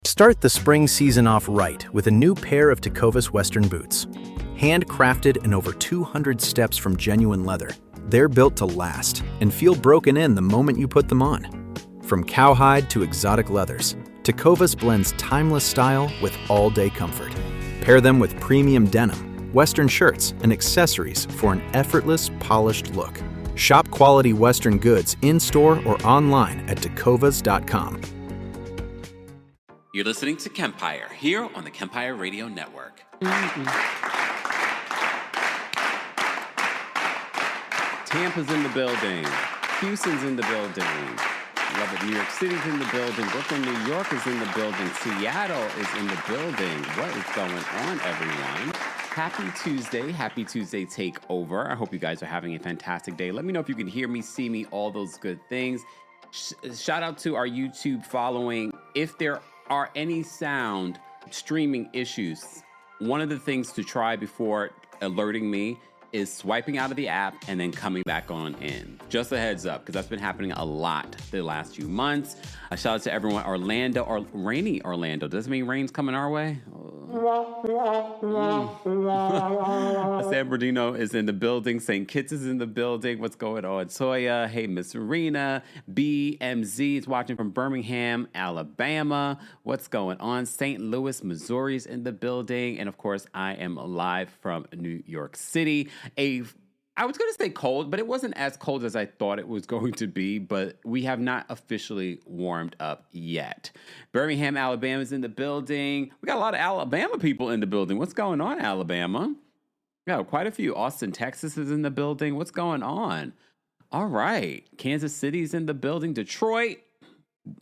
Start the spring season off right with a new pair of TAKEOVER Western boots. Handcrafted and over 200 steps from genuine leather, they're built to last and feel broken in the moment you put them on. From cowhide to exotic leathers, TAKEOVER blends timeless style with all-day comfort. Pair them with premium denim, Western shirts, and accessories for an effortless, polished look. Shop quality Western goods in-store or online at takeovers.com. You're listening to Kempire here on the Kempire Radio Network. Tampa's in the building. Houston's in the building. Love it. New York City's in the building. Brooklyn, New York is in the building. Seattle is in the building. What is going on, everyone? Happy Tuesday. Happy Tuesday Takeover. I hope you guys are having a fantastic day. Let me know if you can hear me, see me, all those good things. Shout out to our YouTube following. If there are any sound streaming issues, one of the things to try before alerting me is swiping out of the app and then coming back on in. Just a heads up, because that's been happening a lot the last few months. A shout out to everyone. Orlando, or rainy Orlando. Does it mean rain's coming our way? San Bernardino is in the building. St. Kitts is in the building. What's going on? Toya, hey, Miss Serena. BMZ is watching from Birmingham, Alabama. What's going on? St. Louis, Missouri is in the building. And of course, I am live from New York City. I was going to say cold, but it wasn't as cold as I thought it was going to be, but we have not officially warmed up yet. Birmingham, Alabama is in the building. We got a lot of Alabama people in the building. What's going on, Alabama? We got quite a few. Austin, Texas is in the building. What's going on? All right. Kansas City's in the building. Detroit.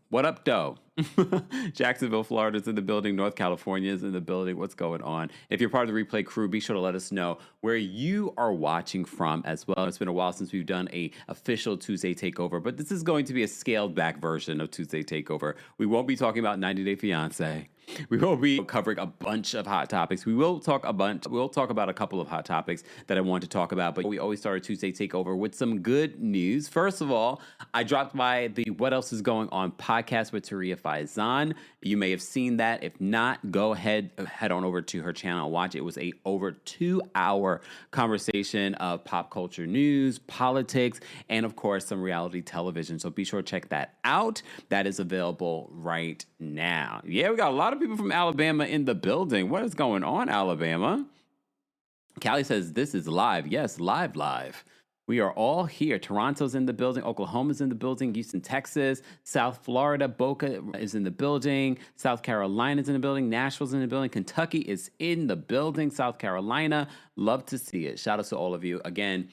What up, doe? Jacksonville, Florida is in the building. North California is in the building. What's going on? If you're part of the replay crew, be sure to let us know where you are watching from as well. It's been a while since we've done a official Tuesday Takeover, but this is going to be a scaled back version of Tuesday Takeover. We won't be talking about 90 Day Fiance. We will be covering a bunch of hot topics. We'll talk about a couple of hot topics that I want to talk about, but we always start a Tuesday Takeover with some good news. First of all, I dropped by the What Else Is Going On podcast with Taria Faizan. You may have seen that. If not, go ahead, head on over to her channel and watch it. It was a over 2-hour conversation of pop culture news, politics, and of course, some reality television. So be sure to check that out. That is available right now. Yeah, we got a lot of people from Alabama in the building. What is going on, Alabama? Callie says, this is live. Yes, live. We are all here. Toronto's in the building. Oklahoma's in the building. Houston, Texas. South Florida. Boca is in the building. South Carolina's in the building. Nashville's in the building. Kentucky is in the building. South Carolina. Love to see it. Shout out to all of you. Again,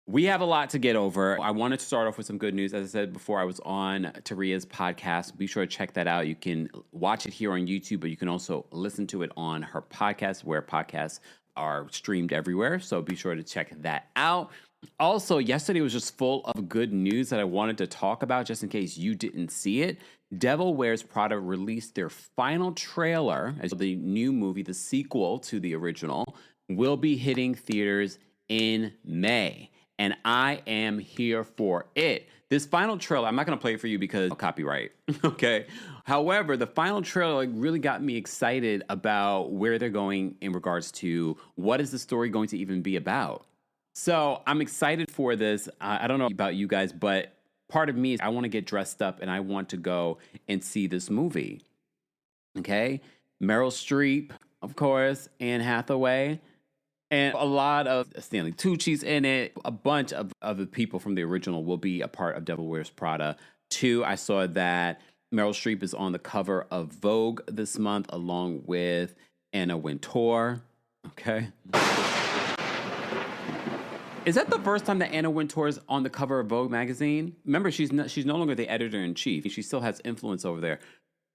we have a lot to get over. I wanted to start off with some good news. As I said before, I was on Taria's podcast. Be sure to check that out. You can watch it here on YouTube, but you can also listen to it on her podcast, where podcasts are streamed everywhere. So be sure to check that out. Also, yesterday was just full of good news that I wanted to talk about, just in case you didn't see it. Devil Wears Prada released their final trailer as the new movie, the sequel to the original, will be hitting theaters in May. And I am here for it. This final trailer, I'm not going to play it for you because of copyright, okay? However, the final trailer really got me excited about where they're going in regards to what is the story going to even be about. So I'm excited for this. I don't know about you guys, but part of me is I want to get dressed up and I want to go and see this movie, okay? Meryl Streep, of course, Anne Hathaway. And a lot of Stanley Tucci's in it. A bunch of other people from the original will be a part of Devil Wears Prada 2. I saw that Meryl Streep is on the cover of Vogue this month, along with Anna Wintour. Okay. Is that the first time that Anna Wintour is on the cover of Vogue magazine? Remember, she's no longer the editor-in-chief. She still has influence over there.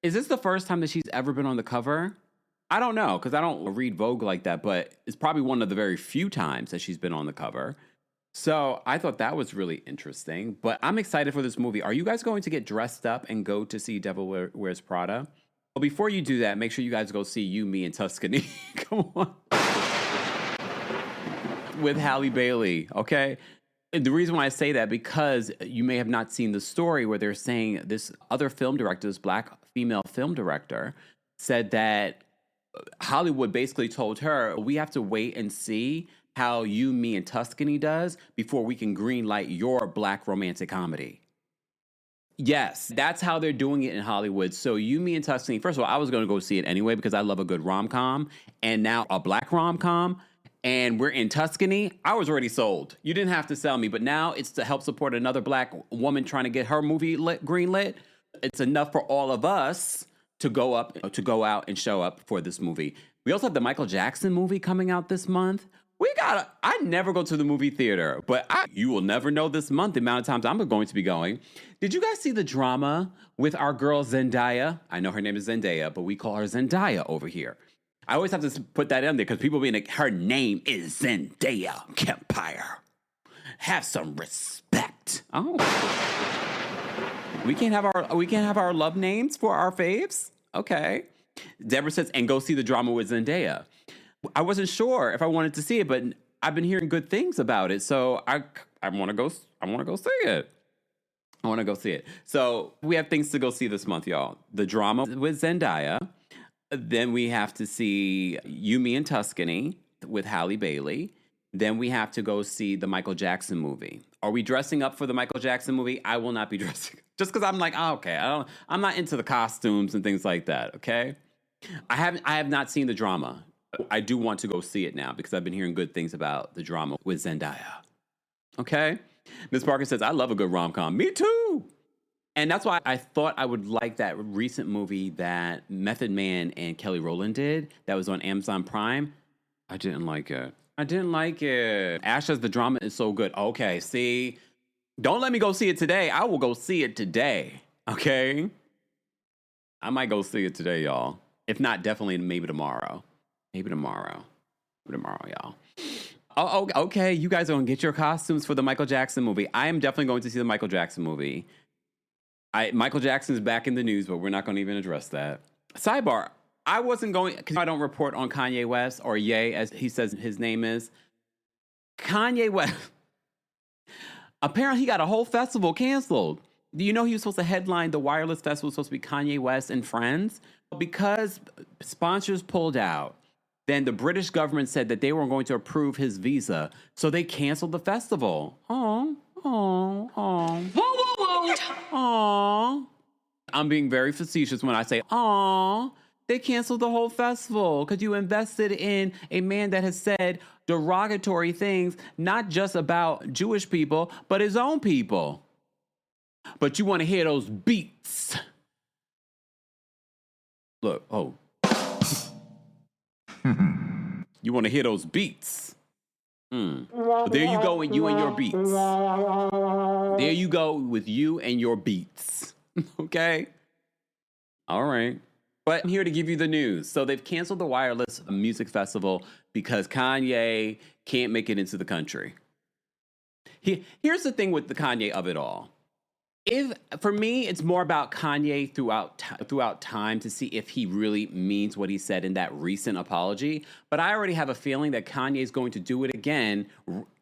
Is this the first time that she's ever been on the cover? I don't know, because I don't read Vogue like that, but it's probably one of the very few times that she's been on the cover. So I thought that was really interesting, but I'm excited for this movie. Are you guys going to get dressed up and go to see Devil Wears Prada? Well, before you do that, make sure you guys go see You, Me, and Tuscany. Come on. With Halle Bailey, okay? And the reason why I say that, because you may have not seen the story where they're saying this other film director, this black female film director, said that Hollywood basically told her, we have to wait and see how You, Me, and Tuscany does before we can greenlight your black romantic comedy. Yes, that's how they're doing it in Hollywood. So You, Me, and Tuscany, first of all, I was going to go see it anyway because I love a good rom-com, and now a black rom-com, and we're in Tuscany. I was already sold. You didn't have to sell me, but now it's to help support another black woman trying to get her movie greenlit. It's enough for all of us to go out and show up for this movie. We also have the Michael Jackson movie coming out this month. I never go to the movie theater, but you will never know this month the amount of times I'm going to be going. Did you guys see the drama with our girl Zendaya? I know her name is Zendaya, but we call her Zendaya over here. I always have to put that in there because people being like, her name is Zendaya Kempire. Have some respect. Oh. We can't have our love names for our faves? Okay. Deborah says, and go see the drama with Zendaya. I wasn't sure if I wanted to see it, but I've been hearing good things about it, so I want to go see it. I want to go see it. So we have things to go see this month, y'all. The drama with Zendaya. Then we have to see You, Me, and Tuscany with Halle Bailey. Then we have to go see the Michael Jackson movie. Are we dressing up for the Michael Jackson movie? I will not be dressing. Just because I'm like, oh, okay, I'm not into the costumes and things like that, okay? I have not seen the drama. I do want to go see it now because I've been hearing good things about the drama with Zendaya. Okay? Ms. Parker says, I love a good rom-com. Me too! And that's why I thought I would like that recent movie that Method Man and Kelly Rowland did that was on Amazon Prime. I didn't like it. Ash says the drama is so good. Okay, see? Don't let me go see it today. I will go see it today. Okay? I might go see it today, y'all. If not, definitely maybe tomorrow. Maybe tomorrow, y'all. Oh, okay. You guys are going to get your costumes for the Michael Jackson movie. I am definitely going to see the Michael Jackson movie. Michael Jackson is back in the news, but we're not going to even address that. Sidebar. I wasn't going, because I don't report on Kanye West, or Ye, as he says his name is. Kanye West. Apparently, he got a whole festival canceled. Do you know he was supposed to headline the Wireless Festival? It was supposed to be Kanye West and friends. Because sponsors pulled out, then the British government said that they weren't going to approve his visa, so they canceled the festival. Oh. I'm being very facetious when I say, aw, they canceled the whole festival because you invested in a man that has said derogatory things, not just about Jewish people, but his own people. But you want to hear those beats. Look, oh. You want to hear those beats? Well, there you go with you and your beats. There you go with you and your beats. Okay? All right. But I'm here to give you the news. So they've canceled the Wireless Music Festival because Kanye can't make it into the country. Here's the thing with the Kanye of it all. For me, it's more about Kanye throughout time to see if he really means what he said in that recent apology. But I already have a feeling that Kanye is going to do it again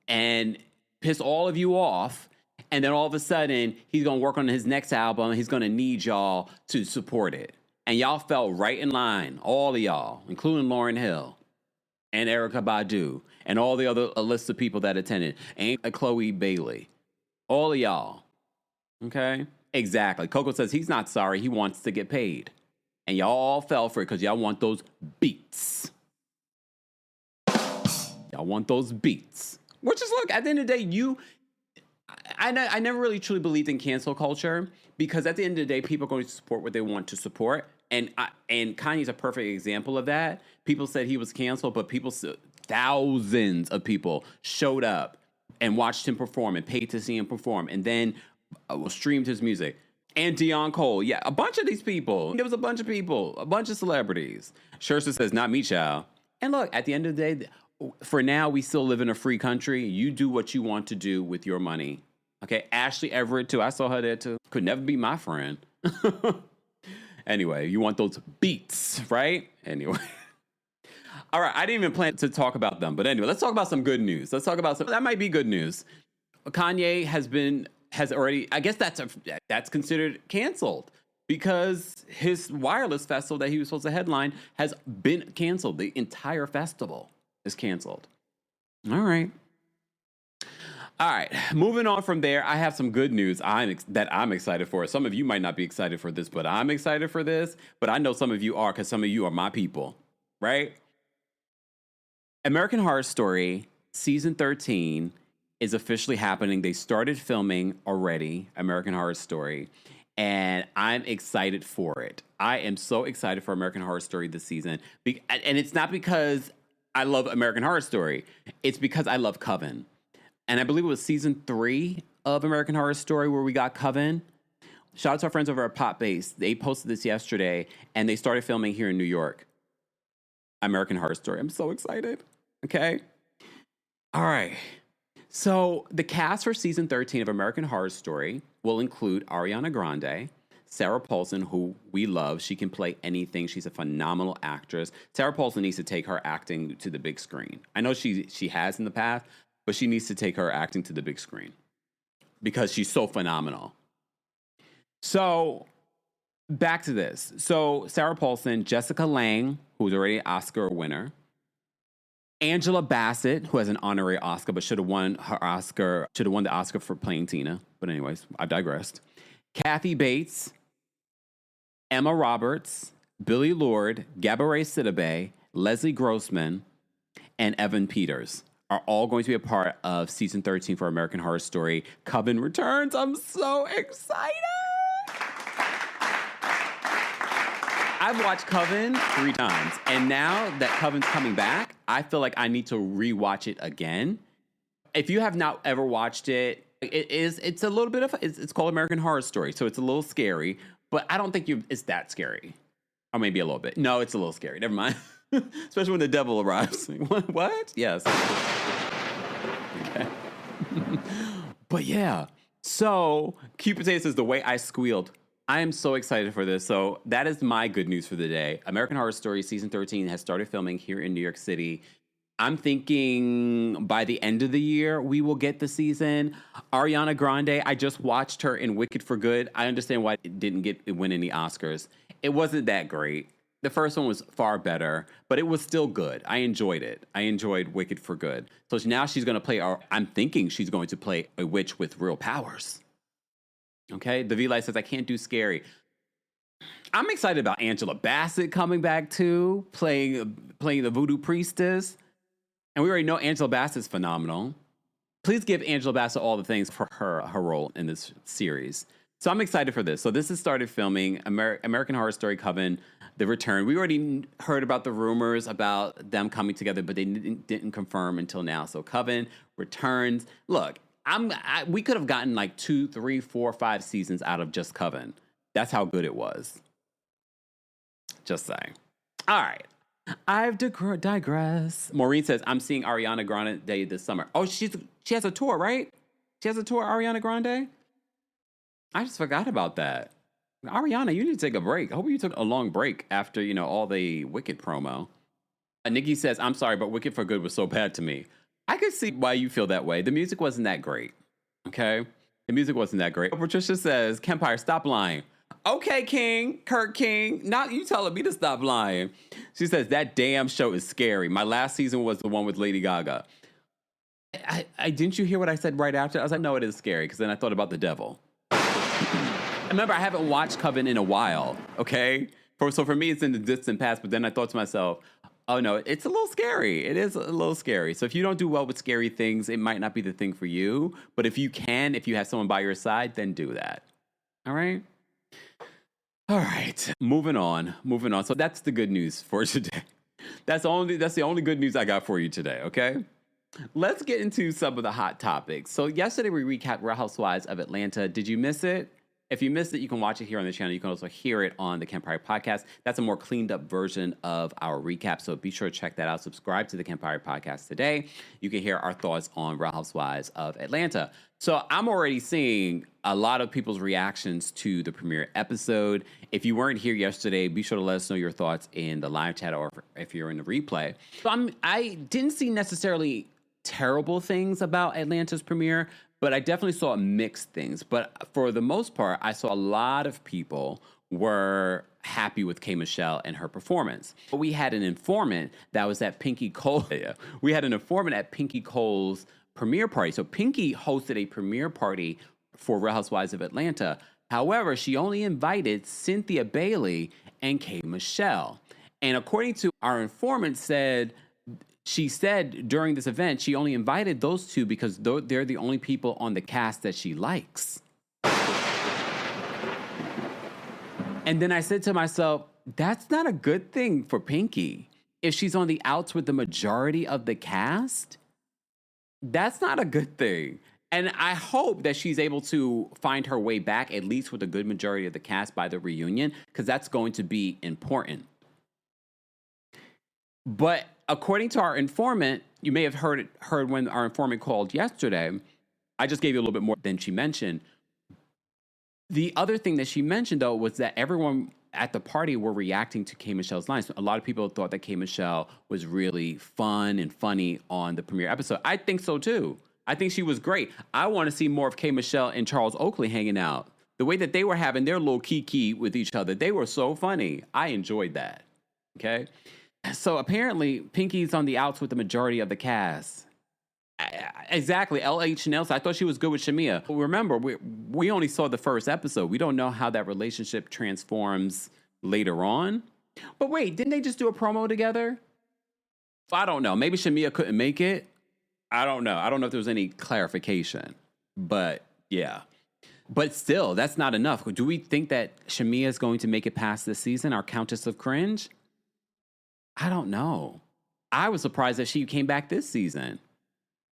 and piss all of you off. And then all of a sudden, he's going to work on his next album. And he's going to need y'all to support it. And y'all fell right in line, all of y'all, including Lauryn Hill and Erykah Badu and all the other list of people that attended, and Chloe Bailey, all of y'all. Okay? Exactly. Coco says he's not sorry. He wants to get paid. And y'all all fell for it because y'all want those beats. Y'all want those beats. Which is, look, at the end of the day, I never really truly believed in cancel culture because at the end of the day, people are going to support what they want to support. And Kanye's a perfect example of that. People said he was canceled, but thousands of people showed up and watched him perform and paid to see him perform. And then streamed his music. And Deion Cole. Yeah, a bunch of these people. There was a bunch of people. A bunch of celebrities. Scherzer says, not me, child. And look, at the end of the day, for now, we still live in a free country. You do what you want to do with your money. Okay? Ashley Everett, too. I saw her there, too. Could never be my friend. Anyway, you want those beats, right? Anyway. All right, I didn't even plan to talk about them. But anyway, let's talk about some good news. Let's talk about that might be good news. Kanye has already, I guess that's considered canceled. because his wireless festival that he was supposed to headline has been canceled. The entire festival is canceled. All right. All right, moving on from there, I have some good news that I'm excited for. Some of you might not be excited for this, but I'm excited for this. But I know some of you are, because some of you are my people, right? American Horror Story season 13 is officially happening. They started filming already, American Horror Story, and I'm excited for it. I am so excited for American Horror Story this season. And it's not because I love American Horror Story. It's because I love Coven. And I believe it was season 3 of American Horror Story where we got Coven. Shout out to our friends over at Pop Base. They posted this yesterday, and they started filming here in New York. American Horror Story. I'm so excited. Okay. All right. So the cast for season 13 of American Horror Story will include Ariana Grande, Sarah Paulson, who we love. She can play anything. She's a phenomenal actress. Sarah Paulson needs to take her acting to the big screen. I know she has in the past, but she needs to take her acting to the big screen because she's so phenomenal. So back to this. So Sarah Paulson, Jessica Lange, who's already an Oscar winner, Angela Bassett, who has an honorary Oscar, but should have won the Oscar for playing Tina. But anyways, I digressed. Kathy Bates, Emma Roberts, Billy Lord, Gabourey Sidibe, Leslie Grossman, and Evan Peters are all going to be a part of season 13 for American Horror Story. Coven returns. I'm so excited. I've watched Coven 3 times, and now that Coven's coming back, I feel like I need to rewatch it again. If you have not ever watched it, it's a little bit of it's called American Horror Story, so it's a little scary, but I don't think it's that scary, or maybe a little bit. No, it's a little scary. Never mind. Especially when the devil arrives. What? Yes. Okay. But yeah. So, Cupid says, the way I squealed. I am so excited for this. So, that is my good news for the day. American Horror Story season 13 has started filming here in New York City. I'm thinking by the end of the year, we will get the season. Ariana Grande, I just watched her in Wicked for Good. I understand why it didn't win any Oscars. It wasn't that great. The first one was far better, but it was still good. I enjoyed it. I enjoyed Wicked for Good. So now she's going to play, I'm thinking she's going to play a witch with real powers. Okay? The V-Light says, I can't do scary. I'm excited about Angela Bassett coming back too, playing the voodoo priestess. And we already know Angela Bassett's phenomenal. Please give Angela Bassett all the things for her role in this series. So I'm excited for this. So this has started filming American Horror Story Coven, the return. We already heard about the rumors about them coming together, but they didn't confirm until now. So Coven returns. Look, we could have gotten like 2, 3, 4, 5 seasons out of just Coven. That's how good it was. Just saying. All right. I've digressed. Maureen says, I'm seeing Ariana Grande this summer. Oh, she has a tour, right? She has a tour, Ariana Grande? I just forgot about that. Ariana, you need to take a break. I hope you took a long break after, all the Wicked promo. Nikki says, I'm sorry, but Wicked for Good was so bad to me. I could see why you feel that way. The music wasn't that great. Okay? The music wasn't that great. Patricia says, Kempire, stop lying. Okay, King, Kirk King, not you telling me to stop lying. She says, that damn show is scary. My last season was the one with Lady Gaga. I didn't you hear what I said right after? I was like, no, it is scary, because then I thought about the devil. Remember, I haven't watched Coven in a while, okay? So for me, it's in the distant past, but then I thought to myself, oh no, it's a little scary. It is a little scary. So if you don't do well with scary things, it might not be the thing for you. But if you have someone by your side, then do that. All right? All right. Moving on. So that's the good news for today. That's the only good news I got for you today, okay? Let's get into some of the hot topics. So yesterday we recapped Real Housewives of Atlanta. Did you miss it? If you missed it, you can watch it here on the channel. You can also hear it on the Kempire podcast. That's a more cleaned up version of our recap. So be sure to check that out. Subscribe to the Kempire podcast today. You can hear our thoughts on Real Housewives of Atlanta. So I'm already seeing a lot of people's reactions to the premiere episode. If you weren't here yesterday, be sure to let us know your thoughts in the live chat or if you're in the replay. So I didn't see necessarily terrible things about Atlanta's premiere, but I definitely saw mixed things. But for the most part, I saw a lot of people were happy with K. Michelle and her performance. But we had an informant that was at Pinky Cole. We had an informant at Pinky Cole's premiere party. So Pinky hosted a premiere party for Real Housewives of Atlanta. However, she only invited Cynthia Bailey and K. Michelle. And according to our informant she said during this event, she only invited those two because they're the only people on the cast that she likes. And then I said to myself, that's not a good thing for Pinky. If she's on the outs with the majority of the cast, that's not a good thing. And I hope that she's able to find her way back, at least with a good majority of the cast by the reunion, because that's going to be important. But according to our informant, you may have heard when our informant called yesterday. I just gave you a little bit more than she mentioned. The other thing that she mentioned, though, was that everyone at the party were reacting to K. Michelle's lines. A lot of people thought that K. Michelle was really fun and funny on the premiere episode. I think so, too. I think she was great. I want to see more of K. Michelle and Charles Oakley hanging out. The way that they were having their little kiki with each other, they were so funny. I enjoyed that. Okay? So apparently, Pinky's on the outs with the majority of the cast. Exactly. L.H. Nelson. I thought she was good with Shamia. Remember, we only saw the first episode. We don't know how that relationship transforms later on. But wait, didn't they just do a promo together? I don't know. Maybe Shamia couldn't make it. I don't know. I don't know if there was any clarification. But yeah. But still, that's not enough. Do we think that Shamia is going to make it past this season, our Countess of Cringe? I don't know. I was surprised that she came back this season.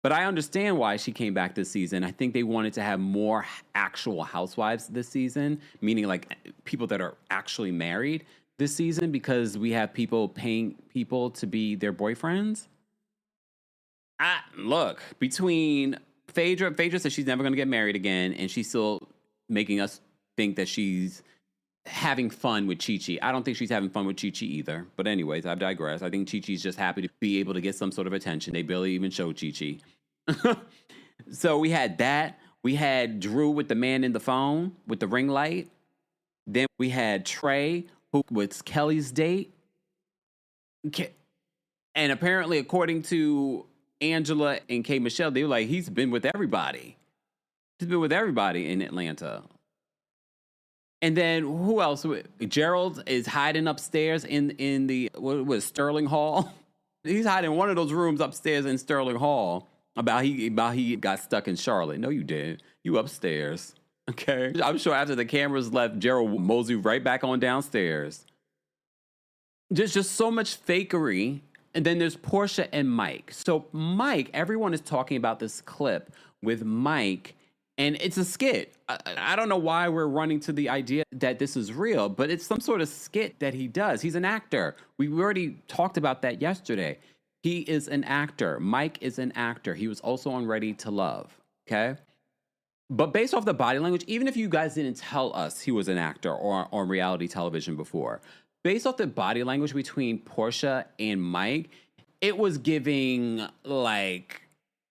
But I understand why she came back this season. I think they wanted to have more actual housewives this season, meaning like people that are actually married this season, because we have people paying people to be their boyfriends. Look, between Phaedra says she's never going to get married again, and she's still making us think that she's having fun with Chi-Chi. I don't think she's having fun with Chi-Chi either. But anyways, I digress. I think Chi-Chi's just happy to be able to get some sort of attention. They barely even show Chi-Chi. So we had that. We had Drew with the man in the phone with the ring light. Then we had Trey, who was Kelly's date. And apparently, according to Angela and K. Michelle, they were like, he's been with everybody. He's been with everybody in Atlanta. And then who else? Gerald is hiding upstairs in the what was Sterling Hall. He's hiding in one of those rooms upstairs in Sterling Hall. About he got stuck in Charlotte. No, you didn't. You upstairs. Okay. I'm sure after the cameras left, Gerald moseyed right back on downstairs. Just so much fakery. And then there's Porsha and Mike. So Mike, everyone is talking about this clip with Mike. And it's a skit. I don't know why we're running to the idea that this is real, but it's some sort of skit that he does. He's an actor. We already talked about that yesterday. He is an actor. Mike is an actor. He was also on Ready to Love, okay? But based off the body language, even if you guys didn't tell us he was an actor or on reality television before, based off the body language between Porsha and Mike, it was giving like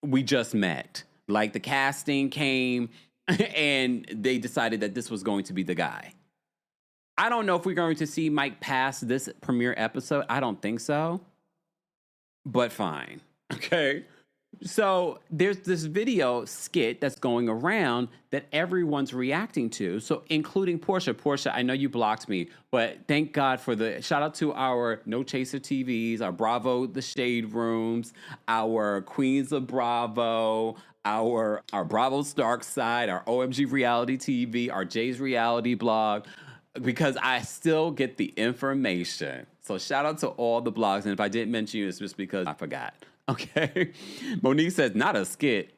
we just met. Like the casting came and they decided that this was going to be the guy. I don't know if we're going to see Mike past this premiere episode. I don't think so. But fine. Okay. So there's this video skit that's going around that everyone's reacting to. So including Porsha. Porsha, I know you blocked me, but thank God for the shout out to our No Chaser TVs, our Bravo The Shade Rooms, our Queens of Bravo, our Bravo Stark Side, our OMG Reality TV, our Jay's Reality Blog, because I still get the information. So shout out to all the blogs. And if I didn't mention you, it's just because I forgot. Okay. Monique says, not a skit.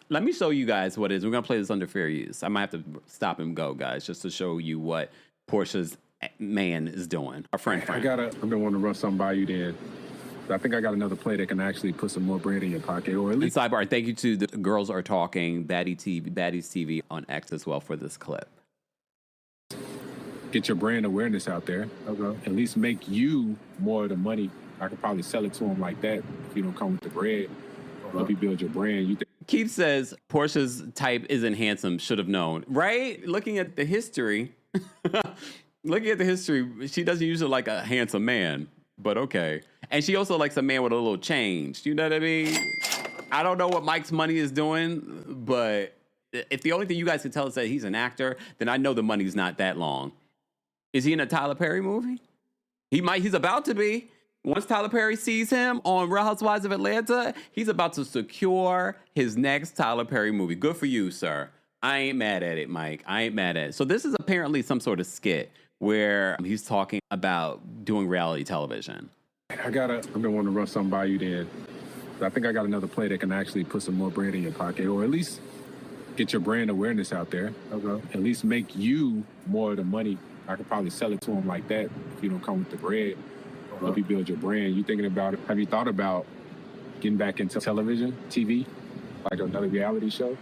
Let me show you guys what it is. We're going to play this under fair use. I might have to stop and go, guys, just to show you what Portia's man is doing. Our friend. I've been wanting to run something by you then. I think I got another play that can actually put some more bread in your pocket. Or at least. And sidebar, thank you to the Girls Are Talking, Baddies TV on X as well for this clip. Get your brand awareness out there. Okay. At least make you more of the money. I could probably sell it to them like that if you don't come with the bread. Help you build your brand. Keith says Portia's type isn't handsome, should have known. Right? Looking at the history. Looking at the history, she doesn't usually like a handsome man, but okay. And she also likes a man with a little change. You know what I mean? I don't know what Mike's money is doing, but if the only thing you guys can tell is that he's an actor, then I know the money's not that long. Is he in a Tyler Perry movie? He's about to be. Once Tyler Perry sees him on Real Housewives of Atlanta, he's about to secure his next Tyler Perry movie. Good for you, sir. I ain't mad at it, Mike. I ain't mad at it. So this is apparently some sort of skit where he's talking about doing reality television. I've been wanting to run something by you then. I think I got another play that can actually put some more bread in your pocket, or at least get your brand awareness out there. Okay. At least make you more of the money. I could probably sell it to them like that if you don't come with the bread. Help you build your brand. You thinking about it? Have you thought about getting back into television, TV, like another reality show?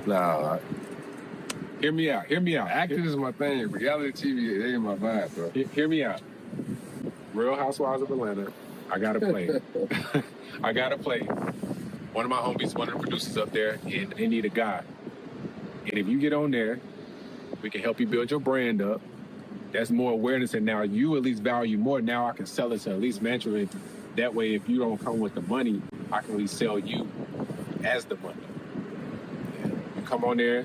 Nah, Hear me out. acting is my thing. Reality TV, it ain't my vibe, bro. Hear me out. Real Housewives of Atlanta. I gotta play. One of my homies, one of the producers up there, and they need a guy. And if you get on there, we can help you build your brand up. That's more awareness, and now you at least value more. Now I can sell it to at least management. That way, if you don't come with the money, I can at least sell you as the money. You come on there.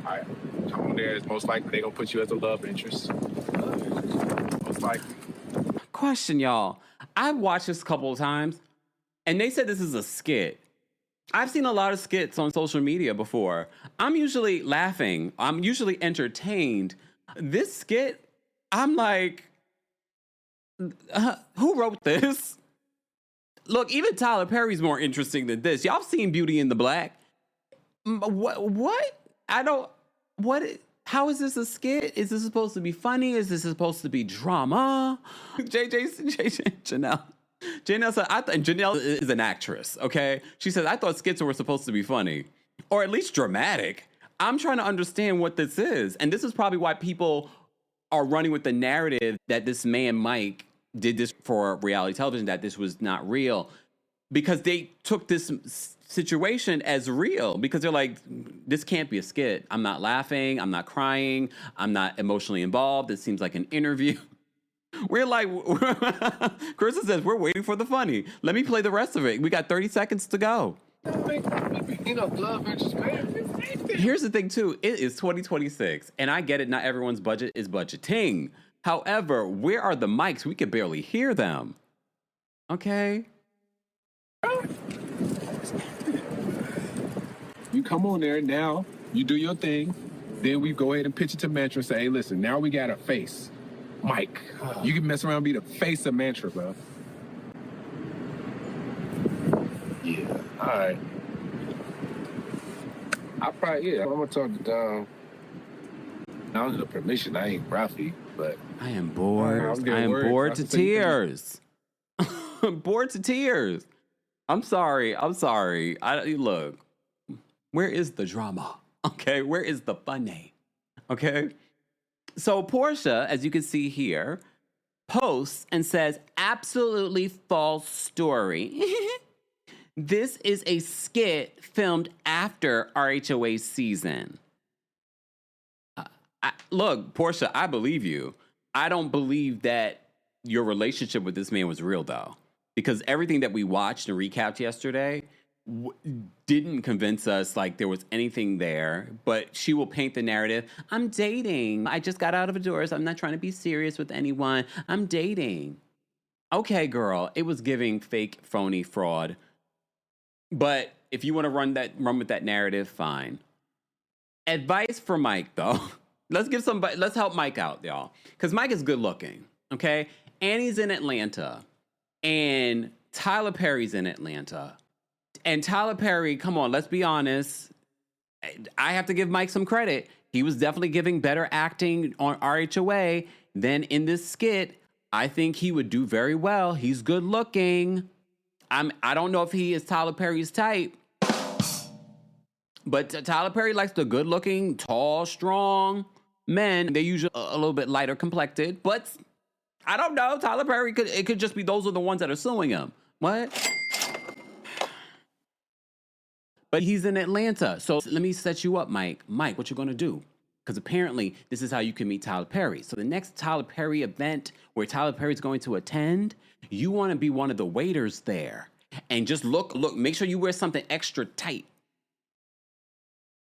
All right, come on there. It's most likely they're gonna put you as a love interest. Most likely. Question, y'all. I've watched this a couple of times, and they said this is a skit. I've seen a lot of skits on social media before. I'm usually laughing. I'm usually entertained. This skit, I'm like, who wrote this? Look, even Tyler Perry's more interesting than this. Y'all seen Beauty in the Black? What? How is this a skit? Is this supposed to be funny? Is this supposed to be drama? Janelle said, Janelle is an actress, okay? She said, I thought skits were supposed to be funny, or at least dramatic. I'm trying to understand what this is. And this is probably why people are running with the narrative that this man, Mike, did this for reality television, that this was not real. Because they took this situation as real. Because they're like, this can't be a skit. I'm not laughing. I'm not crying. I'm not emotionally involved. It seems like an interview. We're like, Krista says, we're waiting for the funny. Let me play the rest of it. We got 30 seconds to go. You know, love interest, man. Here's the thing, too. It is 2026, and I get it. Not everyone's budget is budgeting. However, where are the mics? We can barely hear them. Okay. You come on there now. You do your thing. Then we go ahead and pitch it to Mantra and say, hey, listen, now we got a face. Mike, you can mess around and be the face of Mantra, bro. Yeah, all right. I'm gonna talk to Dom. I don't need permission. I ain't Rafi, but I am bored. I am bored to tears. Bored to tears. I'm sorry. Look, where is the drama? Okay, where is the funny? Okay. So Porsha, as you can see here, posts and says, absolutely false story. This is a skit filmed after RHOA's season. Look, Porsha, I believe you. I don't believe that your relationship with this man was real, though. Because everything that we watched and recapped yesterday didn't convince us like there was anything there. But she will paint the narrative. I'm dating. I just got out of a divorce. I'm not trying to be serious with anyone. I'm dating. Okay, girl. It was giving fake, phony fraud. But if you want to run with that narrative, fine. Advice for Mike, though. Let's help Mike out, y'all. Because Mike is good looking, okay? And he's in Atlanta. And Tyler Perry's in Atlanta. And Tyler Perry, come on, let's be honest. I have to give Mike some credit. He was definitely giving better acting on RHOA than in this skit. I think he would do very well. He's good looking. I don't know if he is Tyler Perry's type, but Tyler Perry likes the good-looking, tall, strong men. They're usually a little bit lighter complected, but I don't know. Tyler Perry it could just be those are the ones that are suing him. What? But he's in Atlanta, so let me set you up, Mike. Mike, what you gonna do? because apparently this is how you can meet Tyler Perry. So the next Tyler Perry event where Tyler Perry is going to attend, you want to be one of the waiters there. And just look, make sure you wear something extra tight.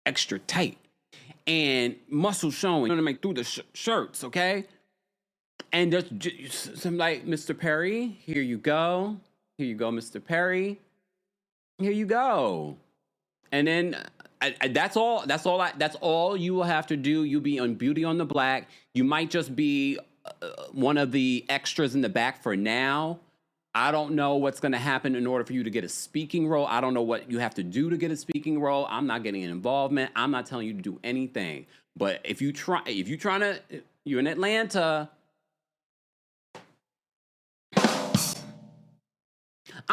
Extra tight. And muscle showing to make through the shirts, okay? And just some like, Mr. Perry, here you go. Here you go, Mr. Perry. Here you go. And then that's all you will have to do. You'll be on Beauty on the Black. You might just be one of the extras in the back for now. I don't know what's going to happen in order for you to get a speaking role. I don't know what you have to do to get a speaking role. I'm not getting an involvement. I'm not telling you to do anything. But if you're in Atlanta, I'm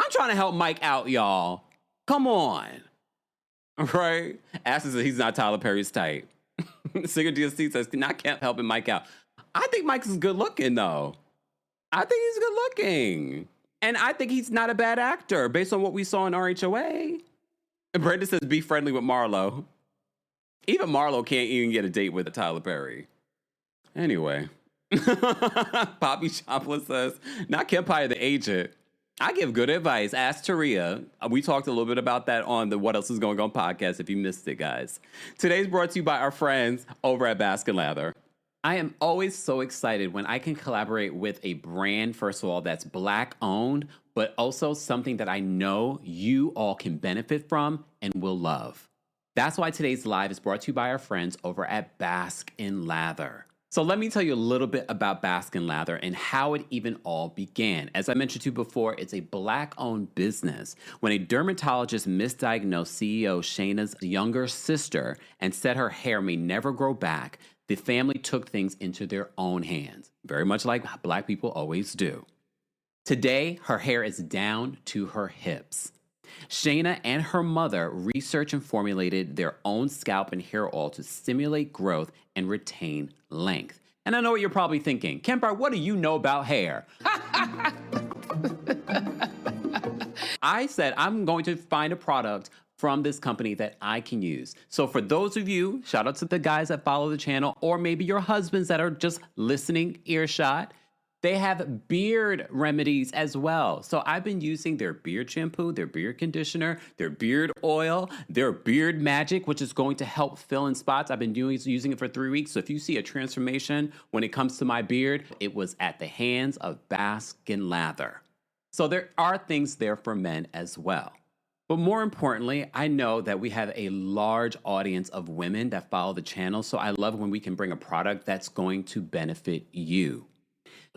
trying to help Mike out, y'all. Come on. Right? Ashley says he's not Tyler Perry's type. Singer DSC says, not helping Mike out. I think Mike is good looking, though. I think he's good looking. And I think he's not a bad actor based on what we saw in RHOA. And Brenda says, be friendly with Marlo. Even Marlo can't even get a date with Tyler Perry. Anyway. Poppy Choplin says, not Kempire the agent. I give good advice. Ask Taria. We talked a little bit about that on the What Else Is Going On podcast if you missed it, guys. Today's brought to you by our friends over at Baskin Lather. I am always so excited when I can collaborate with a brand, first of all, that's Black owned, but also something that I know you all can benefit from and will love. That's why today's live is brought to you by our friends over at Baskin Lather. So let me tell you a little bit about Baskin Lather and how it even all began. As I mentioned to you before, it's a Black-owned business. When a dermatologist misdiagnosed CEO Shayna's younger sister and said her hair may never grow back, the family took things into their own hands, very much like Black people always do. Today, her hair is down to her hips. Shayna and her mother researched and formulated their own scalp and hair oil to stimulate growth and retain length. And I know what you're probably thinking, Kempire, what do you know about hair? I said I'm going to find a product from this company that I can use. So for those of you, shout out to the guys that follow the channel, or maybe your husbands that are just listening earshot, they have beard remedies as well. So I've been using their beard shampoo, their beard conditioner, their beard oil, their beard magic, which is going to help fill in spots. I've been using it for 3 weeks. So if you see a transformation when it comes to my beard, it was at the hands of Baskin Lather. So there are things there for men as well. But more importantly, I know that we have a large audience of women that follow the channel. So I love when we can bring a product that's going to benefit you.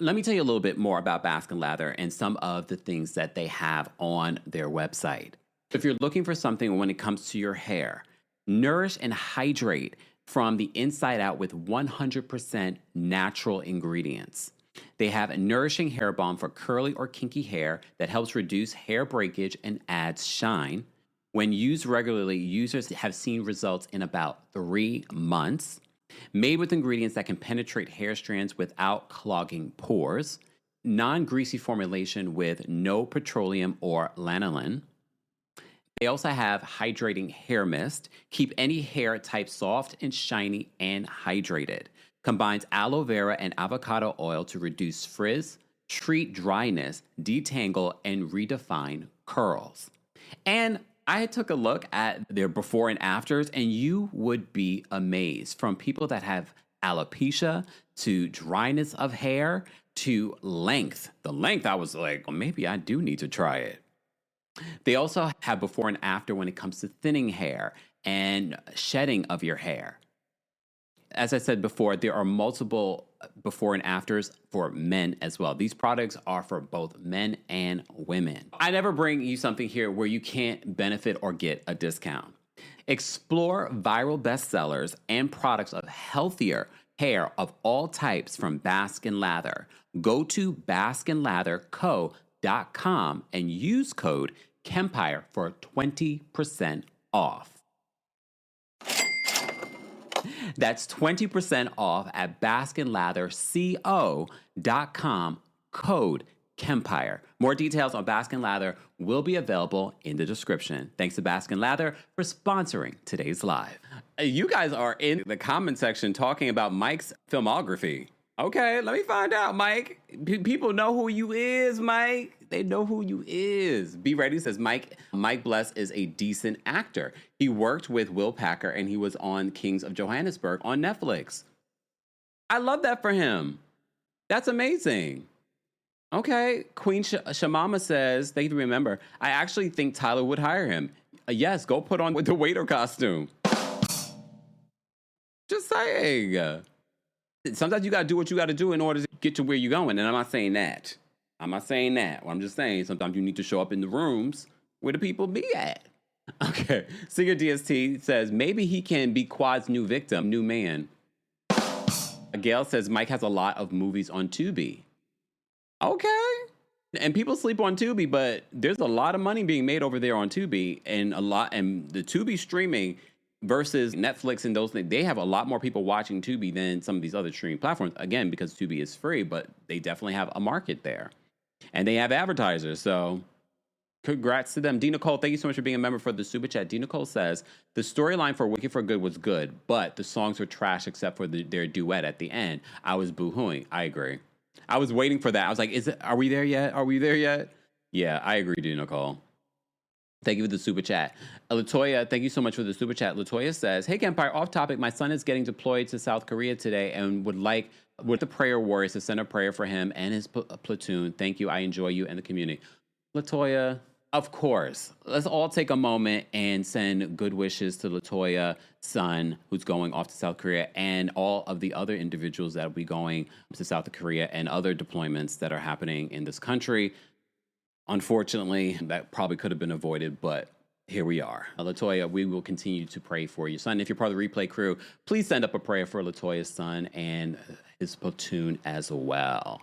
Let me tell you a little bit more about Baskin Lather and some of the things that they have on their website. If you're looking for something when it comes to your hair, nourish and hydrate from the inside out with 100% natural ingredients. They have a nourishing hair balm for curly or kinky hair that helps reduce hair breakage and adds shine. When used regularly, users have seen results in about 3 months. Made with ingredients that can penetrate hair strands without clogging pores. Non-greasy formulation with no petroleum or lanolin. They also have hydrating hair mist. Keep any hair type soft and shiny and hydrated. Combines aloe vera and avocado oil to reduce frizz, treat dryness, detangle, and redefine curls. And I took a look at their before and afters, and you would be amazed. From people that have alopecia to dryness of hair to length. The length, I was like, well, maybe I do need to try it. They also have before and after when it comes to thinning hair and shedding of your hair. As I said before, there are multiple before and afters for men as well. These products are for both men and women. I never bring you something here where you can't benefit or get a discount. Explore viral bestsellers and products of healthier hair of all types from Baskin Lather. Go to baskinlatherco.com and use code KEMPIRE for 20% off. That's 20% off at baskinlatherco.com, code TheKempire. More details on Baskin Lather will be available in the description. Thanks to Baskin Lather for sponsoring today's live. You guys are in the comment section talking about Mike's filmography. Okay, let me find out, Mike. People know who you is, Mike. They know who you is. Be Ready says Mike Bless is a decent actor. He worked with Will Packer and he was on Kings of Johannesburg on Netflix. I love that for him. That's amazing. Okay, Queen Shamama says, thank you to remember, I actually think Tyler would hire him. Yes, go put on the waiter costume. Just saying. Sometimes you got to do what you got to do in order to get to where you're going. And I'm not saying that. Well, I'm just saying sometimes you need to show up in the rooms where the people be at. Okay. Singer DST says, maybe he can be Quad's new victim, new man. Gail says, Mike has a lot of movies on Tubi. Okay. And people sleep on Tubi, but there's a lot of money being made over there on Tubi, and the Tubi streaming versus Netflix and those things, they have a lot more people watching Tubi than some of these other streaming platforms. Again, because Tubi is free, but they definitely have a market there. And they have advertisers, so congrats to them. D. Nicole, thank you so much for being a member for the Super Chat. D. Nicole says, the storyline for Wicked for Good was good, but the songs were trash except for their duet at the end. I was boo-hooing. I agree. I was waiting for that. I was like, are we there yet? Yeah, I agree, D. Nicole. Thank you for the super chat. Latoya, thank you so much for the super chat. Latoya says, hey, Kempire, off topic. My son is getting deployed to South Korea today and would like with the prayer warriors to send a prayer for him and his platoon. Thank you. I enjoy you and the community. Latoya, of course. Let's all take a moment and send good wishes to Latoya's son who's going off to South Korea and all of the other individuals that will be going to South Korea and other deployments that are happening in this country. Unfortunately, that probably could have been avoided, but here we are. Latoya, we will continue to pray for your son. If you're part of the replay crew, please send up a prayer for Latoya's son and his platoon as well.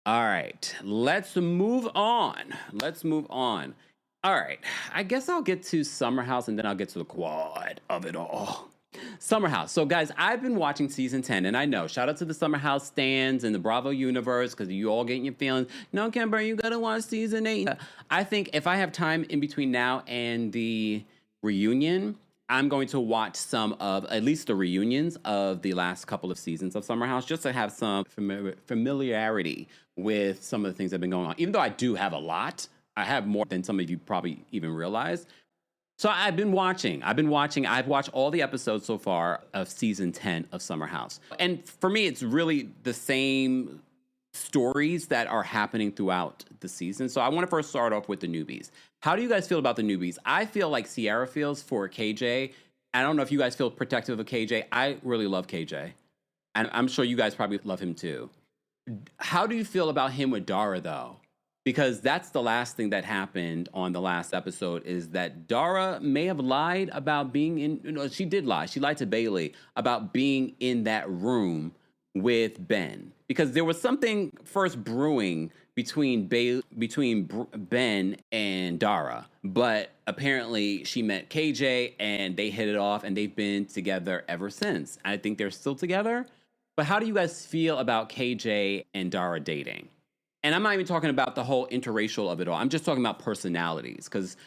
All right, let's move on. All right, I guess I'll get to Summer House and then I'll get to the quad of it all. Summer House. So, guys, I've been watching season 10, and I know, shout out to the Summer House stans and the Bravo universe, because you all getting your feelings. No, Kempire, you got to watch season 8. I think if I have time in between now and the reunion, I'm going to watch some of, at least the reunions of the last couple of seasons of Summer House, just to have some familiarity with some of the things that have been going on. Even though I do have a lot, I have more than some of you probably even realize. So I've been watching. I've watched all the episodes so far of season 10 of Summer House. And for me, it's really the same stories that are happening throughout the season. So I want to first start off with the newbies. How do you guys feel about the newbies? I feel like Ciara feels for KJ. I don't know if you guys feel protective of KJ. I really love KJ. And I'm sure you guys probably love him too. How do you feel about him with Dara, though? Because that's the last thing that happened on the last episode, is that Dara may have lied about being in, she did lie. She lied to Bailey about being in that room with Ben. Because there was something first brewing between Ben and Dara. But apparently she met KJ and they hit it off and they've been together ever since. I think they're still together. But how do you guys feel about KJ and Dara dating? And I'm not even talking about the whole interracial of it all. I'm just talking about personalities. Because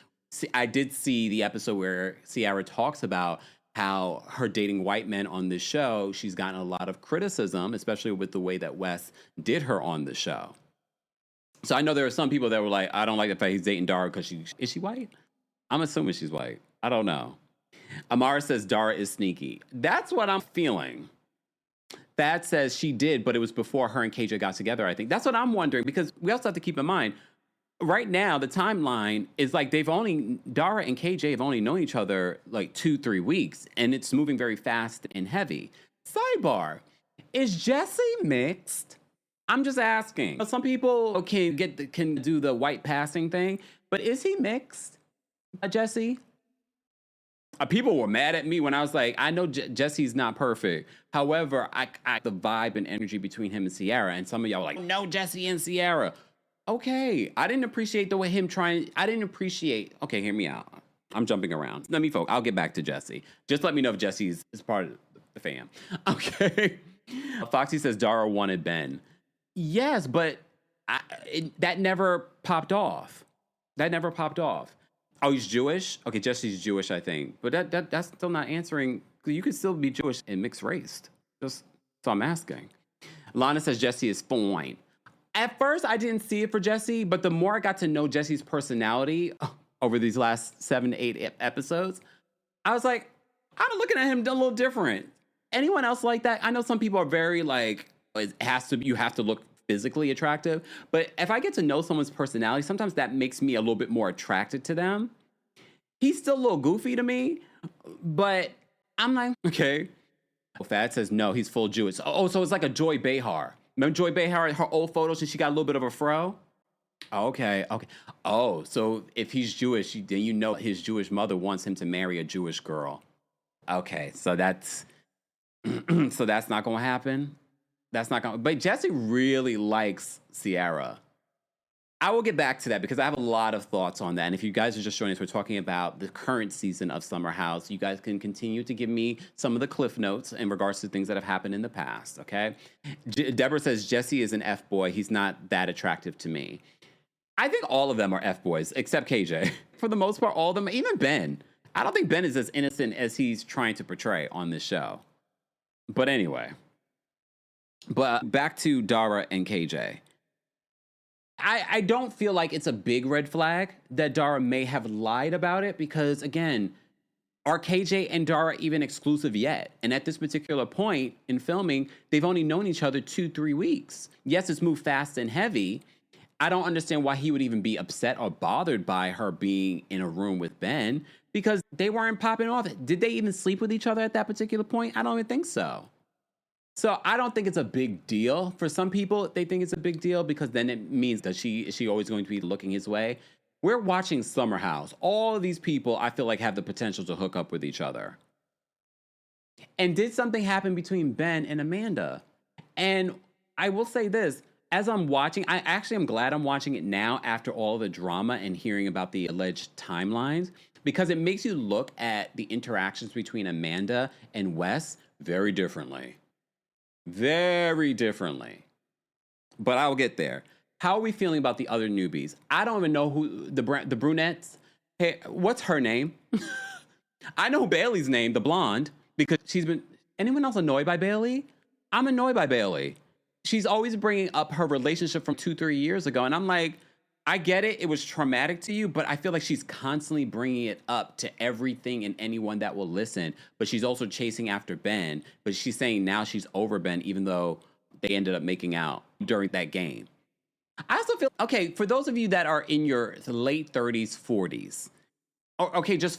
I did see the episode where Ciara talks about how her dating white men on this show, she's gotten a lot of criticism, especially with the way that Wes did her on the show. So I know there are some people that were like, I don't like the fact he's dating Dara because is she white? I'm assuming she's white. I don't know. Amara says Dara is sneaky. That's what I'm feeling. Thad says she did, but it was before her and KJ got together, I think. That's what I'm wondering, because we also have to keep in mind, right now, the timeline is like Dara and KJ have only known each other like 2-3 weeks, and it's moving very fast and heavy. Sidebar, is Jesse mixed? I'm just asking. Some people can do the white passing thing, but is he mixed, Jesse? People were mad at me when I was like, I know Jesse's not perfect. However, I the vibe and energy between him and Ciara, and some of y'all were like, no, Jesse and Ciara. Okay, I didn't appreciate the way okay, hear me out. I'm jumping around. Let me focus. I'll get back to Jesse. Just let me know if Jesse's is part of the fam. Okay. Foxy says Dara wanted Ben. Yes, but that never popped off. That never popped off. Oh, he's Jewish? Okay, Jesse's Jewish, I think. But that's still not answering. You could still be Jewish and mixed race. Just so I'm asking. Lana says Jesse is fine. At first, I didn't see it for Jesse, but the more I got to know Jesse's personality over these last 7 to 8 episodes, I was like, I'm looking at him a little different. Anyone else like that? I know some people are very like, you have to look physically attractive. But if I get to know someone's personality, sometimes that makes me a little bit more attracted to them. He's still a little goofy to me, but I'm like, okay. Fad says, no, he's full Jewish. Oh, so it's like a Joy Behar. Remember Joy Behar, her old photos, and she got a little bit of a fro? Okay. Oh, so if he's Jewish, then you know his Jewish mother wants him to marry a Jewish girl. Okay, so that's so that's not going to happen. That's not going to... But Jesse really likes Ciara. I will get back to that because I have a lot of thoughts on that. And if you guys are just joining us, we're talking about the current season of Summer House. You guys can continue to give me some of the cliff notes in regards to things that have happened in the past, okay? Deborah says, Jesse is an F-boy. He's not that attractive to me. I think all of them are F-boys, except KJ. For the most part, all of them, even Ben. I don't think Ben is as innocent as he's trying to portray on this show. But anyway. But back to Dara and KJ. I don't feel like it's a big red flag that Dara may have lied about it because, again, are KJ and Dara even exclusive yet? And at this particular point in filming, they've only known each other 2-3 weeks. Yes, it's moved fast and heavy. I don't understand why he would even be upset or bothered by her being in a room with Ben because they weren't popping off. Did they even sleep with each other at that particular point? I don't even think so. So I don't think it's a big deal. For some people, they think it's a big deal because then it means that is she always going to be looking his way? We're watching Summer House. All of these people, I feel like, have the potential to hook up with each other. And did something happen between Ben and Amanda? And I will say this, as I'm watching, I actually am glad I'm watching it now after all the drama and hearing about the alleged timelines, because it makes you look at the interactions between Amanda and Wes very differently. Very differently. But I'll get there. How are we feeling about the other newbies? I don't even know who the brunettes. Hey, what's her name? I know Bailey's name, the blonde, because she's been... Anyone else annoyed by Bailey? I'm annoyed by Bailey. She's always bringing up her relationship from 2-3 years ago. And I'm like, I get it. It was traumatic to you, but I feel like she's constantly bringing it up to everything and anyone that will listen. But she's also chasing after Ben. But she's saying now she's over Ben, even though they ended up making out during that game. I also feel, okay, for those of you that are in your late 30s, 40s,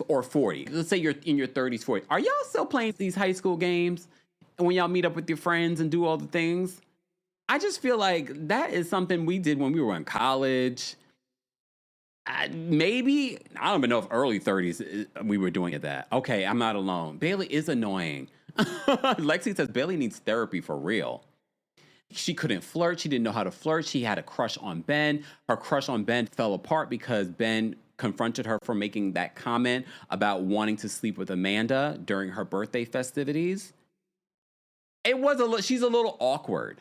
or 40. Let's say you're in your 30s, 40s. Are y'all still playing these high school games? And when y'all meet up with your friends and do all the things? I just feel like that is something we did when we were in college. Maybe, I don't even know if early 30s we were doing that. Okay, I'm not alone. Bailey is annoying. Lexi says Bailey needs therapy for real. She couldn't flirt. She didn't know how to flirt. She had a crush on Ben. Her crush on Ben fell apart because Ben confronted her for making that comment about wanting to sleep with Amanda during her birthday festivities. She's a little awkward.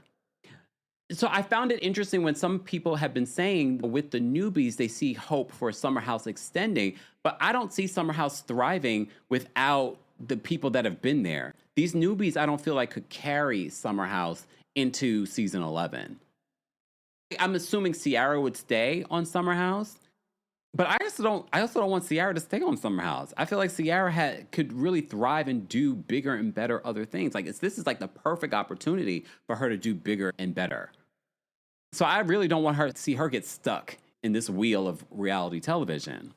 So I found it interesting when some people have been saying with the newbies, they see hope for Summer House extending, but I don't see Summer House thriving without the people that have been there. These newbies, I don't feel like could carry Summer House into season 11. I'm assuming Ciara would stay on Summer House, but I also don't want Ciara to stay on Summer House. I feel like Ciara could really thrive and do bigger and better other things. Like this is like the perfect opportunity for her to do bigger and better. So I really don't want her to see her get stuck in this wheel of reality television.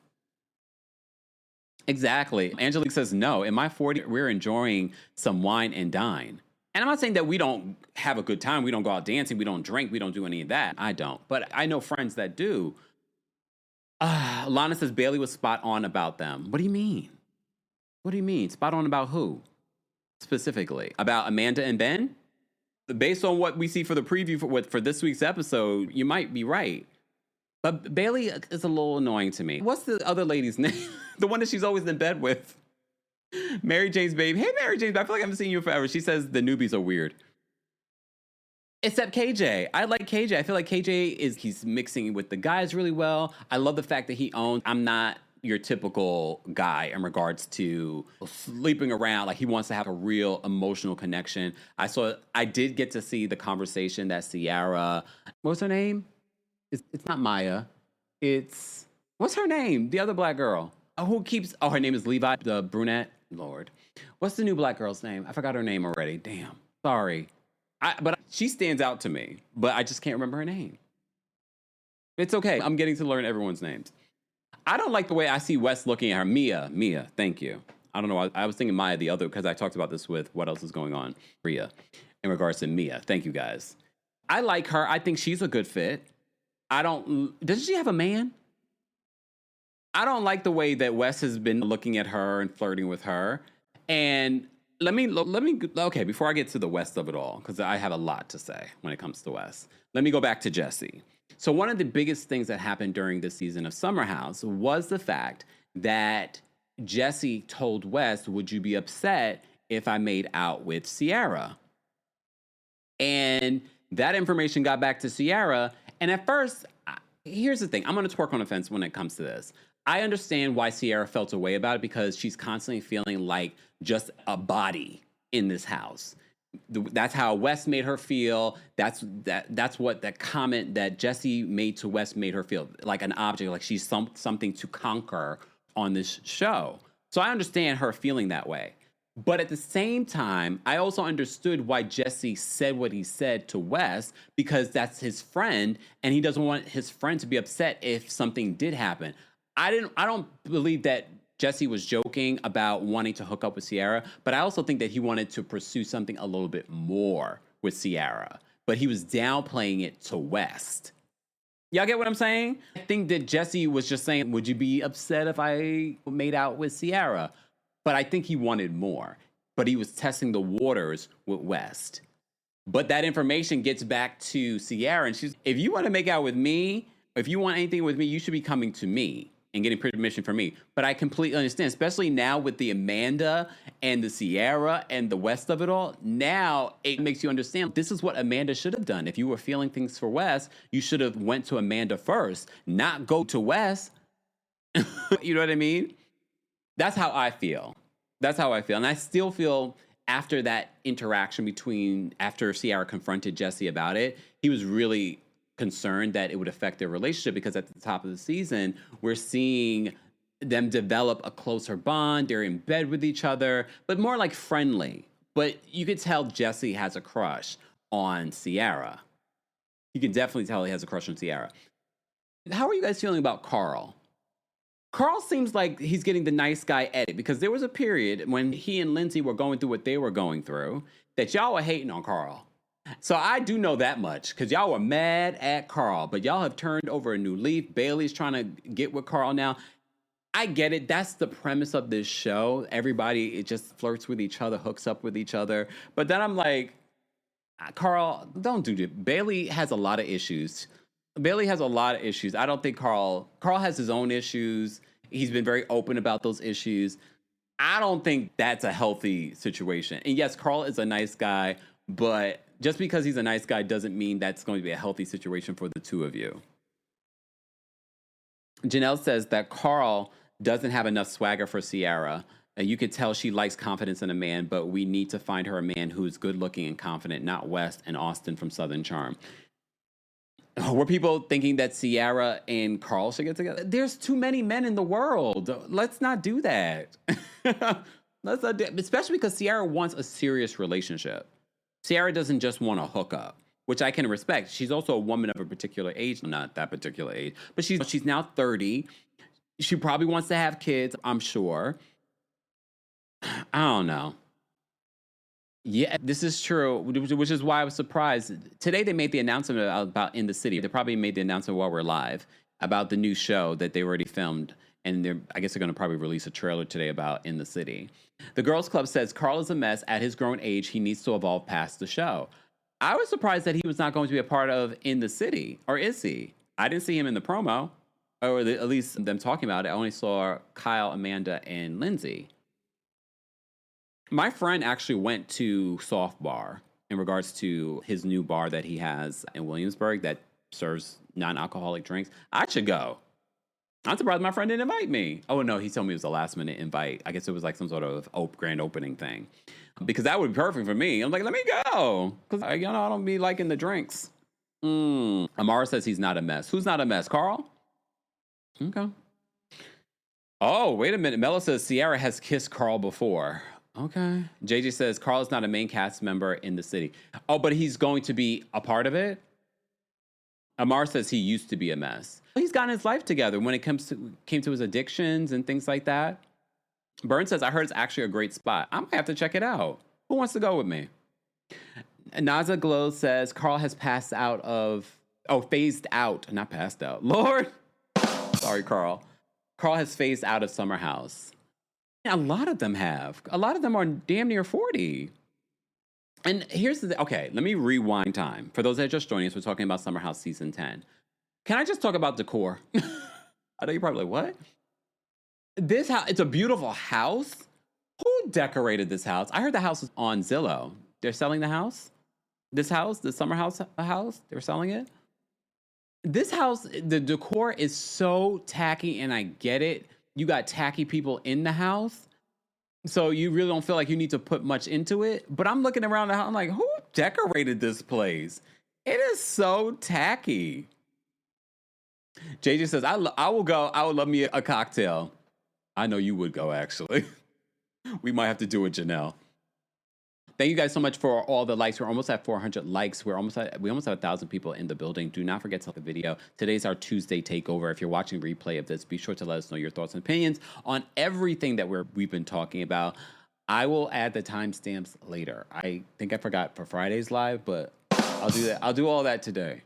Exactly. Angelique says, no, in my 40s, we're enjoying some wine and dine. And I'm not saying that we don't have a good time. We don't go out dancing. We don't drink. We don't do any of that. I don't. But I know friends that do. Lana says Bailey was spot on about them. What do you mean? What do you mean? Spot on about who? Specifically? About Amanda and Ben? Based on what we see for the preview for this week's episode, you might be right. But Bailey is a little annoying to me. What's the other lady's name? The one that she's always in bed with. Mary Jane's baby. Hey, Mary Jane's baby. I feel like I haven't seen you forever. She says the newbies are weird. Except KJ. I like KJ. I feel like he's mixing with the guys really well. I love the fact that he owns, I'm not your typical guy in regards to sleeping around. Like, he wants to have a real emotional connection. I did get to see the conversation that Ciara, what's her name? It's not Maya. What's her name? The other black girl. Her name is Levi, the brunette. Lord. What's the new black girl's name? I forgot her name already. Damn. Sorry. But she stands out to me, but I just can't remember her name. It's okay. I'm getting to learn everyone's names. I don't like the way I see Wes looking at her. Mia, thank you. I don't know. I was thinking Maya the other, because I talked about this with What Else Is Going On, Rhea, in regards to Mia. Thank you, guys. I like her. I think she's a good fit. Does she have a man? I don't like the way that Wes has been looking at her and flirting with her. And okay, before I get to the West of it all, because I have a lot to say when it comes to West, let me go back to Jesse. So one of the biggest things that happened during this season of Summer House was the fact that Jesse told Wes, would you be upset if I made out with Ciara? And that information got back to Ciara. And at first, here's the thing. I'm going to twerk on the fence when it comes to this. I understand why Ciara felt a way about it, because she's constantly feeling like just a body in this house. That's how Wes made her feel. That's what that comment that Jesse made to Wes made her feel, like an object, like she's something to conquer on this show. So I understand her feeling that way. But at the same time, I also understood why Jesse said what he said to Wes, because that's his friend, and he doesn't want his friend to be upset if something did happen. I don't believe that Jesse was joking about wanting to hook up with Ciara, but I also think that he wanted to pursue something a little bit more with Ciara, but he was downplaying it to West. Y'all get what I'm saying? I think that Jesse was just saying, would you be upset if I made out with Ciara? But I think he wanted more, but he was testing the waters with West. But that information gets back to Ciara, and if you want to make out with me, if you want anything with me, you should be coming to me and getting permission from me. But I completely understand, especially now with the Amanda and the Ciara and the West of it all. Now it makes you understand this is what Amanda should have done. If you were feeling things for Wes, you should have went to Amanda first, not go to Wes. You know what I mean? That's how I feel. And I still feel after that interaction after Ciara confronted Jesse about it, he was really concerned that it would affect their relationship, because at the top of the season, we're seeing them develop a closer bond. They're in bed with each other, but more like friendly. But you could tell Jesse has a crush on Ciara. You can definitely tell he has a crush on Ciara. How are you guys feeling about Carl? Carl seems like he's getting the nice guy edit, because there was a period when he and Lindsay were going through what they were going through that y'all were hating on Carl. So I do know that much, because y'all were mad at Carl, but y'all have turned over a new leaf. Bailey's trying to get with Carl now. I get it. That's the premise of this show. Everybody, it just flirts with each other, hooks up with each other. But then I'm like, Carl, don't do that. Bailey has a lot of issues. I don't think Carl has his own issues. He's been very open about those issues. I don't think that's a healthy situation. And yes, Carl is a nice guy, but just because he's a nice guy doesn't mean that's going to be a healthy situation for the two of you. Janelle says that Carl doesn't have enough swagger for Ciara. And you could tell she likes confidence in a man, but we need to find her a man who's good looking and confident, not West and Austin from Southern Charm. Were people thinking that Ciara and Carl should get together? There's too many men in the world. Let's not do that. Especially because Ciara wants a serious relationship. Ciara doesn't just want to hook up, which I can respect. She's also a woman of a particular age, not that particular age, but she's now 30. She probably wants to have kids, I'm sure. I don't know. Yeah, this is true, which is why I was surprised. Today they made the announcement about In the City. They probably made the announcement while we're live about the new show that they already filmed. And I guess they're going to probably release a trailer today about In the City. The Girls Club says Carl is a mess. At his grown age, he needs to evolve past the show. I was surprised that he was not going to be a part of In the City. Or is he? I didn't see him in the promo. Or at least them talking about it. I only saw Kyle, Amanda, and Lindsay. My friend actually went to Soft Bar in regards to his new bar that he has in Williamsburg that serves non-alcoholic drinks. I should go. I'm surprised my friend didn't invite me. Oh, no, he told me it was a last-minute invite. I guess it was like some sort of grand opening thing. Because that would be perfect for me. I'm like, let me go. Because, I don't be liking the drinks. Amara says he's not a mess. Who's not a mess? Carl? Okay. Oh, wait a minute. Melo says Ciara has kissed Carl before. Okay. JJ says Carl is not a main cast member in the city. Oh, but he's going to be a part of it? Amar says he used to be a mess. He's gotten his life together when it came to his addictions and things like that. Burn says, I heard it's actually a great spot. I'm going to have to check it out. Who wants to go with me? Naza Glow says Carl has phased out, not passed out. Lord. Sorry, Carl. Carl has phased out of Summer House. A lot of them have. A lot of them are damn near 40. And here's the okay, let me rewind time. For those that are just joining us, we're talking about Summer House Season 10. Can I just talk about decor? I know you're probably like, what? This house, it's a beautiful house. Who decorated this house? I heard the house is on Zillow. They're selling the house? This house, the Summer House house, they're selling it? This house, the decor is so tacky, and I get it. You got tacky people in the house, so you really don't feel like you need to put much into it. But I'm looking around the house, I'm like, who decorated this place? It is so tacky. JJ says, I will go. I would love me a cocktail. I know you would go, actually. We might have to do it, Janelle. Thank you guys so much for all the likes. We're almost at 400 likes. We almost have 1,000 people in the building. Do not forget to like the video. Today's our Tuesday takeover. If you're watching replay of this, be sure to let us know your thoughts and opinions on everything that we've been talking about. I will add the timestamps later. I think I forgot for Friday's live, but I'll do that. I'll do all that today.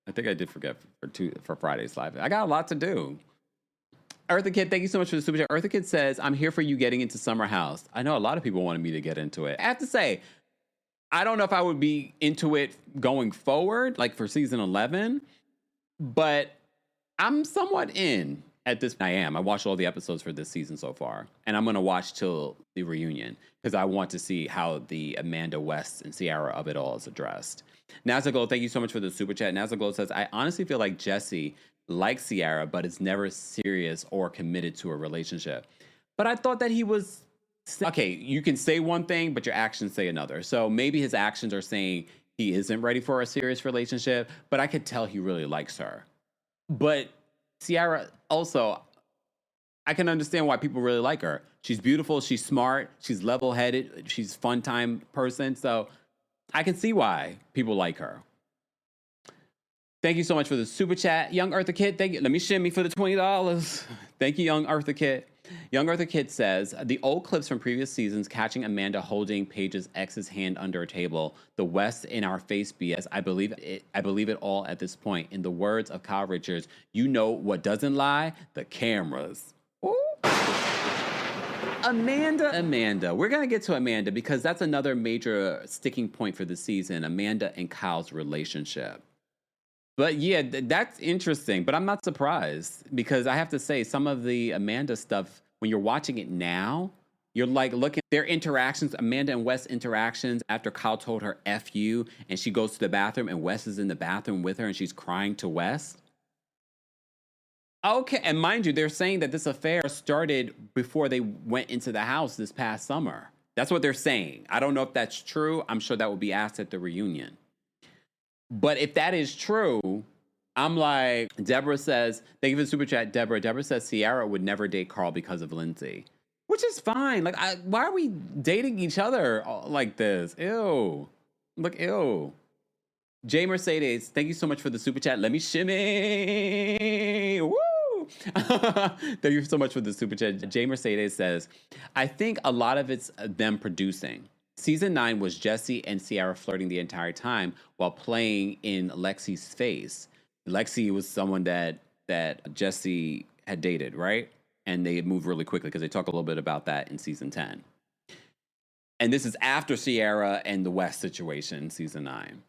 I think I did forget for Friday's live. I got a lot to do. Eartha Kid, thank you so much for the super chat. Eartha Kid says, I'm here for you getting into Summer House. I know a lot of people wanted me to get into it. I have to say, I don't know if I would be into it going forward, like for season 11, but I'm somewhat in at this. I am. I watched all the episodes for this season so far, and I'm going to watch till the reunion because I want to see how the Amanda West and Ciara of it all is addressed. Nazaglo, thank you so much for the super chat. Nazaglo says, I honestly feel like Jesse likes Ciara, but is never serious or committed to a relationship. But I thought that he was, okay, you can say one thing, but your actions say another. So maybe his actions are saying he isn't ready for a serious relationship, but I could tell he really likes her. But Ciara also, I can understand why people really like her. She's beautiful, she's smart, she's level-headed, she's a fun-time person. So I can see why people like her. Thank you so much for the super chat. Young Eartha Kid, thank you. Let me shimmy for the $20. Thank you, Young Eartha Kid. Young Eartha Kid says, the old clips from previous seasons catching Amanda holding Paige's ex's hand under a table, the West in our face BS. I believe it all at this point. In the words of Kyle Richards, you know what doesn't lie? The cameras. Ooh. Amanda. We're going to get to Amanda because that's another major sticking point for the season, Amanda and Kyle's relationship. But yeah, that's interesting. But I'm not surprised because I have to say some of the Amanda stuff, when you're watching it now, you're like looking at their interactions, Amanda and Wes interactions after Kyle told her F you and she goes to the bathroom and Wes is in the bathroom with her and she's crying to Wes. Okay, and mind you, they're saying that this affair started before they went into the house this past summer. That's what they're saying. I don't know if that's true. I'm sure that will be asked at the reunion. But if that is true, I'm like, Deborah says, thank you for the super chat, Deborah. Deborah says Ciara would never date Carl because of Lindsay, which is fine. Like, why are we dating each other like this? Ew. Look, ew. Jay Mercedes, thank you so much for the super chat. Let me shimmy. Woo! Thank you so much for the super chat. Jay Mercedes says, I think a lot of it's them producing. Season 9 was Jesse and Ciara flirting the entire time while playing in Lexi's face. Lexi was someone that Jesse had dated, right? And they moved really quickly because they talk a little bit about that in season 10. And this is after Ciara and the West situation, season 9.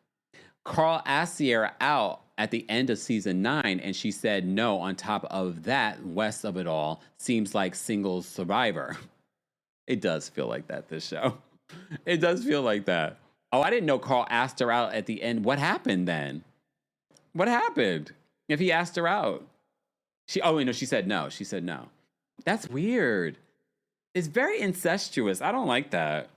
Carl asked Ciara out at the end of season 9, and she said no. On top of that, West of it all seems like single survivor. It does feel like that, this show. It does feel like that. Oh, I didn't know Carl asked her out at the end. What happened then? What happened if he asked her out? She said no. She said no. That's weird. It's very incestuous. I don't like that.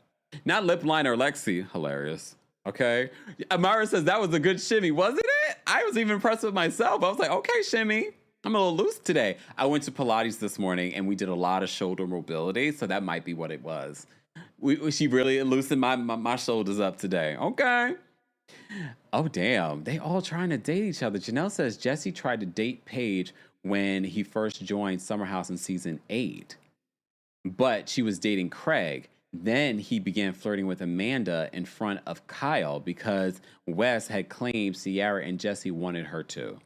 Not lip liner Lexi. Hilarious. Okay. Amara says that was a good shimmy, wasn't it? I was even impressed with myself. I was like, okay, shimmy. I'm a little loose today. I went to Pilates this morning and we did a lot of shoulder mobility. So that might be what it was. She really loosened my shoulders up today. Okay. Oh, damn. They all trying to date each other. Janelle says Jesse tried to date Paige when he first joined Summer House in season 8. But she was dating Craig. Then he began flirting with Amanda in front of Kyle because Wes had claimed Ciara and Jesse wanted her to.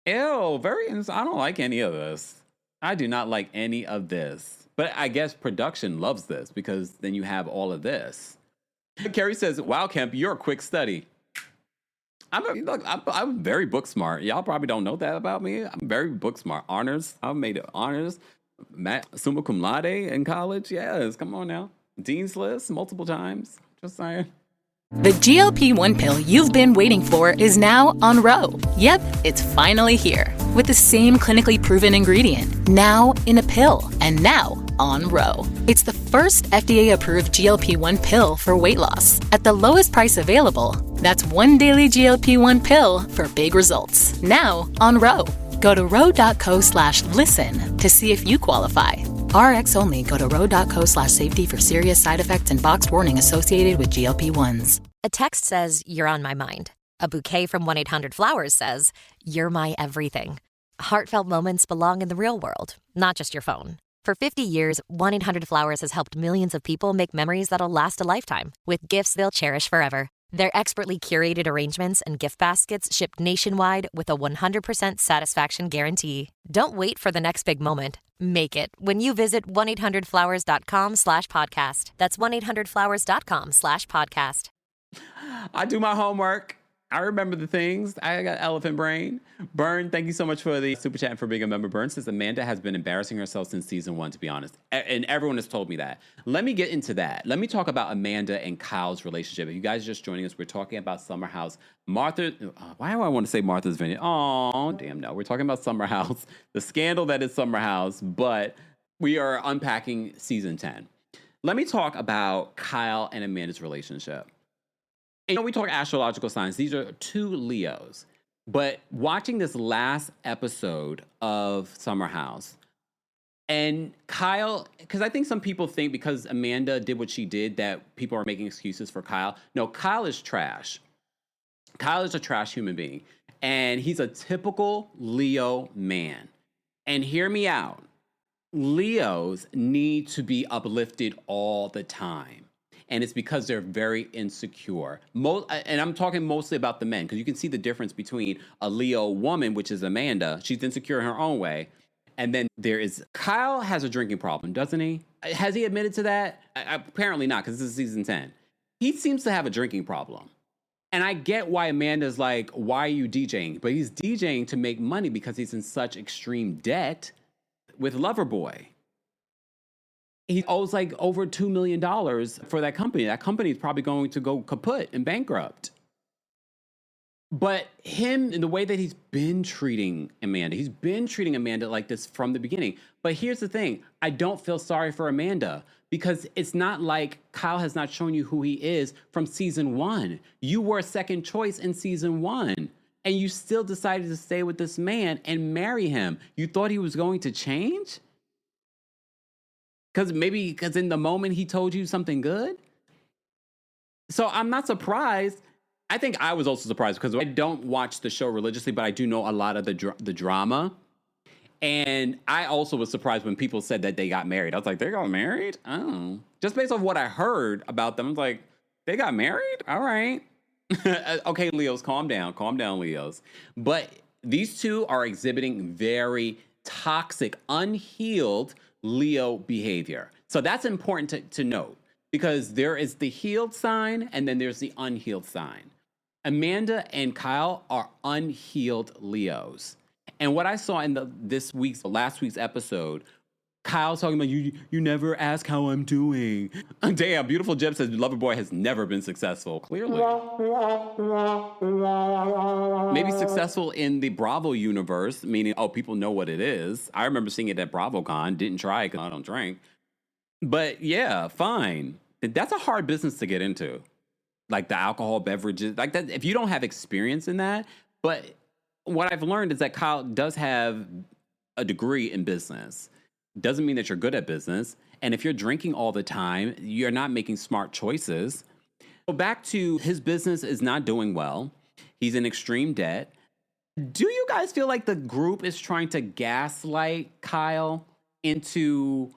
Ew, I don't like any of this. I do not like any of this. But I guess production loves this because then you have all of this. Carrie says, wow, Kemp, you're a quick study. I'm very book smart. Y'all probably don't know that about me. I'm very book smart. Honors. I've made it honors. Summa cum laude in college. Yes, come on now. Dean's List multiple times. Just saying. The GLP-1 pill you've been waiting for is now on Ro. Yep, it's finally here. With the same clinically proven ingredient. Now in a pill. And now on Ro. It's the first FDA-approved GLP-1 pill for weight loss. At the lowest price available. That's one daily GLP-1 pill for big results. Now on Ro. Go to ro.co/listen to see if you qualify. RX only. Go to ro.co/safety for serious side effects and boxed warning associated with GLP-1s. A text says, you're on my mind. A bouquet from 1-800-Flowers says, you're my everything. Heartfelt moments belong in the real world, not just your phone. For 50 years, 1-800-Flowers has helped millions of people make memories that'll last a lifetime with gifts they'll cherish forever. Their expertly curated arrangements and gift baskets ship nationwide with a 100% satisfaction guarantee. Don't wait for the next big moment. Make it when you visit 1-800-Flowers.com/podcast. That's 1-800-Flowers.com/podcast. I do my homework. I remember the things. I got elephant brain. Byrne, thank you so much for the super chat and for being a member. Byrne says Amanda has been embarrassing herself since season 1, to be honest. And everyone has told me that. Let me get into that. Let me talk about Amanda and Kyle's relationship. If you guys are just joining us, we're talking about Summer House. Why do I want to say Martha's Vineyard? Oh, damn no. We're talking about Summer House, the scandal that is Summer House, but we are unpacking season 10. Let me talk about Kyle and Amanda's relationship. You know, we talk astrological signs. These are 2 Leos. But watching this last episode of Summer House, and Kyle, because I think some people think because Amanda did what she did that people are making excuses for Kyle. No, Kyle is trash. Kyle is a trash human being. And he's a typical Leo man. And hear me out. Leos need to be uplifted all the time. And it's because they're very insecure. And I'm talking mostly about the men, because you can see the difference between a Leo woman, which is Amanda. She's insecure in her own way. And then there is Kyle has a drinking problem, doesn't he? Has he admitted to that? Apparently not, because this is season 10. He seems to have a drinking problem. And I get why Amanda's like, why are you DJing? But he's DJing to make money because he's in such extreme debt with Loverboy. He owes like over $2 million for that company. That company is probably going to go kaput and bankrupt. But him, in the way that he's been treating Amanda like this from the beginning. But here's the thing. I don't feel sorry for Amanda because it's not like Kyle has not shown you who he is from season 1. You were a second choice in season 1. And you still decided to stay with this man and marry him. You thought he was going to change? Because in the moment he told you something good? So I'm not surprised. I think I was also surprised because I don't watch the show religiously, but I do know a lot of the drama. And I also was surprised when people said that they got married. I was like, they got married? Oh. Just based off what I heard about them, I was like, they got married? All right. Okay, Leos, calm down. Calm down, Leos. But these two are exhibiting very toxic, unhealed Leo behavior. So that's important to note because there is the healed sign and then there's the unhealed sign. Amanda and Kyle are unhealed Leos. And what I saw in last week's episode, Kyle's talking about you never ask how I'm doing. Damn, Beautiful Jeb says Loverboy has never been successful. Clearly. Maybe successful in the Bravo universe, meaning, people know what it is. I remember seeing it at BravoCon. Didn't try it because I don't drink. But yeah, fine. That's a hard business to get into. Like the alcohol beverages, like that. If you don't have experience in that, but what I've learned is that Kyle does have a degree in business. Doesn't mean that you're good at business. And if you're drinking all the time, you're not making smart choices. So back to his business is not doing well. He's in extreme debt. Do you guys feel like the group is trying to gaslight Kyle into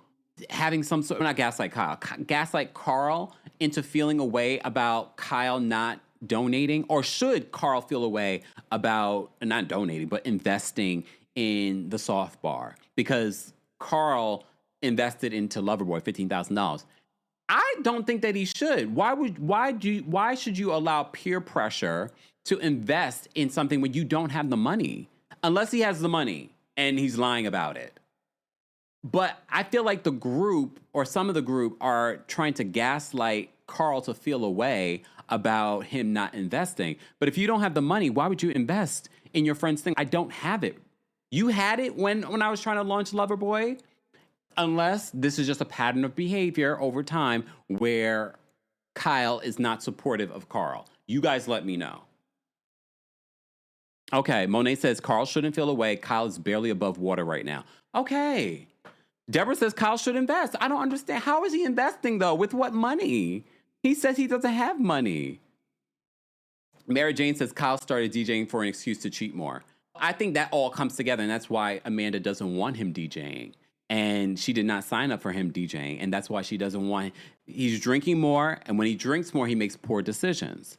having some sort of, not gaslight Kyle, gaslight Carl into feeling a way about Kyle not donating? Or should Carl feel a way about not donating, but investing in the soft bar? Because Carl invested into Loverboy $15,000. I don't think that he should. Why should you allow peer pressure to invest in something when you don't have the money? Unless he has the money and he's lying about it. But I feel like the group or some of the group are trying to gaslight Carl to feel a way about him not investing. But if you don't have the money, why would you invest in your friend's thing? I don't have it. You had it when I was trying to launch Loverboy. Unless this is just a pattern of behavior over time where Kyle is not supportive of Carl. You guys let me know. Okay, Monet says Carl shouldn't feel away. Kyle is barely above water right now. Okay. Deborah says Kyle should invest. I don't understand. How is he investing, though? With what money? He says he doesn't have money. Mary Jane says Kyle started DJing for an excuse to cheat more. I think that all comes together, and that's why Amanda doesn't want him DJing. And she did not sign up for him DJing, and that's why she doesn't want him. He's drinking more, and when he drinks more, he makes poor decisions.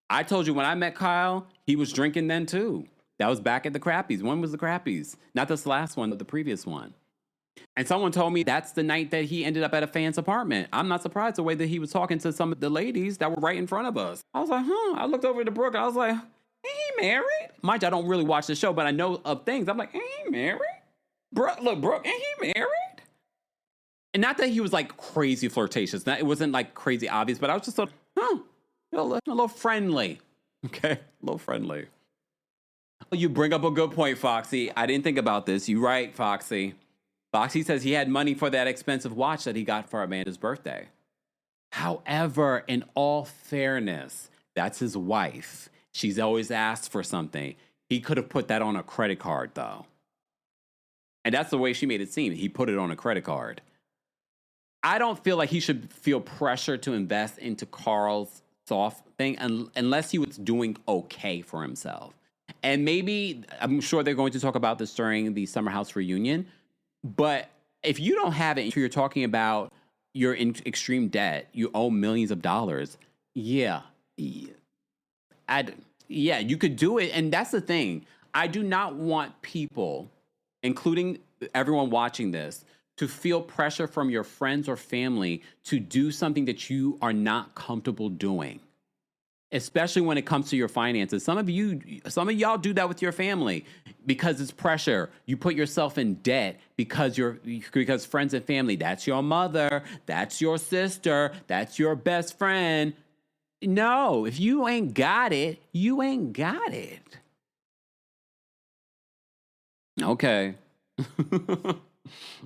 I told you when I met Kyle, he was drinking then too. That was back at the Crappies. When was the Crappies? Not this last one, but the previous one. And someone told me that's the night that he ended up at a fan's apartment. I'm not surprised the way that he was talking to some of the ladies that were right in front of us. I was like, I looked over to Brooke. I was like, ain't he married? Mind you, I don't really watch the show, but I know of things. I'm like, ain't he married? Brooke, ain't he married? And not that he was like crazy flirtatious. It wasn't like crazy obvious, but I was just sort of, a little friendly. Okay, a little friendly. You bring up a good point, Foxy. I didn't think about this. You right, Foxy. Foxy says he had money for that expensive watch that he got for Amanda's birthday. However, in all fairness, that's his wife. She's always asked for something. He could have put that on a credit card, though. And that's the way she made it seem. He put it on a credit card. I don't feel like he should feel pressure to invest into Carl's soft thing unless he was doing okay for himself. And maybe, I'm sure they're going to talk about this during the Summer House reunion. But if you don't have it, you're talking about you're in extreme debt, you owe millions of dollars. Yeah, you could do it. And that's the thing. I do not want people, including everyone watching this, to feel pressure from your friends or family to do something that you are not comfortable doing, especially when it comes to your finances. Some of y'all do that with your family because it's pressure. You put yourself in debt because friends and family, that's your mother, that's your sister, that's your best friend. No, if you ain't got it, you ain't got it. Okay.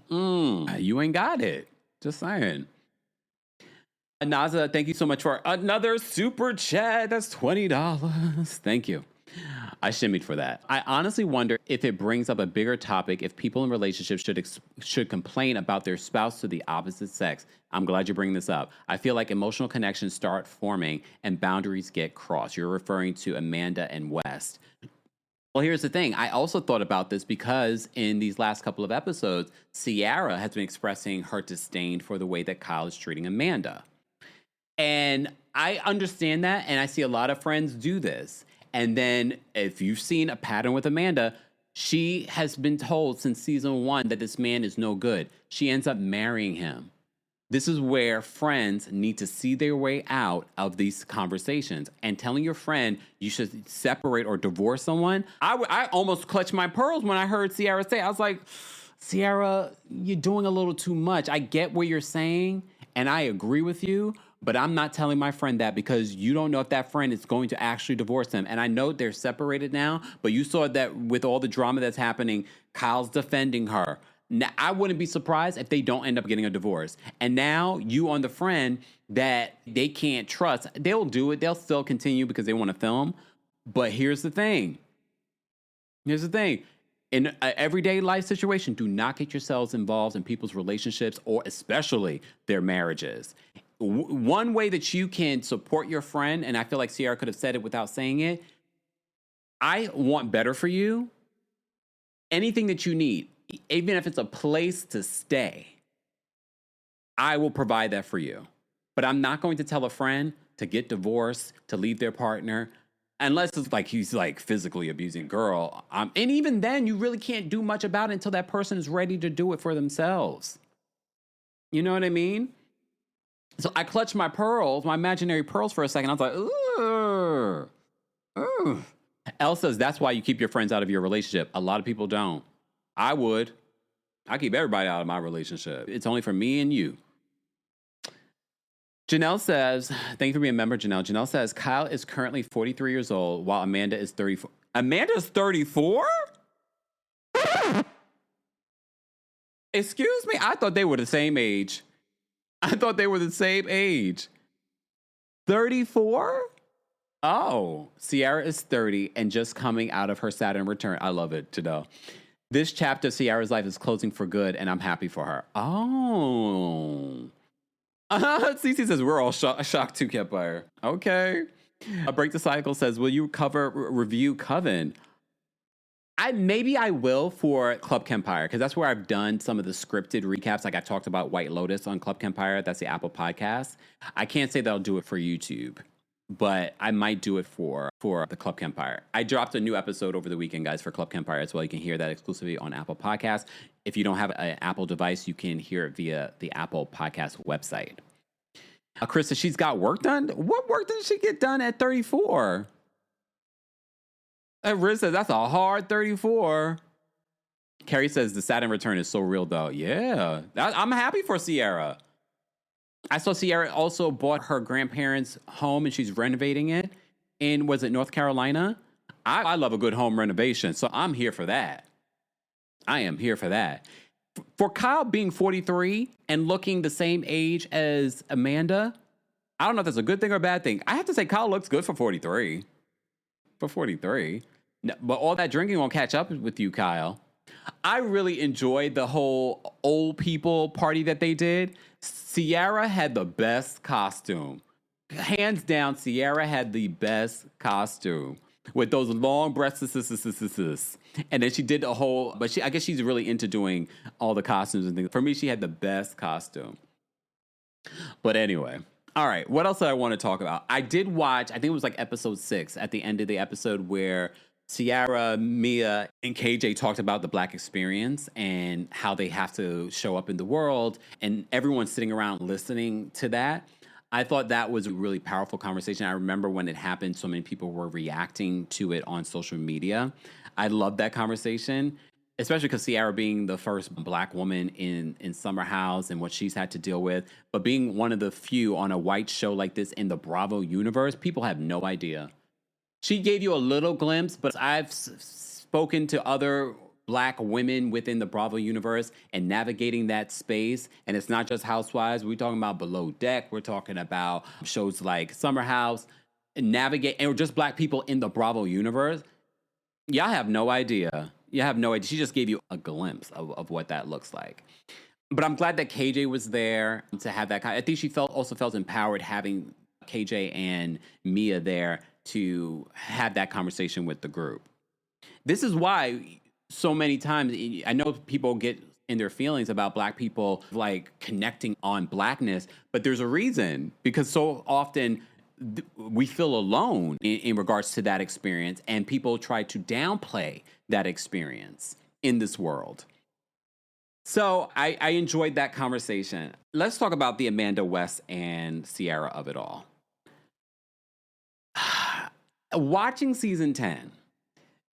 You ain't got it. Just saying. Naza, thank you so much for another super chat. That's $20. Thank you. I shimmied for that. I honestly wonder if it brings up a bigger topic if people in relationships should complain about their spouse to the opposite sex. I'm glad you're bringing this up. I feel like emotional connections start forming and boundaries get crossed. You're referring to Amanda and West. Well, here's the thing. I also thought about this because in these last couple of episodes, Ciara has been expressing her disdain for the way that Kyle is treating Amanda. And I understand that, and I see a lot of friends do this. And then if you've seen a pattern with Amanda, she has been told since season 1 that this man is no good. She ends up marrying him. This is where friends need to see their way out of these conversations. And telling your friend you should separate or divorce someone, I almost clutched my pearls when I heard Ciara say, I was like, Ciara, you're doing a little too much. I get what you're saying, and I agree with you, but I'm not telling my friend that because you don't know if that friend is going to actually divorce him. And I know they're separated now, but you saw that with all the drama that's happening, Kyle's defending her. Now, I wouldn't be surprised if they don't end up getting a divorce. And now you on the friend that they can't trust, they'll do it. They'll still continue because they want to film. But here's the thing. In an everyday life situation, do not get yourselves involved in people's relationships or especially their marriages. One way that you can support your friend, and I feel like Ciara could have said it without saying it, I want better for you. Anything that you need, even if it's a place to stay, I will provide that for you. But I'm not going to tell a friend to get divorced, to leave their partner, unless it's like he's like physically abusing a girl. And even then, you really can't do much about it until that person is ready to do it for themselves. You know what I mean? So I clutched my pearls, my imaginary pearls for a second. I was like, ooh. Elle says that's why you keep your friends out of your relationship. A lot of people don't. I would. I keep everybody out of my relationship. It's only for me and you. Janelle says, thank you for being a member, Janelle. Janelle says, Kyle is currently 43 years old while Amanda is 34. Amanda's 34? Excuse me? I thought they were the same age. 34? Oh, Ciara is 30 and just coming out of her Saturn return. I love it, Janelle. This chapter of Ciara's life is closing for good, and I'm happy for her. Oh. Cece says, we're all shocked too, Kempire. Okay. Break the Cycle says, will you review Coven? Maybe I will for Club Kempire, because that's where I've done some of the scripted recaps. Like I talked about White Lotus on Club Kempire. That's the Apple podcast. I can't say that I'll do it for YouTube, but I might do it for the Club Kempire. I dropped a new episode over the weekend, guys, for Club Kempire as well. You can hear that exclusively on Apple Podcasts. If you don't have an Apple device, you can hear it via the Apple Podcast website. Chris says she's got work done. What work did she get done at 34? Riz says that's a hard 34. Carrie says the Saturn return is so real, though. Yeah, I'm happy for Ciara. I saw Ciara also bought her grandparents' home and she's renovating it. In, was it North Carolina? I love a good home renovation, so I'm here for that. I am here for that. For Kyle being 43 and looking the same age as Amanda, I don't know if that's a good thing or a bad thing. I have to say Kyle looks good for 43. No, but all that drinking won't catch up with you, Kyle. I really enjoyed the whole old people party that they did. Ciara had the best costume. Hands down, Ciara had the best costume with those long breasts. And then she did the whole, but I guess she's really into doing all the costumes and things. For me, she had the best costume. But anyway, all right, what else did I want to talk about? I did watch, I think it was like episode 6, at the end of the episode where Ciara, Mia, and KJ talked about the Black experience and how they have to show up in the world, and everyone's sitting around listening to that. I thought that was a really powerful conversation. I remember when it happened, so many people were reacting to it on social media. I loved that conversation, especially because Ciara being the first Black woman in Summer House and what she's had to deal with, but being one of the few on a white show like this in the Bravo universe, people have no idea. She gave you a little glimpse, but I've spoken to other Black women within the Bravo universe and navigating that space. And it's not just Housewives. We're talking about Below Deck. We're talking about shows like Summer House, and just Black people in the Bravo universe. Y'all have no idea. You have no idea. She just gave you a glimpse of what that looks like. But I'm glad that KJ was there to have that. I think she also felt empowered having KJ and Mia there to have that conversation with the group. This is why so many times, I know people get in their feelings about Black people like connecting on Blackness, but there's a reason, because so often we feel alone in regards to that experience, and people try to downplay that experience in this world. So I enjoyed that conversation. Let's talk about the Amanda West and Ciara of it all. Watching season 10,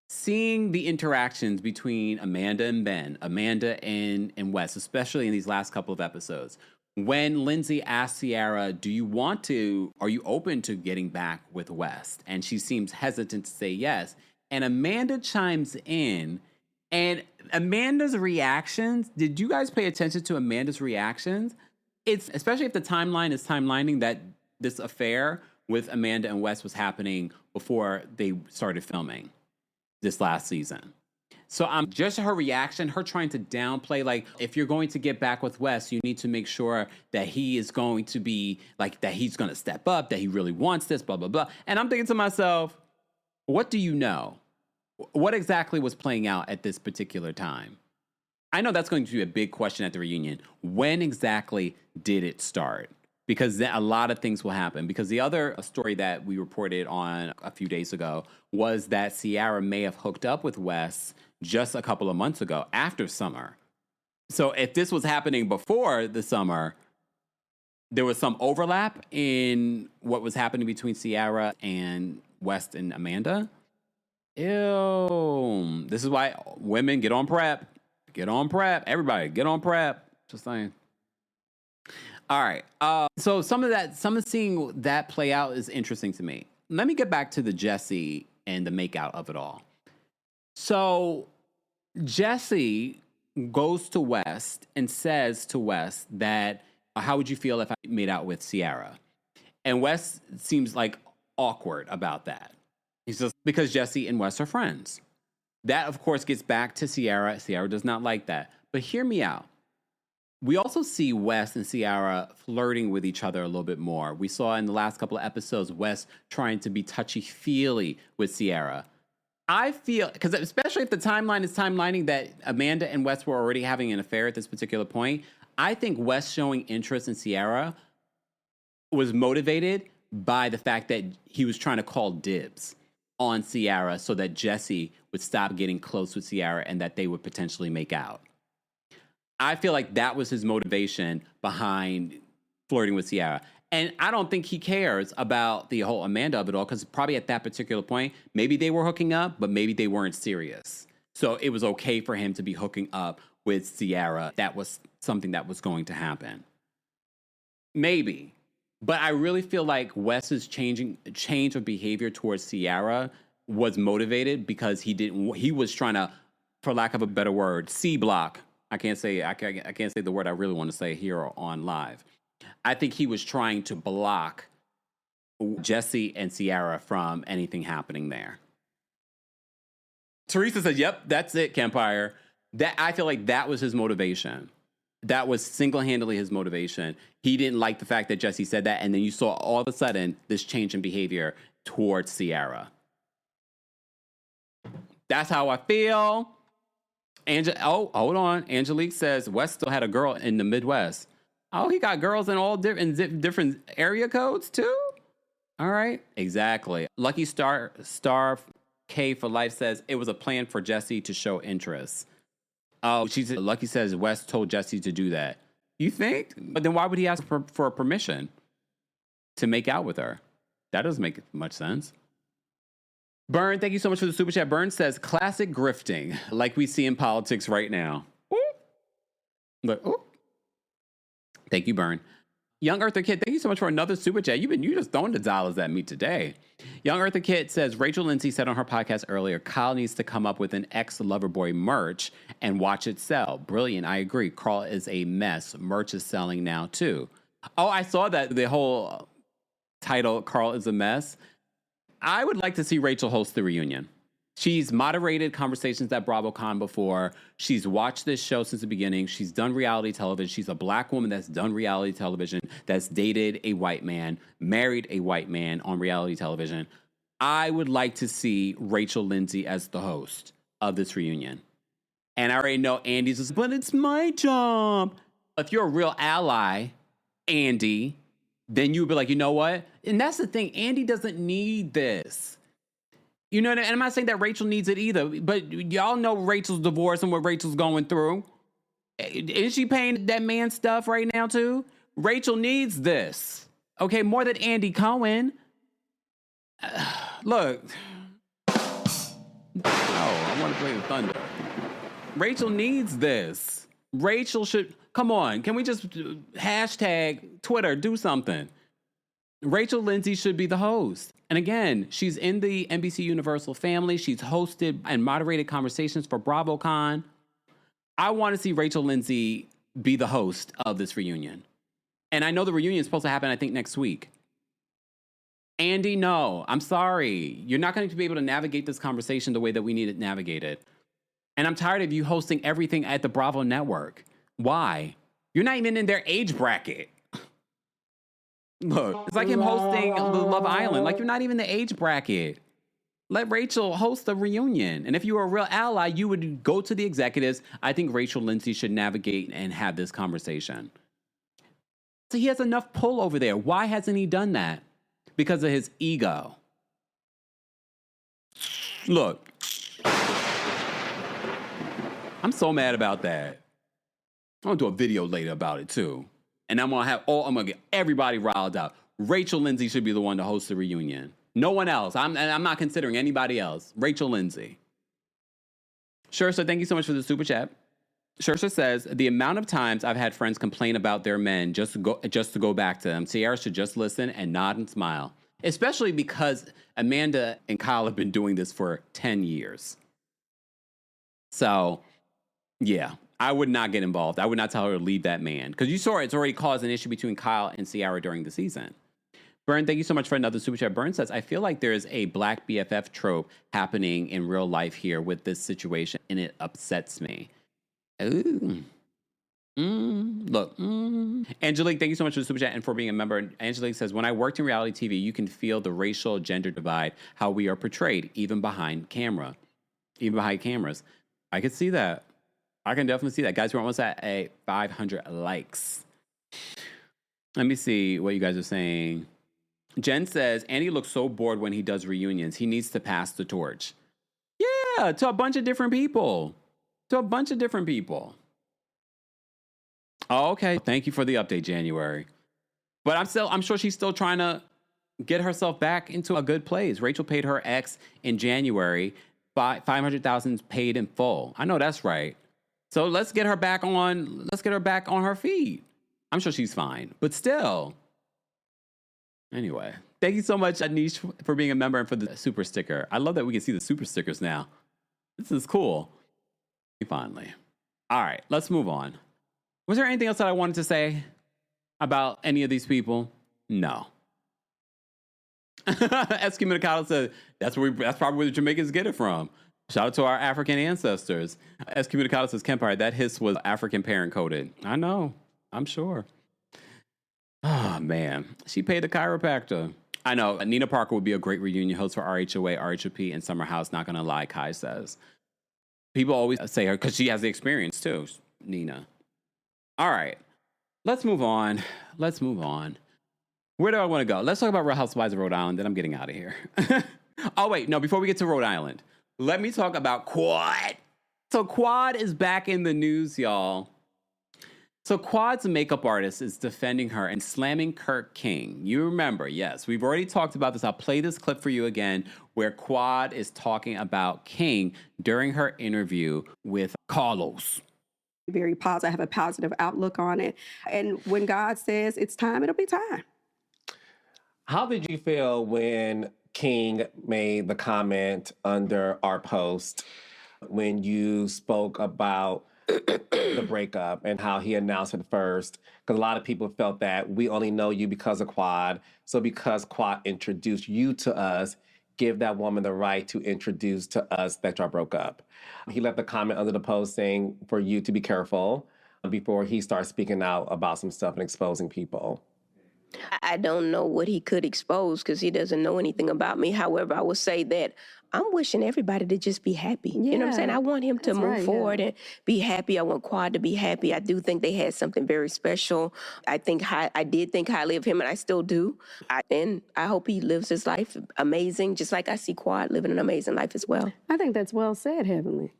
seeing the interactions between Amanda and Ben, Amanda and Wes, especially in these last couple of episodes. When Lindsay asked Ciara, are you open to getting back with Wes? And she seems hesitant to say yes. And Amanda chimes in, and Amanda's reactions, did you guys pay attention to Amanda's reactions? It's, especially if the timeline is timelining that this affair with Amanda and Wes was happening before they started filming this last season. So just her reaction, her trying to downplay, like, if you're going to get back with Wes, you need to make sure that he is going to be, like, that he's going to step up, that he really wants this, blah, blah, blah. And I'm thinking to myself, what do you know? What exactly was playing out at this particular time? I know that's going to be a big question at the reunion. When exactly did it start? Because a lot of things will happen. Because the other story that we reported on a few days ago was that Ciara may have hooked up with Wes just a couple of months ago, after summer. So if this was happening before the summer, there was some overlap in what was happening between Ciara and Wes and Amanda. Ew. This is why women get on prep. Get on prep. Everybody, get on prep. Just saying. All right. So some of seeing that play out is interesting to me. Let me get back to the Jesse and the makeout of it all. So Jesse goes to Wes and says to Wes that, how would you feel if I made out with Ciara? And Wes seems like awkward about that. He says, because Jesse and Wes are friends. That, of course, gets back to Ciara. Ciara does not like that. But hear me out. We also see Wes and Ciara flirting with each other a little bit more. We saw in the last couple of episodes, Wes trying to be touchy-feely with Ciara. I feel, because especially if the timeline is timelining that Amanda and Wes were already having an affair at this particular point, I think Wes showing interest in Ciara was motivated by the fact that he was trying to call dibs on Ciara so that Jesse would stop getting close with Ciara and that they would potentially make out. I feel like that was his motivation behind flirting with Ciara. And I don't think he cares about the whole Amanda of it all, because probably at that particular point, maybe they were hooking up, but maybe they weren't serious. So it was okay for him to be hooking up with Ciara. That was something that was going to happen. Maybe. But I really feel like Wes's change of behavior towards Ciara was motivated because he was trying to, for lack of a better word, C-block. I can't say the word I really want to say here on live. I think he was trying to block Jesse and Ciara from anything happening there. Teresa said, yep, that's it, Kempire. I feel like that was his motivation. That was single-handedly his motivation. He didn't like the fact that Jesse said that, and then you saw all of a sudden this change in behavior towards Ciara. That's how I feel. Hold on. Angelique says Wes still had a girl in the Midwest. Oh, he got girls in all different area codes too? All right. Exactly. Lucky Star K for Life says it was a plan for Jesse to show interest. Oh, Lucky says Wes told Jesse to do that. You think? But then why would he ask for permission to make out with her? That doesn't make much sense. Byrne, thank you so much for the super chat. Byrne says, classic grifting, like we see in politics right now. Ooh. But, ooh. Thank you, Byrne. Young Earther Kid, thank you so much for another super chat. You just throwing the dollars at me today. Young Earther Kid says, Rachel Lindsay said on her podcast earlier, Kyle needs to come up with an ex-Loverboy merch and watch it sell. Brilliant, I agree. Carl is a mess. Merch is selling now, too. Oh, I saw that, the whole title, Carl is a mess. I would like to see Rachel host the reunion. She's moderated conversations at BravoCon before. She's watched this show since the beginning. She's done reality television. She's a black woman that's done reality television, that's dated a white man, married a white man on reality television. I would like to see Rachel Lindsay as the host of this reunion. And I already know Andy's just, but it's my job. If you're a real ally, Andy, then you would be like, you know what? And that's the thing. Andy doesn't need this. You know, and I'm not saying that Rachel needs it either, but y'all know Rachel's divorce and what Rachel's going through. Is she paying that man stuff right now too? Rachel needs this. Okay, more than Andy Cohen. Look. Oh want to play with thunder. Rachel needs this. Rachel should, come on, can we just hashtag Twitter, do something? Rachel Lindsay should be the host. And again, she's in the NBC Universal family. She's hosted and moderated conversations for BravoCon. I want to see Rachel Lindsay be the host of this reunion. And I know the reunion is supposed to happen, I think, next week. Andy, no, I'm sorry. You're not going to be able to navigate this conversation the way that we need it navigated. And I'm tired of you hosting everything at the Bravo network. Why? You're not even in their age bracket. Look, it's like him hosting the Love Island. Like, you're not even the age bracket. Let Rachel host the reunion. And if you were a real ally, you would go to the executives. I think Rachel Lindsay should navigate and have this conversation. So he has enough pull over there. Why hasn't he done that? Because of his ego. Look, I'm so mad about that. I'm gonna do a video later about it too. And I'm gonna get everybody riled up. Rachel Lindsay should be the one to host the reunion. No one else. I'm not considering anybody else. Rachel Lindsay. Shersa, thank you so much for the super chat. Shersa says, the amount of times I've had friends complain about their men just to go back to them. Sierra should just listen and nod and smile. Especially because Amanda and Kyle have been doing this for 10 years. So, yeah, I would not get involved. I would not tell her to leave that man. Because you saw it's already caused an issue between Kyle and Sierra during the season. Byrne, thank you so much for another super chat. Byrne says, I feel like there is a black BFF trope happening in real life here with this situation, and it upsets me. Ooh. Look. Angelique, thank you so much for the super chat and for being a member. Angelique says, when I worked in reality TV, you can feel the racial gender divide, how we are portrayed, even behind cameras. I could see that. I can definitely see that. Guys, we're almost at 500 likes. Let me see what you guys are saying. Jen says, Andy looks so bored when he does reunions. He needs to pass the torch. Yeah, to a bunch of different people. Oh, okay. Thank you for the update, January. But I'm sure she's still trying to get herself back into a good place. Rachel paid her ex in January, $500,000 paid in full. I know that's right. So let's get her back on her feet. I'm sure she's fine, but still. Anyway, thank you so much, Anish, for being a member and for the super sticker. I love that we can see the super stickers now. This is cool. Finally. All right, let's move on. Was there anything else that I wanted to say about any of these people? No. Excommunicado said, that's probably where the Jamaicans get it from. Shout out to our African ancestors. Excommunicado says, Kempire, that hiss was African parent coded. I know. I'm sure. Oh, man. She paid the chiropractor. I know. Nina Parker would be a great reunion host for RHOA, RHOP, and Summer House. Not going to lie, Kai says. People always say her because she has the experience, too, Nina. All right. Let's move on. Where do I want to go? Let's talk about Real Housewives of Rhode Island, then I'm getting out of here. Oh, wait. No, before we get to Rhode Island, let me talk about Quad. So Quad is back in the news, y'all. So Quad's makeup artist is defending her and slamming Kirk King. You remember, yes, we've already talked about this. I'll play this clip for you again, where Quad is talking about King during her interview with Carlos. Very positive. I have a positive outlook on it. And when God says it's time, it'll be time. How did you feel when King made the comment under our post when you spoke about the breakup and how he announced it first? Because a lot of people felt that we only know you because of Quad. So because Quad introduced you to us, give that woman the right to introduce to us that y'all broke up. He left a comment under the post saying for you to be careful before he starts speaking out about some stuff and exposing people. I don't know what he could expose because he doesn't know anything about me. However, I will say that I'm wishing everybody to just be happy. You know what I'm saying? I want him to move forward and be happy. I want Quad to be happy. I do think they had something very special. I did think highly of him, and I still do. And I hope he lives his life amazing, just like I see Quad living an amazing life as well. I think that's well said, Heavenly.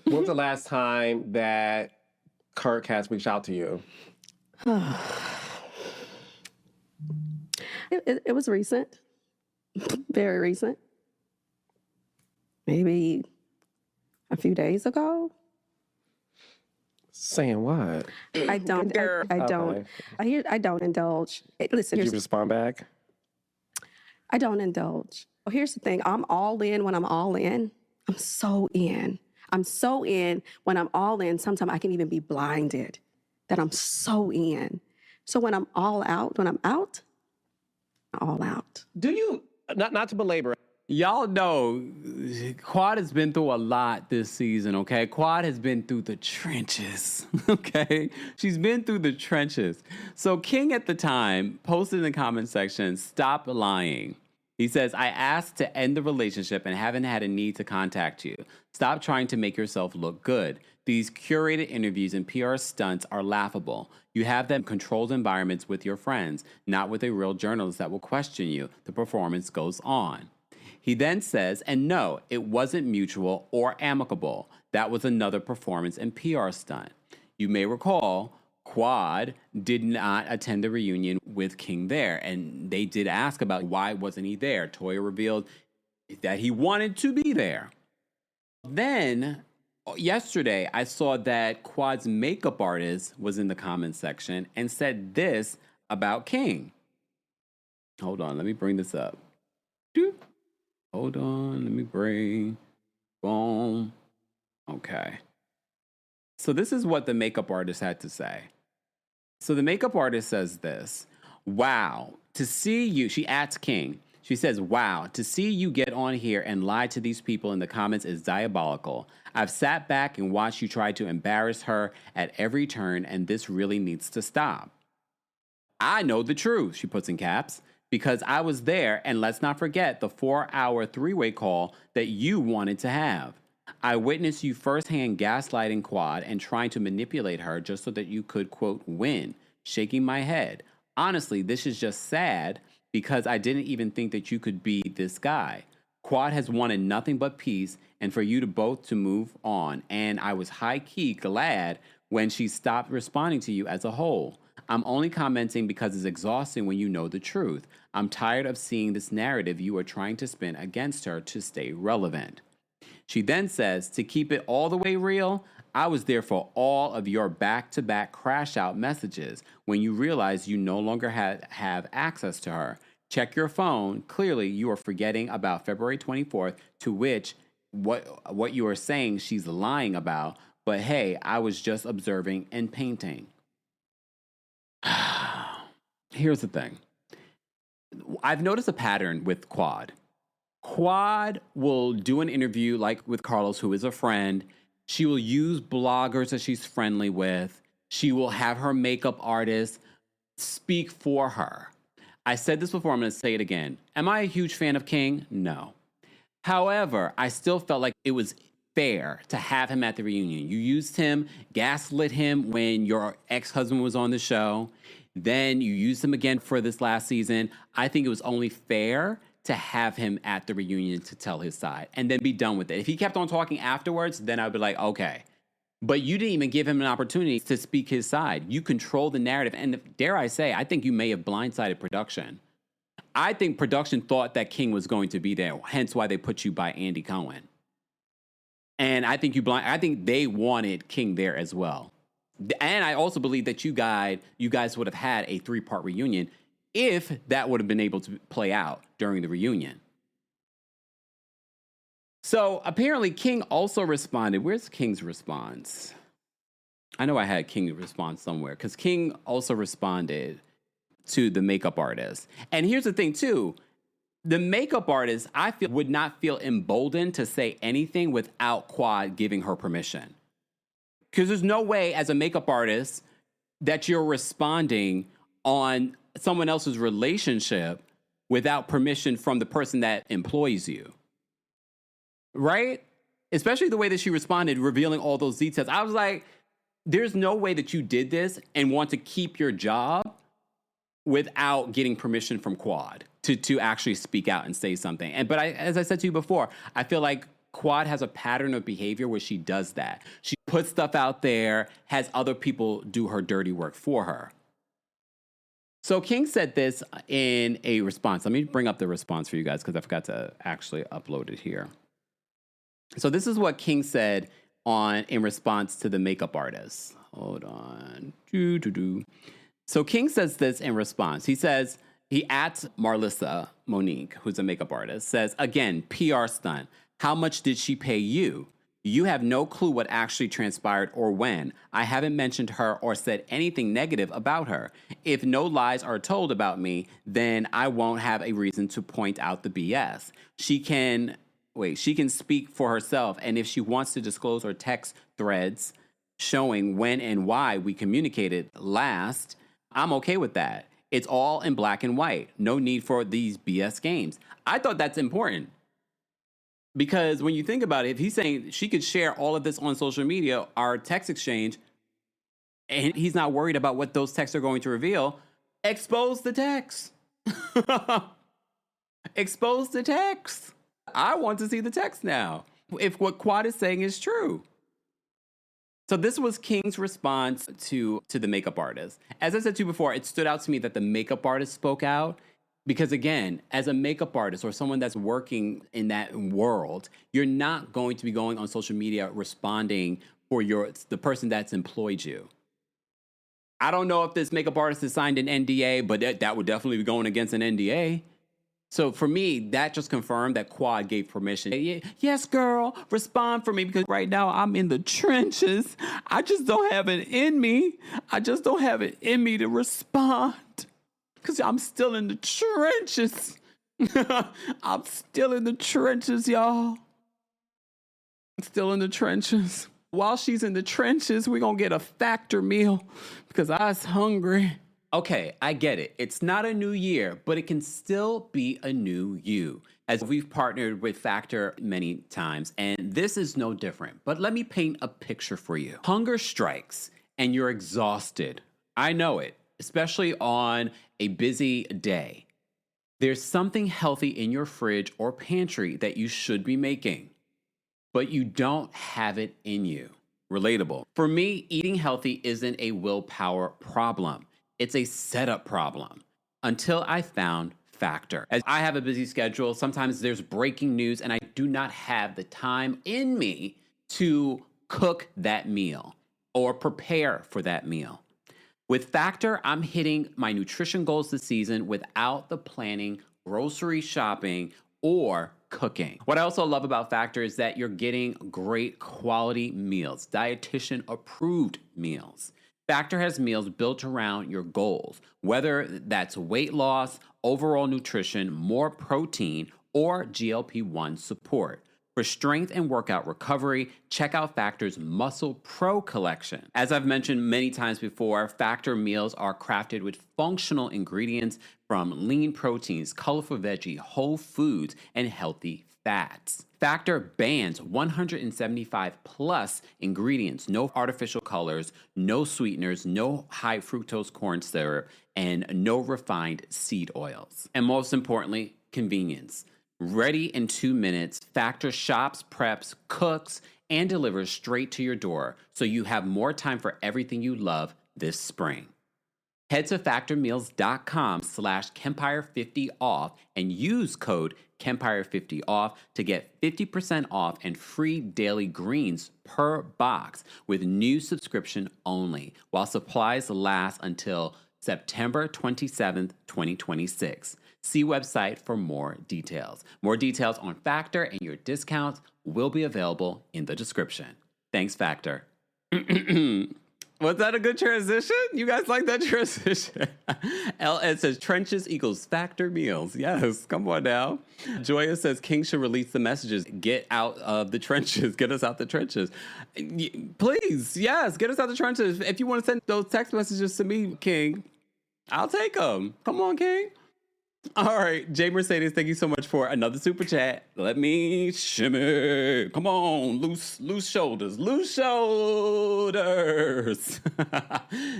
When was the last time that Kirk has reached out to you? It was recent, very recent. Maybe a few days ago. Saying what? I don't. I don't. Okay. I don't indulge. Listen, Did you respond back? I don't indulge. Well, here's the thing. I'm all in when I'm all in. I'm so in. I'm so in when I'm all in. Sometimes I can even be blinded that I'm so in. So when I'm all out, when I'm out, all out. Do you, not to belabor, Y'all know Quad has been through a lot this season, okay? Quad has been through the trenches, okay? She's been through the trenches. So King at the time posted in the comment section, "Stop lying." He says, "I asked to end the relationship and haven't had a need to contact you. Stop trying to make yourself look good. These curated interviews and PR stunts are laughable. You have them in controlled environments with your friends, not with a real journalist that will question you. The performance goes on." He then says, "And no, it wasn't mutual or amicable. That was another performance and PR stunt." You may recall, Quad did not attend the reunion with King there, and they did ask about why wasn't he there. Toya revealed that he wanted to be there. Then, yesterday, I saw that Quad's makeup artist was in the comment section and said this about King. Hold on, let me bring this up. Doop. Hold on, let me bring, boom. Okay. So this is what the makeup artist had to say. So the makeup artist says this: "Wow, to see you," she asks King, she says, "Wow, to see you get on here and lie to these people in the comments is diabolical. I've sat back and watched you try to embarrass her at every turn, and this really needs to stop. I know the truth," she puts in caps, "because I was there, and let's not forget the 4-hour three-way call that you wanted to have. I witnessed you firsthand gaslighting Quad and trying to manipulate her just so that you could, quote, win." Shaking my head. "Honestly, this is just sad because I didn't even think that you could be this guy. Quad has wanted nothing but peace and for you to both to move on, and I was high-key glad when she stopped responding to you as a whole. I'm only commenting because it's exhausting when you know the truth. I'm tired of seeing this narrative you are trying to spin against her to stay relevant." She then says, "To keep it all the way real, I was there for all of your back-to-back crash-out messages when you realized you no longer have access to her. Check your phone. Clearly, you are forgetting about February 24th, to which what you are saying she's lying about. But hey, I was just observing and painting." Here's the thing. I've noticed a pattern with Quad. Quad will do an interview like with Carlos, who is a friend. She will use bloggers that she's friendly with. She will have her makeup artist speak for her. I said this before, I'm going to say it again. Am I a huge fan of King? No. However, I still felt like it was fair to have him at the reunion. You used him, gaslit him when your ex-husband was on the show. Then you used him again for this last season. I think it was only fair to have him at the reunion to tell his side and then be done with it. If he kept on talking afterwards, then I'd be like, okay. But you didn't even give him an opportunity to speak his side. You control the narrative. And dare I say, I think you may have blindsided production. I think production thought that King was going to be there, hence why they put you by Andy Cohen. And I think I think they wanted King there as well. And I also believe that you guys would have had a 3-part reunion if that would have been able to play out during the reunion. So apparently King also responded. Where's King's response? I know I had King's response somewhere because King also responded to the makeup artist. And here's the thing too. The makeup artist, I feel, would not feel emboldened to say anything without Quad giving her permission. Because there's no way as a makeup artist that you're responding on someone else's relationship without permission from the person that employs you. Right? Especially the way that she responded, revealing all those details. I was like, there's no way that you did this and want to keep your job without getting permission from Quad to actually speak out and say something. But as I said to you before, I feel like Quad has a pattern of behavior where she does that. She puts stuff out there, has other people do her dirty work for her. So King said this in a response. Let me bring up the response for you guys because I forgot to actually upload it here. So this is what King said in response to the makeup artist. Hold on. So King says this in response. He says, he at Marlissa Monique, who's a makeup artist, says, again, PR stunt. How much did she pay you? You have no clue what actually transpired or when. I haven't mentioned her or said anything negative about her. If no lies are told about me, then I won't have a reason to point out the BS. She can speak for herself, and if she wants to disclose her text threads showing when and why we communicated last, I'm okay with that. It's all in black and white. No need for these BS games. I thought that's important. Because when you think about it, if he's saying she could share all of this on social media, our text exchange, and he's not worried about what those texts are going to reveal, expose the text. Expose the text. I want to see the text now, if what Quad is saying is true. So this was King's response to the makeup artist. As I said to you before, it stood out to me that the makeup artist spoke out. Because again, as a makeup artist or someone that's working in that world, you're not going to be going on social media responding for the person that's employed you. I don't know if this makeup artist has signed an NDA, but that would definitely be going against an NDA. So for me, that just confirmed that Quad gave permission. Yes, girl, respond for me, because right now I'm in the trenches. I just don't have it in me. To respond. Because I'm still in the trenches. I'm still in the trenches, y'all. I'm still in the trenches. While she's in the trenches, we're going to get a Factor meal because I was hungry. Okay, I get it. It's not a new year, but it can still be a new you. As we've partnered with Factor many times, and this is no different. But let me paint a picture for you. Hunger strikes and you're exhausted. I know it. Especially on a busy day. There's something healthy in your fridge or pantry that you should be making, but you don't have it in you. Relatable. For me, eating healthy isn't a willpower problem. It's a setup problem. Until I found Factor. As I have a busy schedule, sometimes there's breaking news and I do not have the time in me to cook that meal or prepare for that meal. With Factor, I'm hitting my nutrition goals this season without the planning, grocery shopping, or cooking. What I also love about Factor is that you're getting great quality meals, dietitian approved meals. Factor has meals built around your goals, whether that's weight loss, overall nutrition, more protein, or GLP-1 support. For strength and workout recovery, check out Factor's Muscle Pro collection. As I've mentioned many times before, Factor meals are crafted with functional ingredients from lean proteins, colorful veggie, whole foods, and healthy fats. Factor bans 175 plus ingredients, no artificial colors, no sweeteners, no high fructose corn syrup, and no refined seed oils. And most importantly, convenience. Ready in 2 minutes, Factor shops, preps, cooks, and delivers straight to your door so you have more time for everything you love this spring. Head to factormeals.com/Kempire50 off and use code Kempire50 off to get 50% off and free daily greens per box with new subscription only while supplies last until September 27th, 2026. See website for more details. More details on Factor and your discounts will be available in the description. Thanks, Factor. Was that a good transition? You guys like that transition? LS says trenches equals Factor meals. Yes, come on now. Joya says King should release the messages. Get out of the trenches. Get us out the trenches. Please, yes, get us out the trenches. If you want to send those text messages to me, King, I'll take them. Come on, King. All right, Jay Mercedes, thank you so much for another super chat. Let me shimmy. Come on, loose shoulders, loose shoulders.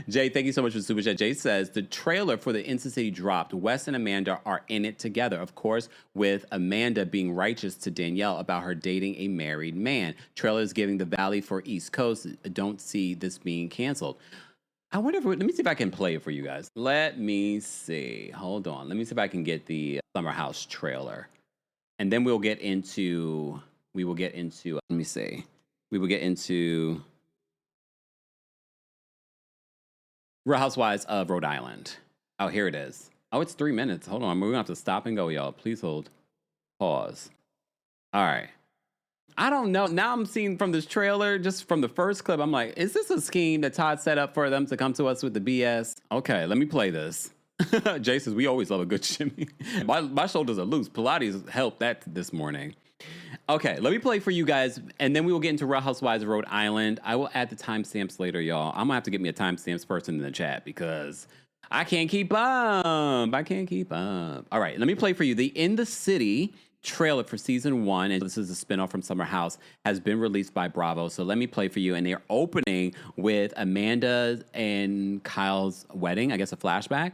Jay, thank you so much for the super chat. Jay says the trailer for the Insta City dropped. Wes and Amanda are in it together, of course, with Amanda being righteous to Danielle about her dating a married man. Trailer is giving the Valley for East Coast. Don't see this being canceled. I wonder let me see if I can play it for you guys. Let me see. Hold on. Let me see if I can get the Summer House trailer. And then we'll get into we will get into, let me see. We will get into Real Housewives of Rhode Island. Oh, here it is. Oh, it's 3 minutes. Hold on. We're going to have to stop and go, y'all. Please hold. Pause. All right. I don't know. Now I'm seeing from this trailer, just from the first clip, I'm like, is this a scheme that Todd set up for them to come to us with the BS? Okay, let me play this. Jay says, we always love a good shimmy. My shoulders are loose. Pilates helped that this morning. Okay, let me play for you guys, and then we will get into Real Housewives of Rhode Island. I will add the timestamps later, y'all. I'm going to have to get me a timestamps person in the chat because I can't keep up. I can't keep up. All right, let me play for you. The In the City trailer for season 1, and this is a spinoff from Summer House, has been released by Bravo. So let me play for you. And they're opening with Amanda and Kyle's wedding, I guess a flashback.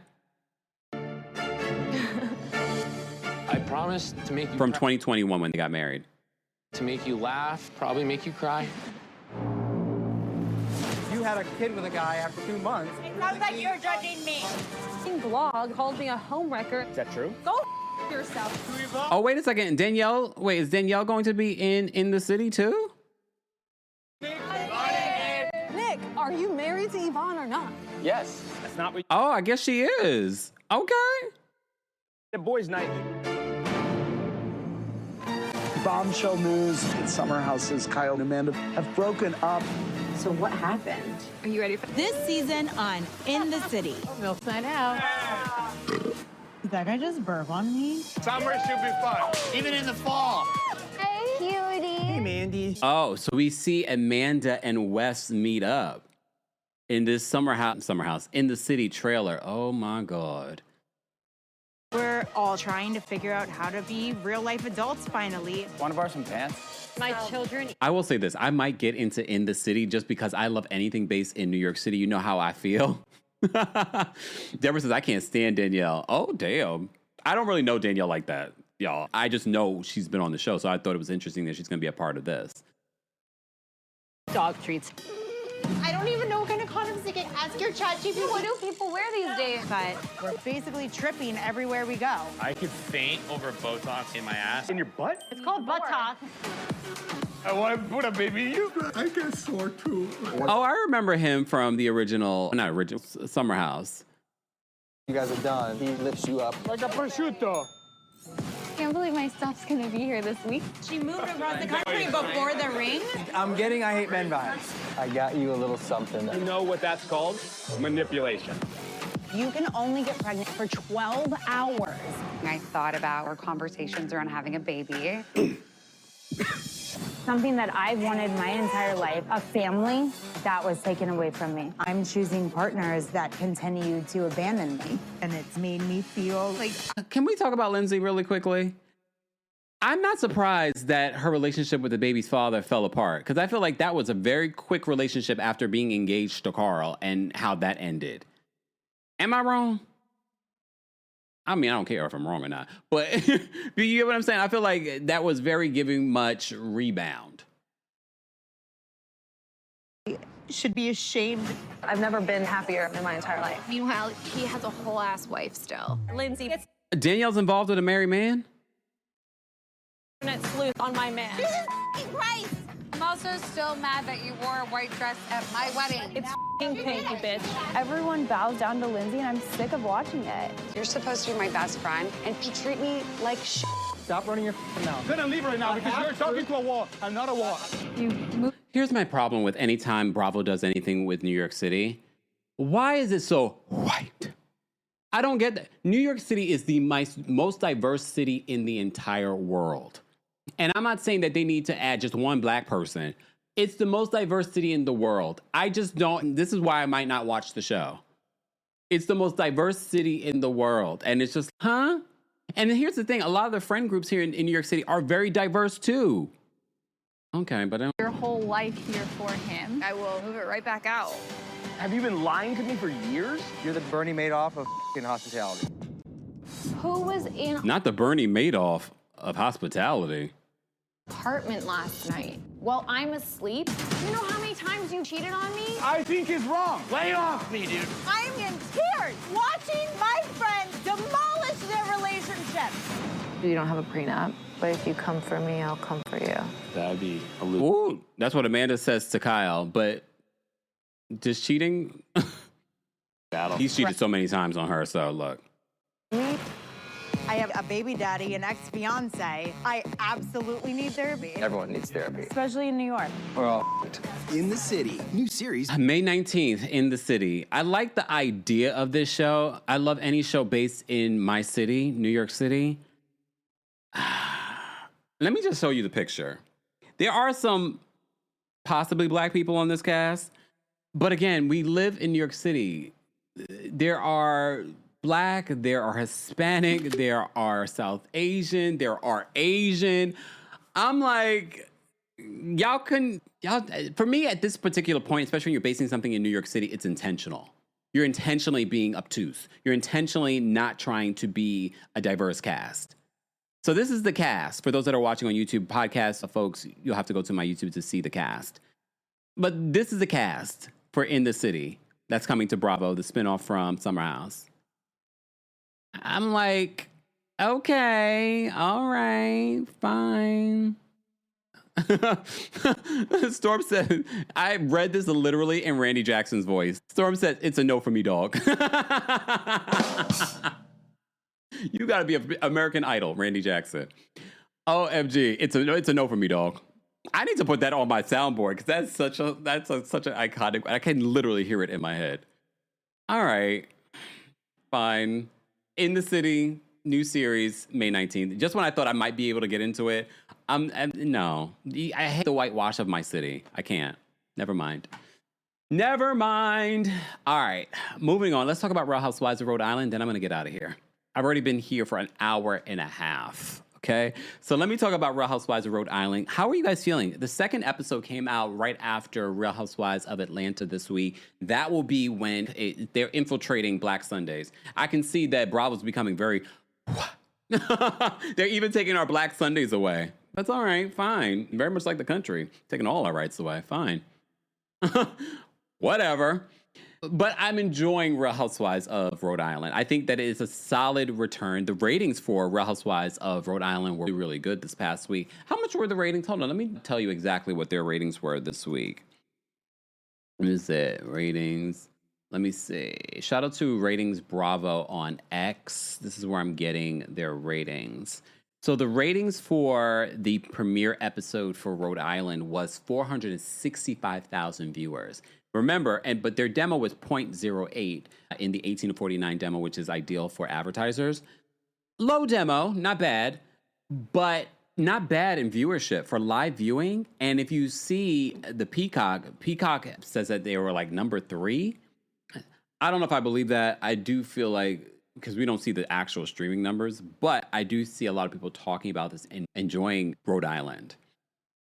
I promise to make you from 2021 when they got married. To make you laugh, probably make you cry. You had a kid with a guy after 2 months. It sounds like you're judging me. Blog called me a homewrecker. Is that true? Go yourself. Oh, wait a second. Danielle, wait, is Danielle going to be in the city too? Nick, are you married to Yvonne or not? Yes. That's not what. Oh, I guess she is. Okay. The boys' night. Bombshell news at Summer House's Kyle and Amanda have broken up. So what happened? Are you ready for This season on In the City. Milk night out? Did that guy just burp on me? Summer should be fun, even in the fall. Hey, cutie. Hey, Mandy. Oh, so we see Amanda and Wes meet up in this Summer House in the City trailer. Oh my God. We're all trying to figure out how to be real-life adults finally. Want to borrow some pants? My children. I will say this. I might get into In the City just because I love anything based in New York City. You know how I feel. Deborah says, I can't stand Danielle. Oh, damn. I don't really know Danielle like that, y'all. I just know she's been on the show, so I thought it was interesting that she's going to be a part of this. Dog treats. I don't even know what kind of condoms to get. Ask your chat GPT. What do people wear these days? But we're basically tripping everywhere we go. I could faint over Botox in my ass. In your butt? It's called butt talk. I want to put a baby in you. I get sore too. Oh, I remember him from the not original, Summer House. You guys are done. He lifts you up. Like a prosciutto. I can't believe my stuff's gonna be here this week. She moved across the country before the ring. I'm getting I Hate Men vibes. I got you a little something. You know what that's called? Manipulation. You can only get pregnant for 12 hours. I thought about our conversations around having a baby. Something that I've wanted my entire life, a family, that was taken away from me. I'm choosing partners that continue to abandon me. And it's made me feel like... Can we talk about Lindsay really quickly? I'm not surprised that her relationship with the baby's father fell apart, because I feel like that was a very quick relationship after being engaged to Carl and how that ended. Am I wrong? I mean, I don't care if I'm wrong or not, but do you get what I'm saying? I feel like that was very giving much rebound. Should be ashamed. I've never been happier in my entire life. Meanwhile, he has a whole ass wife still. Lindsay, it's Danielle's involved with a married man? internet sleuth on my man. Jesus Christ! I'm also still mad that you wore a white dress at my wedding. It's pink, you bitch. Everyone bows down to Lindsay, and I'm sick of watching it. You're supposed to be my best friend, and you treat me like shit. Stop running your mouth. Couldn't leave right now because you're talking to a wall. I'm not a wall. Here's my problem with any time Bravo does anything with New York City. Why is it so white? I don't get that. New York City is the most diverse city in the entire world. And I'm not saying that they need to add just one black person. It's the most diverse city in the world. I just don't. This is why I might not watch the show. It's the most diverse city in the world. And it's just, huh? And here's the thing. A lot of the friend groups here in New York City are very diverse too. Okay, but I don't... Your whole life here for him. I will move it right back out. Have you been lying to me for years? You're the Bernie Madoff of hospitality. Who was in Not the Bernie Madoff of hospitality. apartment last night while I'm asleep? You know how many times you cheated on me? I think it's wrong. Lay off me, dude. I'm in tears watching my friend demolish their relationship. steps. You don't have a prenup, but if you come for me, I'll come for you. That'd be a little... Ooh, that's what Amanda says to Kyle, but does cheating... Battle. He's cheated so many times on her, so look. I have a baby daddy, an ex-fiance. I absolutely need therapy. Everyone needs therapy. Especially in New York. We're all In the City, new series. May 19th, In the City. I like the idea of this show. I love any show based in my city, New York City. Let me just show you the picture. There are some possibly black people on this cast, but again, we live in New York City. There are Black, there are Hispanic, there are South Asian, there are Asian. I'm like, for me at this particular point, especially when you're basing something in New York City, it's intentional. You're intentionally being obtuse. You're intentionally not trying to be a diverse cast. So this is the cast. For those that are watching on YouTube, podcast folks, you'll have to go to my YouTube to see the cast. But this is the cast for In the City that's coming to Bravo, the spinoff from Summer House. I'm like, okay, all right, fine. Storm said, I read this literally in Randy Jackson's voice. Storm said, it's a no for me, dog. You gotta be an American Idol, Randy Jackson. OMG, it's a no for me, dog. I need to put that on my soundboard because that's such an iconic. I can literally hear it in my head. All right, fine. In the City, new series, May 19th. Just when I thought I might be able to get into it, no. I hate the whitewash of my city. I can't. Never mind. All right, moving on. Let's talk about Real Housewives of Rhode Island, then I'm going to get out of here. I've already been here for an hour and a half. Okay, so let me talk about Real Housewives of Rhode Island. How are you guys feeling? The second episode came out right after Real Housewives of Atlanta this week. That will be when they're infiltrating Black Sundays. I can see that Bravo's becoming very... They're even taking our Black Sundays away. That's all right, fine. Very much like the country. Taking all our rights away, fine. Whatever. But I'm enjoying Real Housewives of Rhode Island. I think that it is a solid return. The ratings for Real Housewives of Rhode Island were really good this past week. How much were the ratings? Hold on, let me tell you exactly what their ratings were this week. What is it? Ratings. Let me see. Shout out to Ratings Bravo on X. This is where I'm getting their ratings. So the ratings for the premiere episode for Rhode Island was 465,000 viewers. Remember, but their demo was 0.08 in the 18 to 49 demo, which is ideal for advertisers. Low demo, not bad, but not bad in viewership for live viewing. And if you see the Peacock says that they were like number 3. I don't know if I believe that. I do feel like, because we don't see the actual streaming numbers, but I do see a lot of people talking about this and enjoying Rhode Island.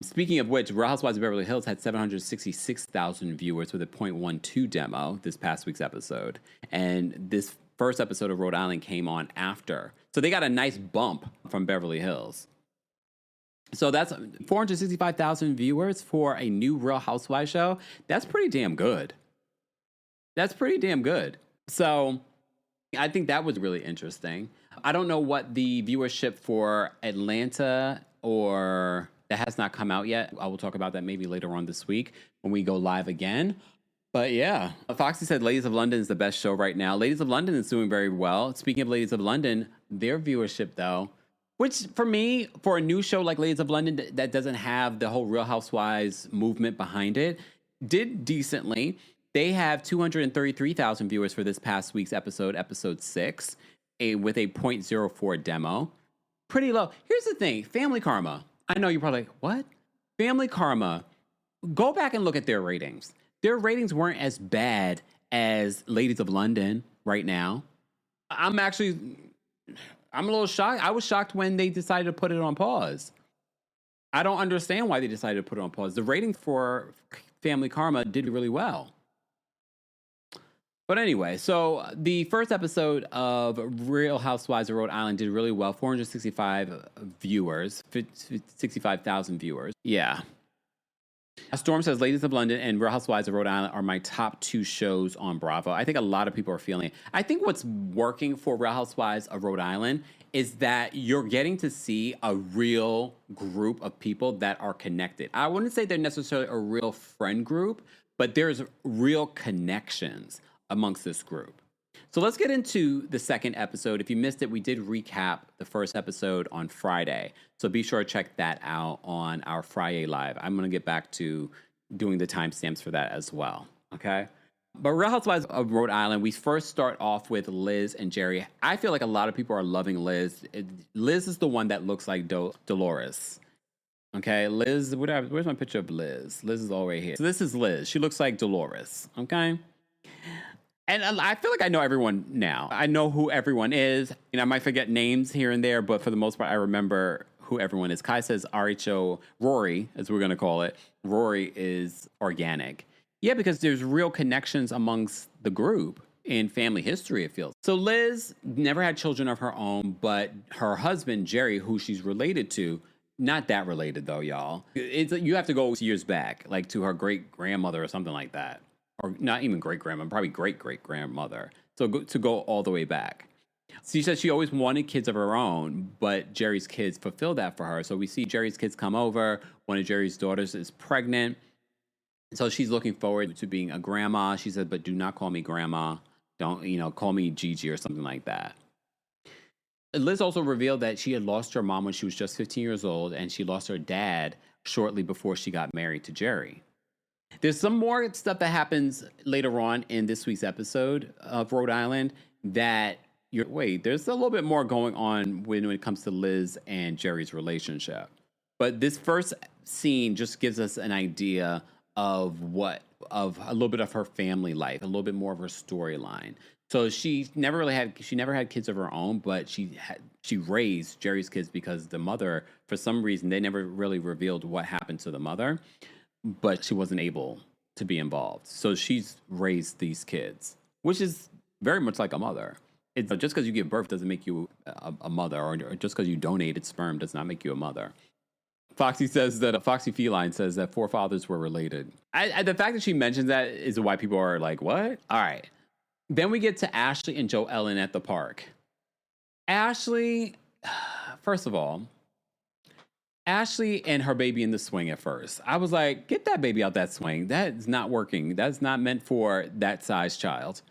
Speaking of which, Real Housewives of Beverly Hills had 766,000 viewers with a 0.12 demo this past week's episode. And this first episode of Rhode Island came on after. So they got a nice bump from Beverly Hills. So that's 465,000 viewers for a new Real Housewives show. That's pretty damn good. So I think that was really interesting. I don't know what the viewership for Atlanta or... That has not come out yet. I will talk about that maybe later on this week when we go live again. But yeah, Foxy said Ladies of London is the best show right now. Ladies of London is doing very well. Speaking of Ladies of London, their viewership though, which for me, for a new show like Ladies of London that doesn't have the whole Real Housewives movement behind it, did decently. They have 233,000 viewers for this past week's episode 6, with a 0.04 demo. Pretty low. Here's the thing, Family Karma. I know you're probably like, what? Family Karma, go back and look at their ratings. Their ratings weren't as bad as Ladies of London right now. I'm a little shocked. I was shocked when they decided to put it on pause. I don't understand why they decided to put it on pause. The rating for Family Karma did really well. But anyway, so the first episode of Real Housewives of Rhode Island did really well. 465 viewers, 65,000 viewers. Yeah. Storm says, Ladies of London and Real Housewives of Rhode Island are my top 2 shows on Bravo. I think a lot of people are feeling it. I think what's working for Real Housewives of Rhode Island is that you're getting to see a real group of people that are connected. I wouldn't say they're necessarily a real friend group, but there's real connections amongst this group. So let's get into the second episode. If you missed it, we did recap the first episode on Friday. So be sure to check that out on our Friday Live. I'm going to get back to doing the timestamps for that as well. Okay? But Real Housewives of Rhode Island, we first start off with Liz and Jerry. I feel like a lot of people are loving Liz. Liz is the one that looks like Dolores. Okay, Liz, where's my picture of Liz? Liz is all right here. So this is Liz. She looks like Dolores. Okay? And I feel like I know everyone now. I know who everyone is. You know, I might forget names here and there, but for the most part, I remember who everyone is. Kai says RHO, Rory, as we're going to call it. Rory is organic. Yeah, because there's real connections amongst the group in family history, it feels. So Liz never had children of her own, but her husband, Jerry, who she's related to, not that related though, y'all. You have to go years back, like to her great-grandmother or something like that. Or not even great-grandma, probably great-great-grandmother. So to go all the way back. She said she always wanted kids of her own, but Jerry's kids fulfilled that for her. So we see Jerry's kids come over. One of Jerry's daughters is pregnant. So she's looking forward to being a grandma. She said, but do not call me grandma. Don't, call me Gigi or something like that. Liz also revealed that she had lost her mom when she was just 15 years old, and she lost her dad shortly before she got married to Jerry. There's some more stuff that happens later on in this week's episode of Rhode Island that there's a little bit more going on when it comes to Liz and Jerry's relationship. But this first scene just gives us an idea of a little bit of her family life, a little bit more of her storyline. So she never had kids of her own, but she raised Jerry's kids because the mother, for some reason, they never really revealed what happened to the mother. But she wasn't able to be involved. So she's raised these kids, which is very much like a mother. Just because you give birth doesn't make you a mother, or just because you donated sperm does not make you a mother. Foxy Feline says that forefathers were related. The fact that she mentions that is why people are like, what? All right. Then we get to Ashley and Joe Ellen at the park. Ashley, first of all, Ashley and her baby in the swing at first. I was like, get that baby out that swing. That's not working. That's not meant for that size child.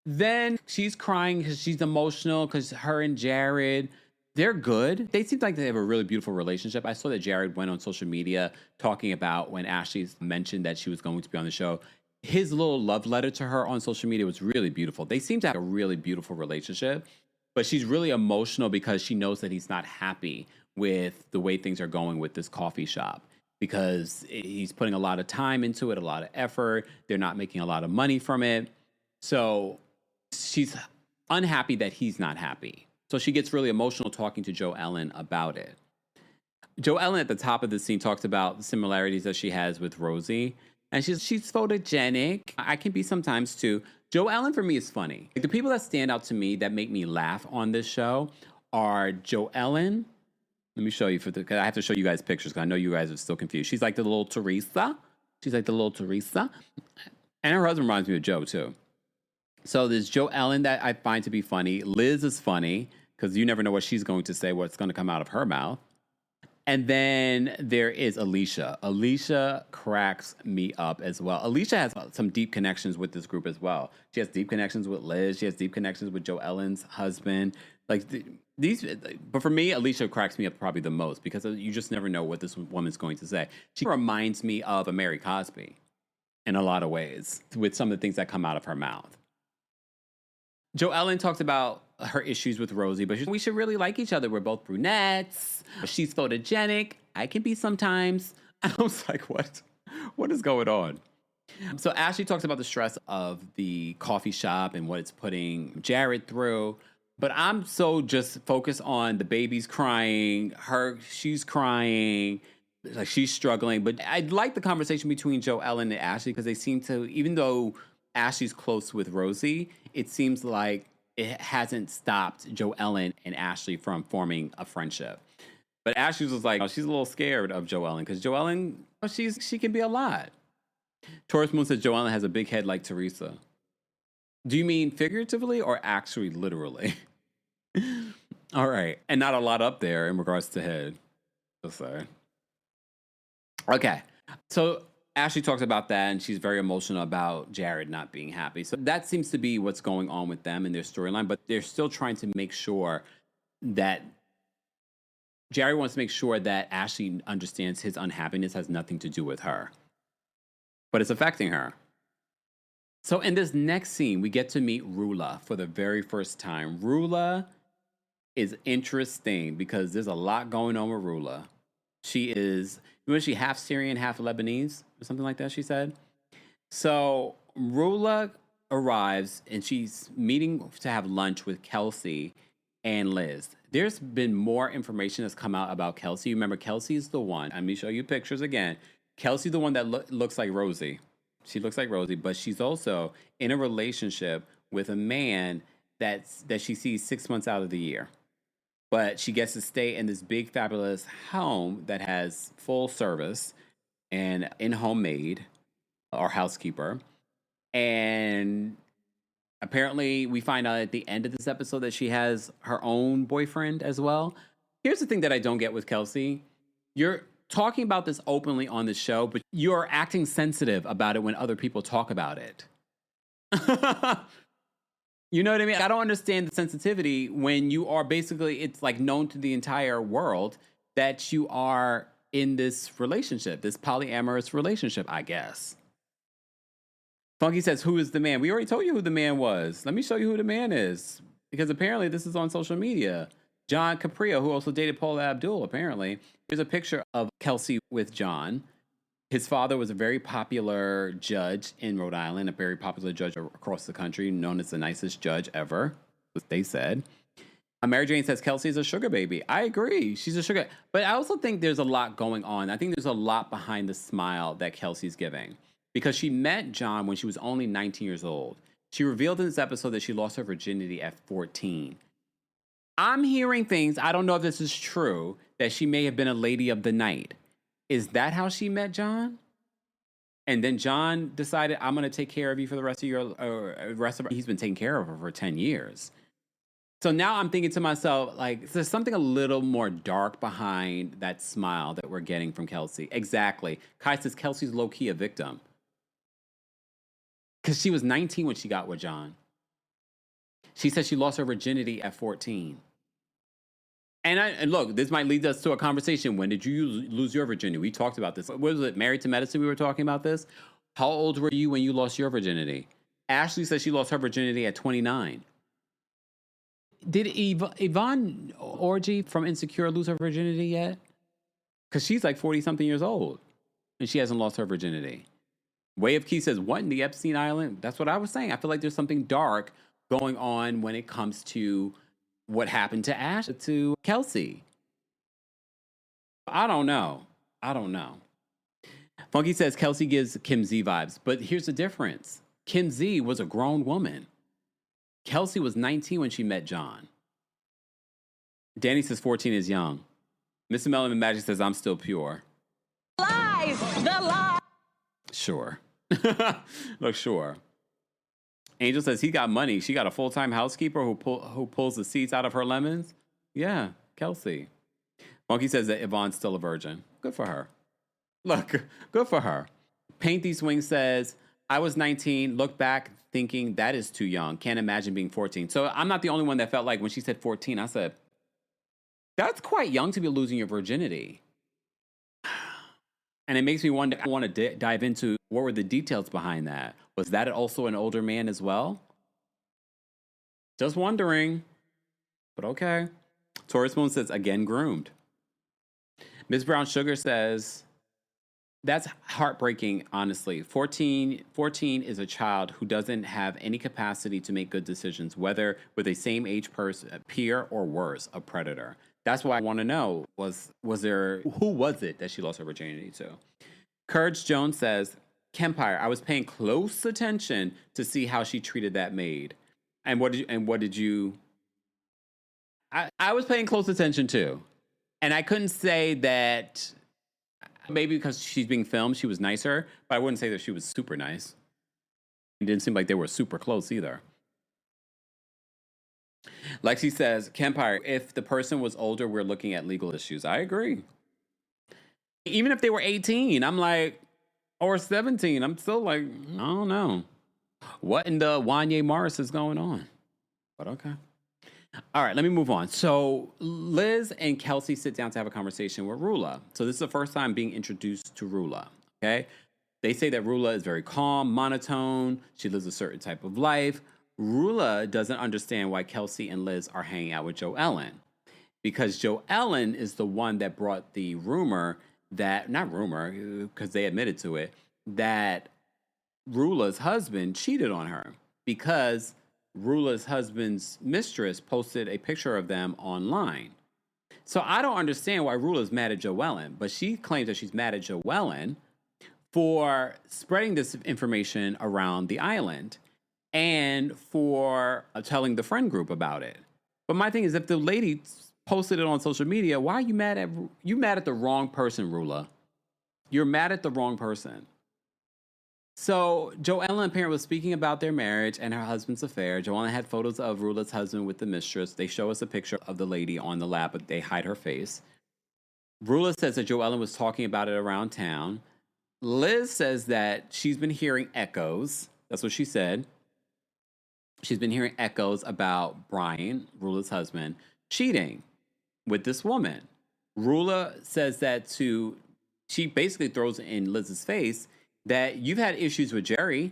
Then she's crying because she's emotional because her and Jared, they're good. They seem like they have a really beautiful relationship. I saw that Jared went on social media talking about when Ashley mentioned that she was going to be on the show. His little love letter to her on social media was really beautiful. They seem to have a really beautiful relationship, but she's really emotional because she knows that he's not happy with the way things are going with this coffee shop, because he's putting a lot of time into it, a lot of effort. They're not making a lot of money from it. So she's unhappy that he's not happy. So she gets really emotional talking to Joe Ellen about it. Joe Ellen at the top of the scene talks about the similarities that she has with Rosie. And she's photogenic. I can be sometimes too. Joe Ellen for me is funny. The people that stand out to me that make me laugh on this show are Joe Ellen. Let me show you because I have to show you guys pictures because I know you guys are still confused. She's like the little Teresa. And her husband reminds me of Joe too. So there's Joe Ellen that I find to be funny. Liz is funny because you never know what she's going to say, what's going to come out of her mouth. And then there is Alicia. Alicia cracks me up as well. Alicia has some deep connections with this group as well. She has deep connections with Liz. She has deep connections with Joe Ellen's husband. But for me, Alicia cracks me up probably the most because you just never know what this woman's going to say. She reminds me of a Mary Cosby in a lot of ways with some of the things that come out of her mouth. Joe Ellen talks about her issues with Rosie, but we should really like each other. We're both brunettes. She's photogenic. I can be sometimes. I was like, what? What is going on? So Ashley talks about the stress of the coffee shop and what it's putting Jared through. But I'm so just focused on the baby's crying. She's crying. Like she's struggling. But I like the conversation between Joe Ellen and Ashley because they seem to, even though Ashley's close with Rosie, it seems like it hasn't stopped Joe Ellen and Ashley from forming a friendship. But Ashley was like, she's a little scared of Joe Ellen because Joe Ellen she can be a lot. Taurus Moon says Joanna has a big head like Teresa. Do you mean figuratively or actually literally? All right. And not a lot up there in regards to head. Just say. Okay. So Ashley talks about that, and she's very emotional about Jared not being happy. So that seems to be what's going on with them in their storyline, but they're still trying to make sure that Jared wants to make sure that Ashley understands his unhappiness has nothing to do with her, but it's affecting her. So in this next scene, we get to meet Rula for the very first time. Rula is interesting because there's a lot going on with Rula. She is, was she half Syrian, half Lebanese, or something like that, she said? So Rula arrives, and she's meeting to have lunch with Kelsey and Liz. There's been more information that's come out about Kelsey. Remember, Kelsey's the one. Let me show you pictures again. Kelsey's the one that looks like Rosie. She looks like Rosie, but she's also in a relationship with a man that she sees 6 months out of the year. But she gets to stay in this big, fabulous home that has full service and in-home maid or housekeeper. And apparently we find out at the end of this episode that she has her own boyfriend as well. Here's the thing that I don't get with Kelsey. You're talking about this openly on the show, but you're acting sensitive about it when other people talk about it. You know what I mean? I don't understand the sensitivity when you are basically, it's like known to the entire world that you are in this relationship, this polyamorous relationship, I guess. Funky says, who is the man? We already told you who the man was. Let me show you who the man is, because apparently this is on social media. John Caprio, who also dated Paula Abdul, apparently. Here's a picture of Kelsey with John. His father was a very popular judge in Rhode Island, a very popular judge across the country, known as the nicest judge ever, as they said. Mary Jane says Kelsey's a sugar baby. I agree. She's a sugar. But I also think there's a lot going on. I think there's a lot behind the smile that Kelsey's giving. Because she met John when she was only 19 years old. She revealed in this episode that she lost her virginity at 14. I'm hearing things, I don't know if this is true, that she may have been a lady of the night. Is that how she met John? And then John decided, I'm going to take care of you for the rest of your, he's been taking care of her for 10 years. So now I'm thinking to myself, like, there's something a little more dark behind that smile that we're getting from Kelsey. Exactly. Kai says Kelsey's low-key a victim. Because she was 19 when she got with John. She said she lost her virginity at 14. And look, this might lead us to a conversation. When did you lose your virginity? We talked about this. What was it, Married to Medicine? We were talking about this. How old were you when you lost your virginity? Ashley says she lost her virginity at 29. Did Yvonne Orji from Insecure lose her virginity yet? Because she's like 40-something years old, and she hasn't lost her virginity. Way of Key says, what in the Epstein Island? That's what I was saying. I feel like there's something dark going on when it comes to what happened to Kelsey. I don't know. Funky says Kelsey gives Kim Z vibes, but here's the difference. Kim Z was a grown woman. Kelsey was 19 when she met John. Danny says 14 is young. Mr. Melon Magic says I'm still pure. Lies! The lie! Sure. Look, sure. Angel says he got money. She got a full-time housekeeper who pulls the seeds out of her lemons. Yeah, Kelsey. Monkey says that Yvonne's still a virgin. Good for her. Look, good for her. Painty Swing says, I was 19, look back thinking that is too young. Can't imagine being 14. So I'm not the only one that felt like when she said 14, I said, that's quite young to be losing your virginity. And it makes me want to dive into what were the details behind that. Was that also an older man as well? Just wondering. But okay. Taurus Moon says, again groomed. Ms. Brown Sugar says, that's heartbreaking, honestly. 14 is a child who doesn't have any capacity to make good decisions, whether with a same age person, a peer, or worse, a predator. That's why I want to know, who was it that she lost her virginity to? Courage Jones says, Kempire, I was paying close attention to see how she treated that maid. And what did you? I was paying close attention too. And I couldn't say that Maybe because she's being filmed, she was nicer, but I wouldn't say that she was super nice. It didn't seem like they were super close either. Lexi says, Kempire, if the person was older, we're looking at legal issues. I agree. Even if they were 18, I'm like, or 17, I'm still like, I don't know. What in the Wanye Morris is going on? But okay. All right, let me move on. So Liz and Kelsey sit down to have a conversation with Rula. So this is the first time being introduced to Rula, okay? They say that Rula is very calm, monotone. She lives a certain type of life. Rula doesn't understand why Kelsey and Liz are hanging out with Joe Ellen. Because Joe Ellen is the one that brought the rumor that, not rumor, because they admitted to it, that Rula's husband cheated on her. Because Rula's husband's mistress posted a picture of them online. So I don't understand why Rula's mad at Joe Ellen, but she claims that she's mad at Joe Ellen for spreading this information around the island and for telling the friend group about it. But my thing is, if the lady posted it on social media, why are you mad at the wrong person, Rula? You're mad at the wrong person. So Joe Ellen apparently was speaking about their marriage and her husband's affair. Joe Ellen had photos of Rula's husband with the mistress. They show us a picture of the lady on the lap, but they hide her face. Rula says that Joe Ellen was talking about it around town. Liz says that she's been hearing echoes. That's what she said. She's been hearing echoes about Brian, Rula's husband, cheating with this woman. Rula says that she basically throws in Liz's face that you've had issues with Jerry.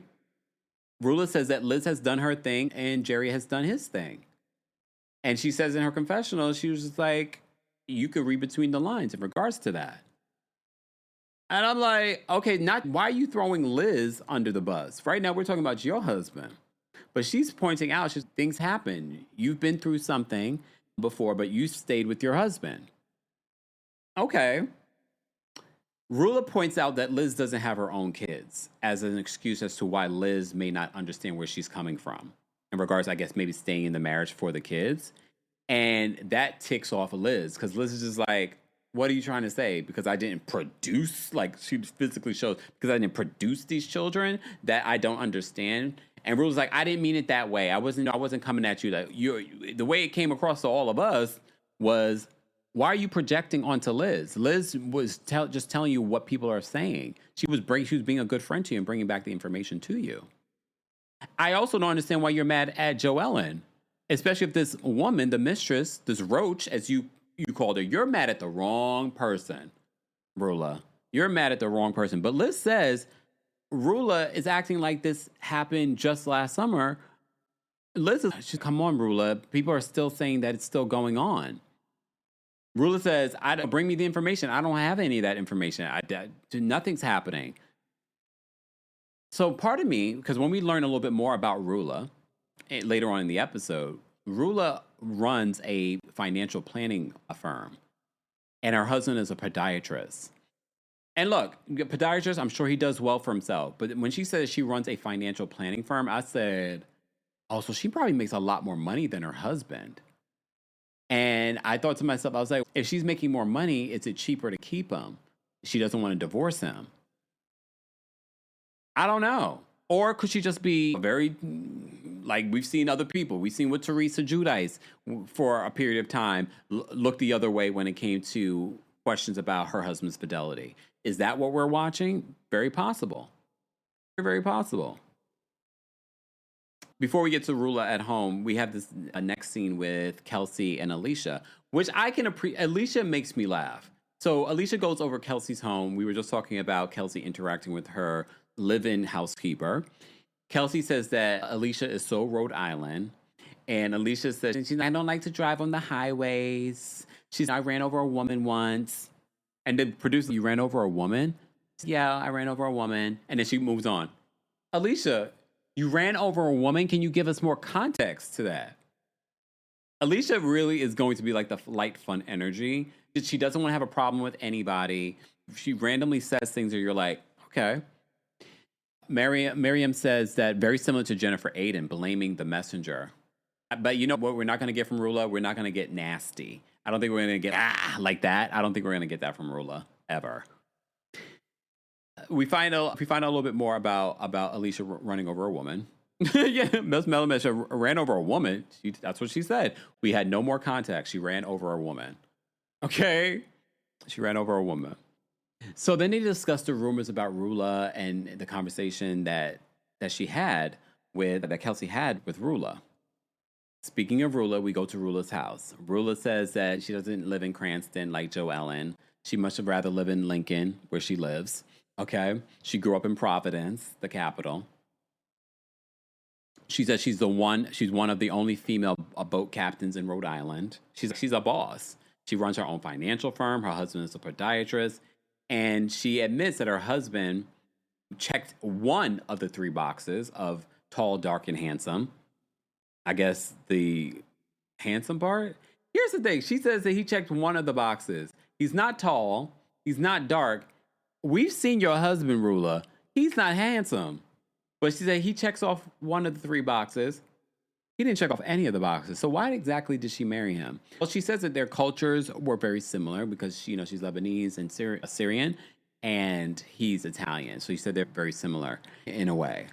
Rula says that Liz has done her thing and Jerry has done his thing. And she says in her confessional, she was just like, you could read between the lines in regards to that. And I'm like, okay, why are you throwing Liz under the bus? Right now we're talking about your husband. But she's pointing out, things happen. You've been through something before, but you stayed with your husband. Okay. Rula points out that Liz doesn't have her own kids as an excuse as to why Liz may not understand where she's coming from. In regards, I guess, maybe staying in the marriage for the kids. And that ticks off Liz, because Liz is just like, what are you trying to say? Because I didn't produce, like she physically shows, because I didn't produce these children that I don't understand. And Rula's like, I didn't mean it that way. I wasn't coming at you. Like the way it came across to all of us was, why are you projecting onto Liz? Liz was just telling you what people are saying. She was being a good friend to you and bringing back the information to you. I also don't understand why you're mad at Joe Ellen, especially if this woman, the mistress, this roach, as you called her, you're mad at the wrong person, Rula. You're mad at the wrong person. But Liz says Rula is acting like this happened just last summer. Liz is, come on, Rula. People are still saying that it's still going on. Rula says, bring me the information. I don't have any of that information. Nothing's happening. So part of me, because when we learn a little bit more about Rula later on in the episode, Rula runs a financial planning firm, and her husband is a podiatrist. And look, podiatrist, I'm sure he does well for himself. But when she says she runs a financial planning firm, I said, oh, so she probably makes a lot more money than her husband. And I thought to myself, I was like, if she's making more money, is it cheaper to keep him? She doesn't want to divorce him. I don't know. Or could she just be very, like we've seen other people. We've seen with Teresa Giudice for a period of time look the other way when it came to questions about her husband's fidelity. Is that what we're watching? Very possible. Very, very possible. Before we get to Rula at home, we have this next scene with Kelsey and Alicia, which I can appreciate. Alicia makes me laugh. So Alicia goes over Kelsey's home. We were just talking about Kelsey interacting with her live-in housekeeper. Kelsey says that Alicia is so Rhode Island. And Alicia says, I don't like to drive on the highways. I ran over a woman once. And the producer, you ran over a woman? Yeah, I ran over a woman. And then she moves on. Alicia, you ran over a woman? Can you give us more context to that? Alicia really is going to be like the light, fun energy. She doesn't want to have a problem with anybody. She randomly says things that you're like, okay. Miriam says that very similar to Jennifer Aiden, blaming the messenger. But you know what we're not going to get from Rula? We're not going to get nasty. I don't think we're going to get like that. I don't think we're going to get that from Rula, ever. we find out a little bit more about Alicia running over a woman. Yeah, Miss Melamash ran over a woman. That's what she said. We had no more contact. She ran over a woman. Okay, she ran over a woman. So then they discussed the rumors about Rula and the conversation that Kelsey had with Rula. Speaking of Rula, we go to Rula's house. Rula says that she doesn't live in Cranston like Joe Ellen. She much rather live in Lincoln, where she lives. Okay, she grew up in Providence, the capital. She says she's one of the only female boat captains in Rhode Island. She's a boss. She runs her own financial firm. Her husband is a podiatrist. And she admits that her husband checked one of the 3 boxes of tall, dark, and handsome. I guess the handsome part? Here's the thing. She says that he checked one of the boxes. He's not tall. He's not dark. We've seen your husband, Rula. He's not handsome. But she said he checks off one of the 3 boxes. He didn't check off any of the boxes. So why exactly did she marry him? Well, she says that their cultures were very similar because she's Lebanese and Syrian, and he's Italian. So she said they're very similar in a way.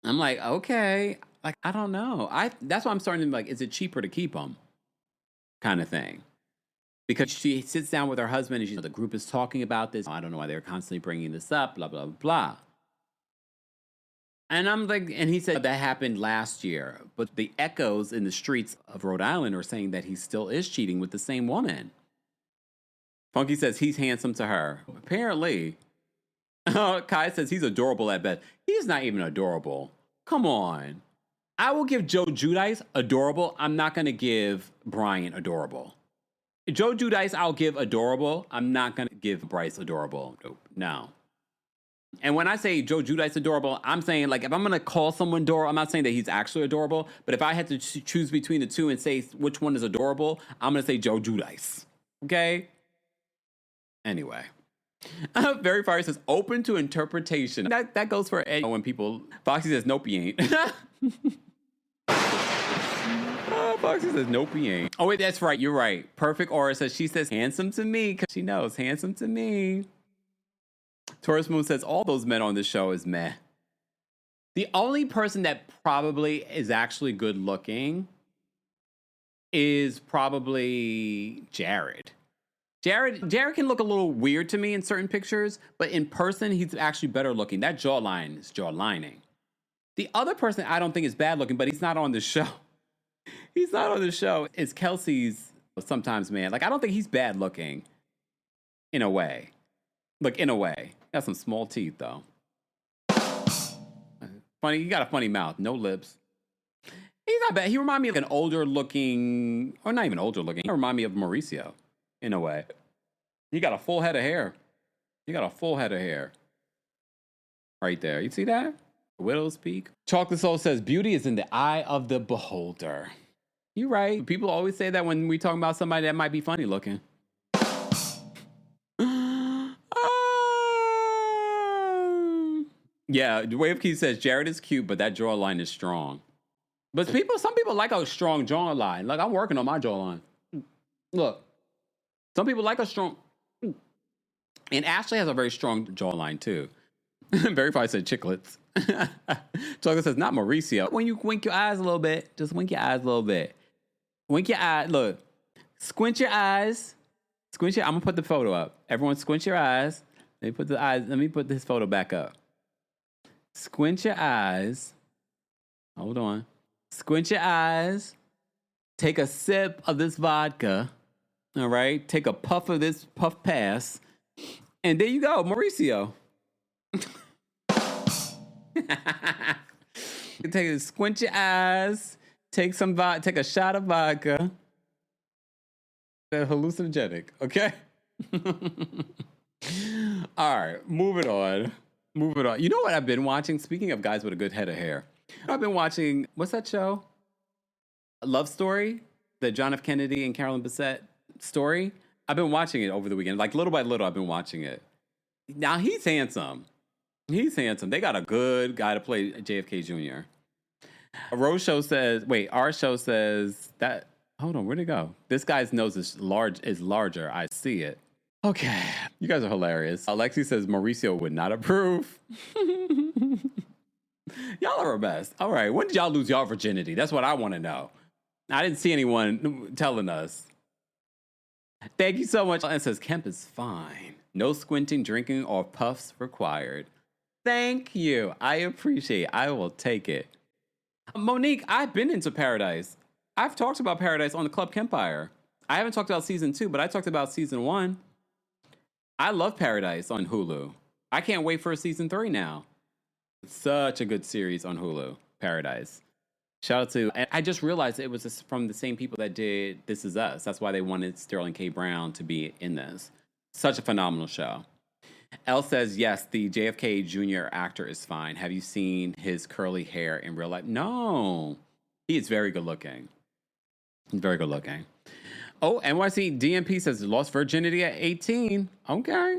I'm like, okay, like I don't know. That's why I'm starting to be like, is it cheaper to keep him? Kind of thing. Because she sits down with her husband and the group is talking about this. I don't know why they're constantly bringing this up, blah, blah, blah. And I'm like, and he said that happened last year, but the echoes in the streets of Rhode Island are saying that he still is cheating with the same woman. Funky says he's handsome to her. Apparently. Kai says he's adorable at best. He's not even adorable. Come on. I will give Joe Giudice adorable. I'm not going to give Brian adorable. Joe Giudice, I'll give adorable. I'm not going to give Bryce adorable. No. And when I say Joe Giudice adorable, I'm saying, like, if I'm going to call someone adorable, I'm not saying that he's actually adorable, but if I had to choose between the two and say which one is adorable, I'm going to say Joe Giudice. Okay? Anyway. Very Fire says, open to interpretation. That goes for when people... Foxy says, nope, he ain't. Foxy says, nope, he ain't. Oh, wait, that's right. You're right. Perfect Aura says, she says, handsome to me, because she knows, handsome to me. Taurus Moon says, all those men on this show is meh. The only person that probably is actually good looking is probably Jared. Jared can look a little weird to me in certain pictures, but in person, he's actually better looking. That jawline is jawlining. The other person I don't think is bad looking, but he's not on the show. He's not on the show. It's Kelsey's sometimes man. Like, I don't think he's bad looking in a way. Look, in a way. Got some small teeth, though. Funny, he got a funny mouth. No lips. He's not bad. He reminds me of an older looking, or not even older looking. He reminds me of Mauricio, in a way. He got a full head of hair. Right there. You see that? Widow's Peak. Chocolate Soul says, beauty is in the eye of the beholder. You're right. People always say that when we talk about somebody that might be funny looking. Yeah, Wave Key says Jared is cute, but that jawline is strong. But some people like a strong jawline. Like, I'm working on my jawline. Look, some people like a strong, and Ashley has a very strong jawline too. Verify said chiclets. Chocolate says not Mauricio. When you wink your eyes a little bit, just wink your eyes a little bit. Wink your eye. Look, squint your eyes. I'm gonna put the photo up. Everyone, squint your eyes. Let me put this photo back up. Squint your eyes. Hold on. Squint your eyes. Take a sip of this vodka. All right. Take a puff of this puff pass. And there you go, Mauricio. Squint your eyes. Take a shot of vodka. They're hallucinogenic, okay? All right, moving on. You know what I've been watching? Speaking of guys with a good head of hair, I've been watching, what's that show? Love Story? The John F. Kennedy and Carolyn Bessette story? I've been watching it over the weekend. Like, little by little, I've been watching it. Now, he's handsome. They got a good guy to play JFK Jr. Our show says that, hold on, where'd it go? This guy's nose is larger. I see it. Okay, you guys are hilarious. Alexi says Mauricio would not approve. Y'all are our best. All right, when did y'all lose y'all virginity? That's what I want to know. I didn't see anyone telling us. Thank you so much. And says Kemp is fine. No squinting, drinking, or puffs required. Thank you. I appreciate it. I will take it. Monique, I've been into Paradise. I've talked about Paradise on the Club Kempire. I haven't talked about season 2, but I talked about season 1. I love Paradise on Hulu. I can't wait for season 3 now. Such a good series on Hulu, Paradise. Shout out to, and I just realized it was from the same people that did This Is Us. That's why they wanted Sterling K. Brown to be in this. Such a phenomenal show. Elle says, yes, the JFK Jr. actor is fine. Have you seen his curly hair in real life? No. He is very good looking. He's very good looking. Oh, NYC DMP says lost virginity at 18. Okay.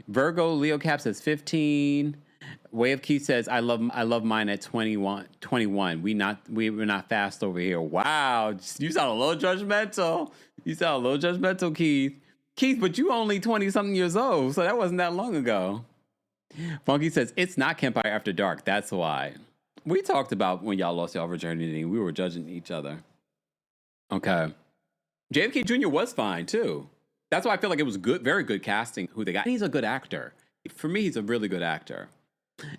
Virgo Leo Cap says 15. Way of Keith says, I love mine at 21. We were not fast over here. Wow. You sound a little judgmental. Keith. Keith, but you only 20-something years old, so that wasn't that long ago. Funky says, it's not Kempire After Dark. That's why. We talked about when y'all lost y'all virginity. We were judging each other. Okay. JFK Jr. was fine, too. That's why I feel like it was good, very good casting who they got. And he's a good actor. For me, he's a really good actor.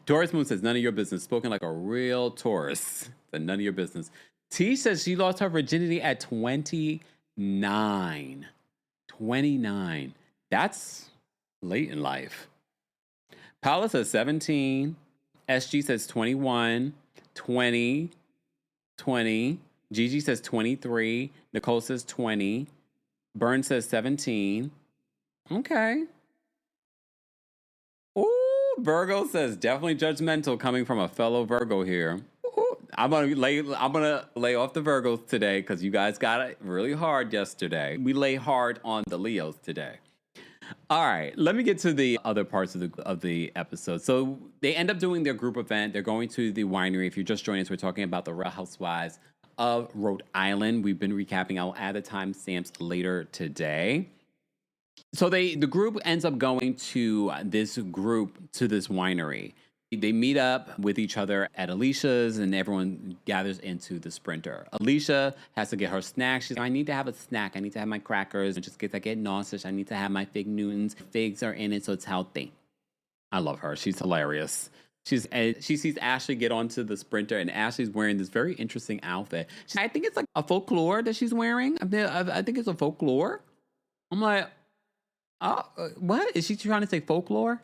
Doris Moon says, none of your business. Spoken like a real Taurus. None of your business. T says she lost her virginity at 29. 29. That's late in life. Paula says 17. SG says 21. 20. Gigi says 23. Nicole says 20. Byrne says 17. Okay. Ooh, Virgo says definitely judgmental coming from a fellow Virgo here. Ooh, I'm gonna lay off the Virgos today because you guys got it really hard yesterday. We lay hard on the Leos today. All right, let me get to the other parts of the episode. So they end up doing their group event. They're going to the winery. If you're just joining us, we're talking about the Real Housewives of Rhode Island. We've been recapping. I'll add the timestamps later today. So the group ends up going to this winery. They meet up with each other at Alicia's, and everyone gathers into the Sprinter. Alicia has to get her snack. She's like, I need to have a snack. I need to have my crackers. Just because I get nauseous, I need to have my Fig Newtons. Figs are in it, so it's healthy. I love her. She's hilarious. She sees Ashley get onto the Sprinter, and Ashley's wearing this very interesting outfit. I think it's like a folklore that she's wearing. I think it's a folklore. I'm like, oh, what? Is she trying to say folklore?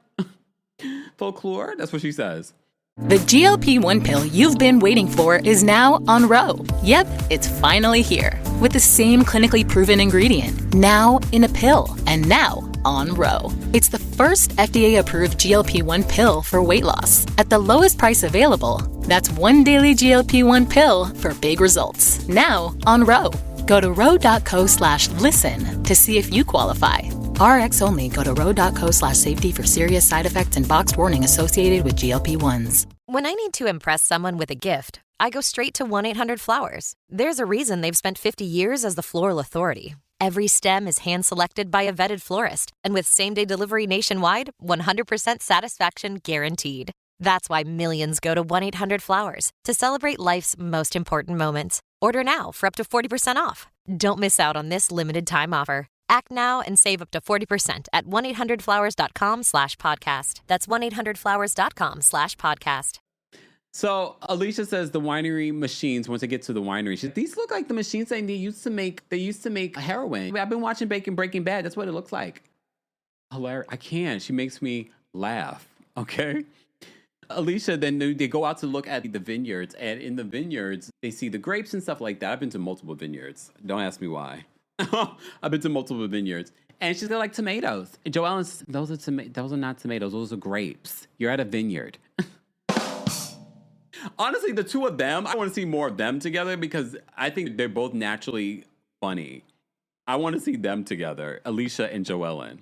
Folklore? That's what she says. The GLP-1 pill you've been waiting for is now on Ro. Yep, it's finally here. With the same clinically proven ingredient. Now in a pill. And now on Ro. It's the first FDA-approved GLP-1 pill for weight loss. At the lowest price available. That's one daily GLP-1 pill for big results. Now on Ro. Go to ro.co/listen to see if you qualify. RX only. Go to ro.co/safety for serious side effects and boxed warning associated with GLP-1s. When I need to impress someone with a gift, I go straight to 1-800-Flowers. There's a reason they've spent 50 years as the floral authority. Every stem is hand-selected by a vetted florist. And with same-day delivery nationwide, 100% satisfaction guaranteed. That's why millions go to 1-800-Flowers to celebrate life's most important moments. Order now for up to 40% off. Don't miss out on this limited time offer. Act now and save up to 40% at 1-800-Flowers.com/podcast. That's 1-800-Flowers.com/podcast. So Alicia says the winery machines, once they get to the winery, these look like the machines they used to make heroin. I've been watching Breaking Bad. That's what it looks like. Hilarious. I can't. She makes me laugh. Okay. Alicia, then they go out to look at the vineyards, and in the vineyards, they see the grapes and stuff like that. I've been to multiple vineyards. Don't ask me why. I've been to multiple vineyards. And she's like tomatoes. And Joellen's, those are not tomatoes. Those are grapes. You're at a vineyard. Honestly, the two of them, I want to see more of them together because I think they're both naturally funny. I want to see them together, Alicia and Joellen.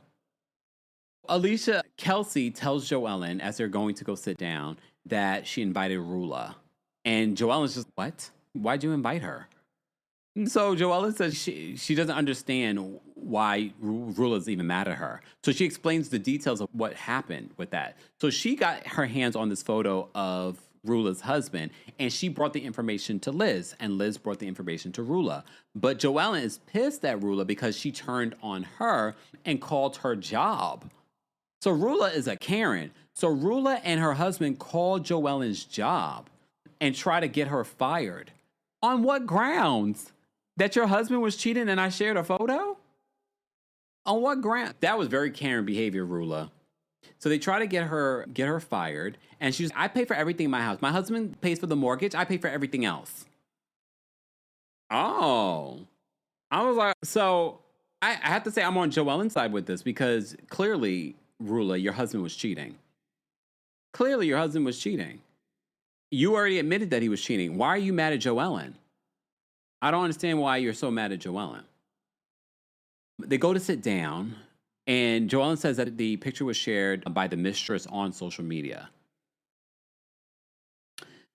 Kelsey tells Joellen as they're going to go sit down that she invited Rula. And Joellen's just, what? Why'd you invite her? So Joellen says she doesn't understand why Rula's even mad at her. So she explains the details of what happened with that. So she got her hands on this photo of Rula's husband, and she brought the information to Liz, and Liz brought the information to Rula. But Joellen is pissed at Rula because she turned on her and called her job. So Rula is a Karen. So Rula and her husband called Joellen's job and try to get her fired. On what grounds? That your husband was cheating and I shared a photo? On what ground? That was very Karen behavior, Rula. So they try to get her fired, and she's, I pay for everything in my house. My husband pays for the mortgage. I pay for everything else. Oh. I was like, so I have to say I'm on Joellen's side with this, because clearly, Rula, your husband was cheating. Clearly your husband was cheating. You already admitted that he was cheating. Why are you mad at Joellen? I don't understand why you're so mad at Joellen. They go to sit down, and Joellen says that the picture was shared by the mistress on social media.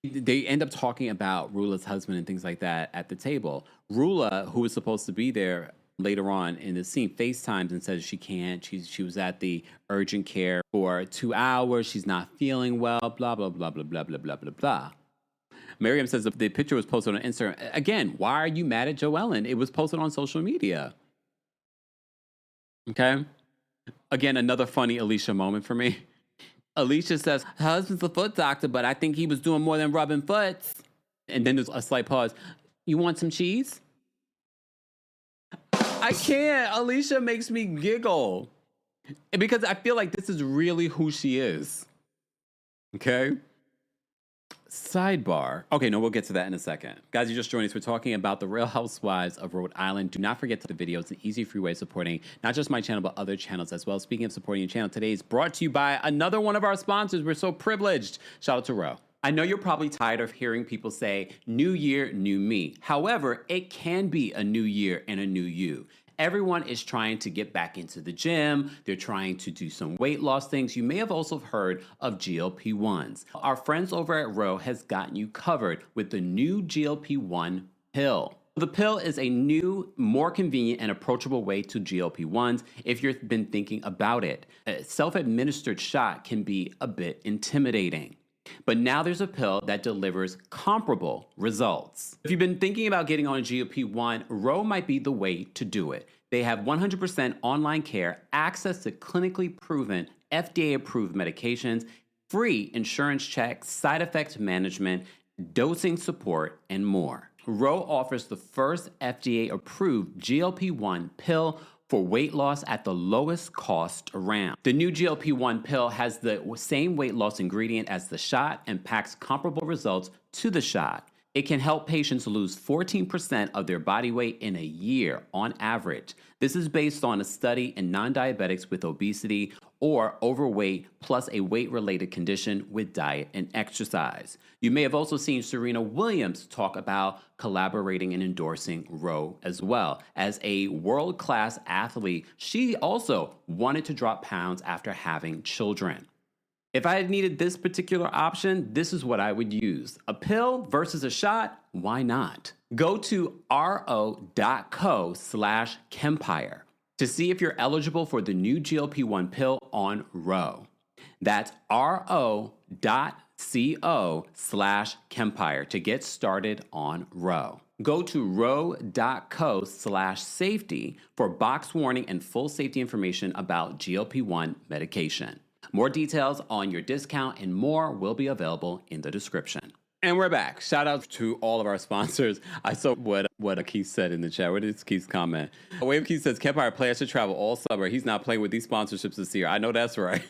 They end up talking about Rula's husband and things like that at the table. Rula, who was supposed to be there later on in the scene, FaceTimes and says she can't. She was at the urgent care for 2 hours. She's not feeling well, blah, blah, blah, blah, blah, blah, blah, blah, blah. Miriam says the picture was posted on Instagram. Again, why are you mad at Joellen? It was posted on social media. Okay? Again, another funny Alicia moment for me. Alicia says, her husband's a foot doctor, but I think he was doing more than rubbing foots. And then there's a slight pause. You want some cheese? I can't. Alicia makes me giggle. Because I feel like this is really who she is. Okay? Sidebar. Okay, no, we'll get to that in a second. Guys, you just joined us. We're talking about the Real Housewives of Rhode Island. Do not forget to the video. It's an easy, free way of supporting not just my channel, but other channels as well. Speaking of supporting your channel, today is brought to you by another one of our sponsors. We're so privileged. Shout out to Ro. I know you're probably tired of hearing people say, new year, new me. However, it can be a new year and a new you. Everyone is trying to get back into the gym. They're trying to do some weight loss things. You may have also heard of GLP-1s. Our friends over at Ro has gotten you covered with the new GLP-1 pill. The pill is a new, more convenient and approachable way to GLP-1s if you've been thinking about it. A self-administered shot can be a bit intimidating. But now there's a pill that delivers comparable results. If you've been thinking about getting on a GLP-1, Ro might be the way to do it. They have 100% online care, access to clinically proven, FDA-approved medications, free insurance checks, side effects management, dosing support, and more. Ro offers the first FDA-approved GLP-1 pill for weight loss at the lowest cost around. The new GLP-1 pill has the same weight loss ingredient as the shot and packs comparable results to the shot. It can help patients lose 14% of their body weight in a year on average. This is based on a study in non-diabetics with obesity or overweight plus a weight-related condition with diet and exercise. You may have also seen Serena Williams talk about collaborating and endorsing Ro as well. As a world-class athlete, she also wanted to drop pounds after having children. If I had needed this particular option, this is what I would use. A pill versus a shot? Why not? Go to ro.co/Kempire to see if you're eligible for the new GLP-1 pill on Ro. That's ro.co/Kempire to get started on Ro. Go to ro.co/safety for box warning and full safety information about GLP-1 medication. More details on your discount and more will be available in the description. And we're back. Shout out to all of our sponsors. I saw what Keith said in the chat. What is Keith's comment? Wave Keith says, Kempire players should travel all summer. He's not playing with these sponsorships this year. I know that's right.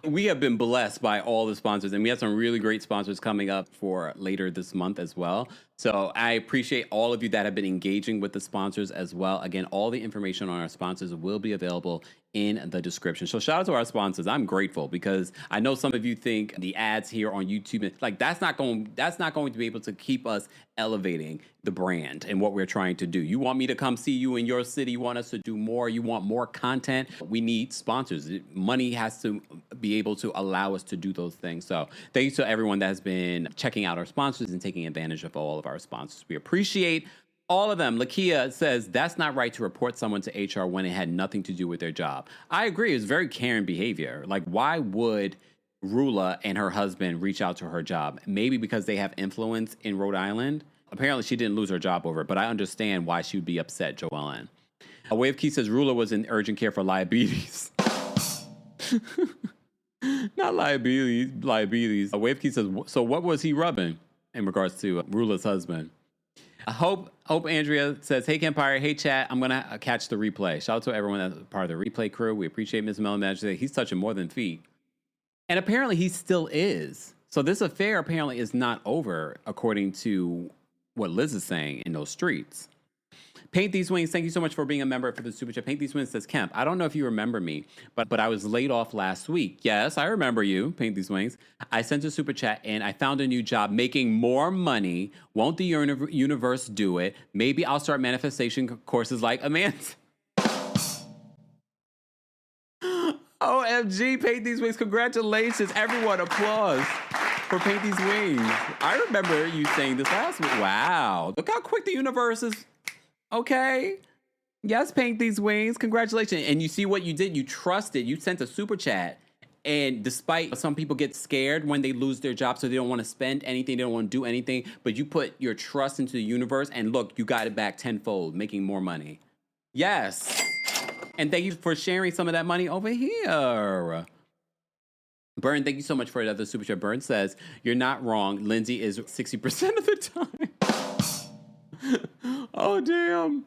We have been blessed by all the sponsors, and we have some really great sponsors coming up for later this month as well. So I appreciate all of you that have been engaging with the sponsors as well. Again, all the information on our sponsors will be available in the description. So shout out to our sponsors. I'm grateful because I know some of you think the ads here on YouTube, like that's not going to be able to keep us elevating the brand and what we're trying to do. You want me to come see you in your city, you want us to do more, you want more content, we need sponsors. Money has to be able to allow us to do those things. So thank you to everyone that has been checking out our sponsors and taking advantage of all of our sponsors. We appreciate All of them. Lakia says, that's not right to report someone to HR when it had nothing to do with their job. I agree. It's very Karen behavior. Like, why would Rula and her husband reach out to her job? Maybe because they have influence in Rhode Island. Apparently, she didn't lose her job over it, but I understand why she would be upset, Joellen. Wave Key says, Rula was in urgent care for diabetes. Not liabilities. Wave Key says, so what was he rubbing in regards to Rula's husband? Hope Andrea says, hey, Kempire, hey, chat. I'm going to catch the replay. Shout out to everyone that's part of the replay crew. We appreciate Ms. Mellon Magic. He's touching more than feet. And apparently he still is. So this affair apparently is not over, according to what Liz is saying in those streets. Paint These Wings, thank you so much for being a member for the Super Chat. Paint These Wings says, Kemp, I don't know if you remember me, but I was laid off last week. Yes, I remember you, Paint These Wings. I sent a Super Chat and I found a new job making more money. Won't the universe do it? Maybe I'll start manifestation courses like Amanda. OMG, Paint These Wings. Congratulations, everyone. Applause for Paint These Wings. I remember you saying this last week. Wow. Look how quick the universe is. Okay. Yes, Paint These Wings. Congratulations. And you see what you did? You trusted. You sent a super chat. And despite some people get scared when they lose their job, so they don't want to spend anything, they don't want to do anything, but you put your trust into the universe and look, you got it back tenfold, making more money. Yes. And thank you for sharing some of that money over here. Byrne, thank you so much for another super chat. Byrne says, you're not wrong. Lindsay is 60% of the time. Oh, damn.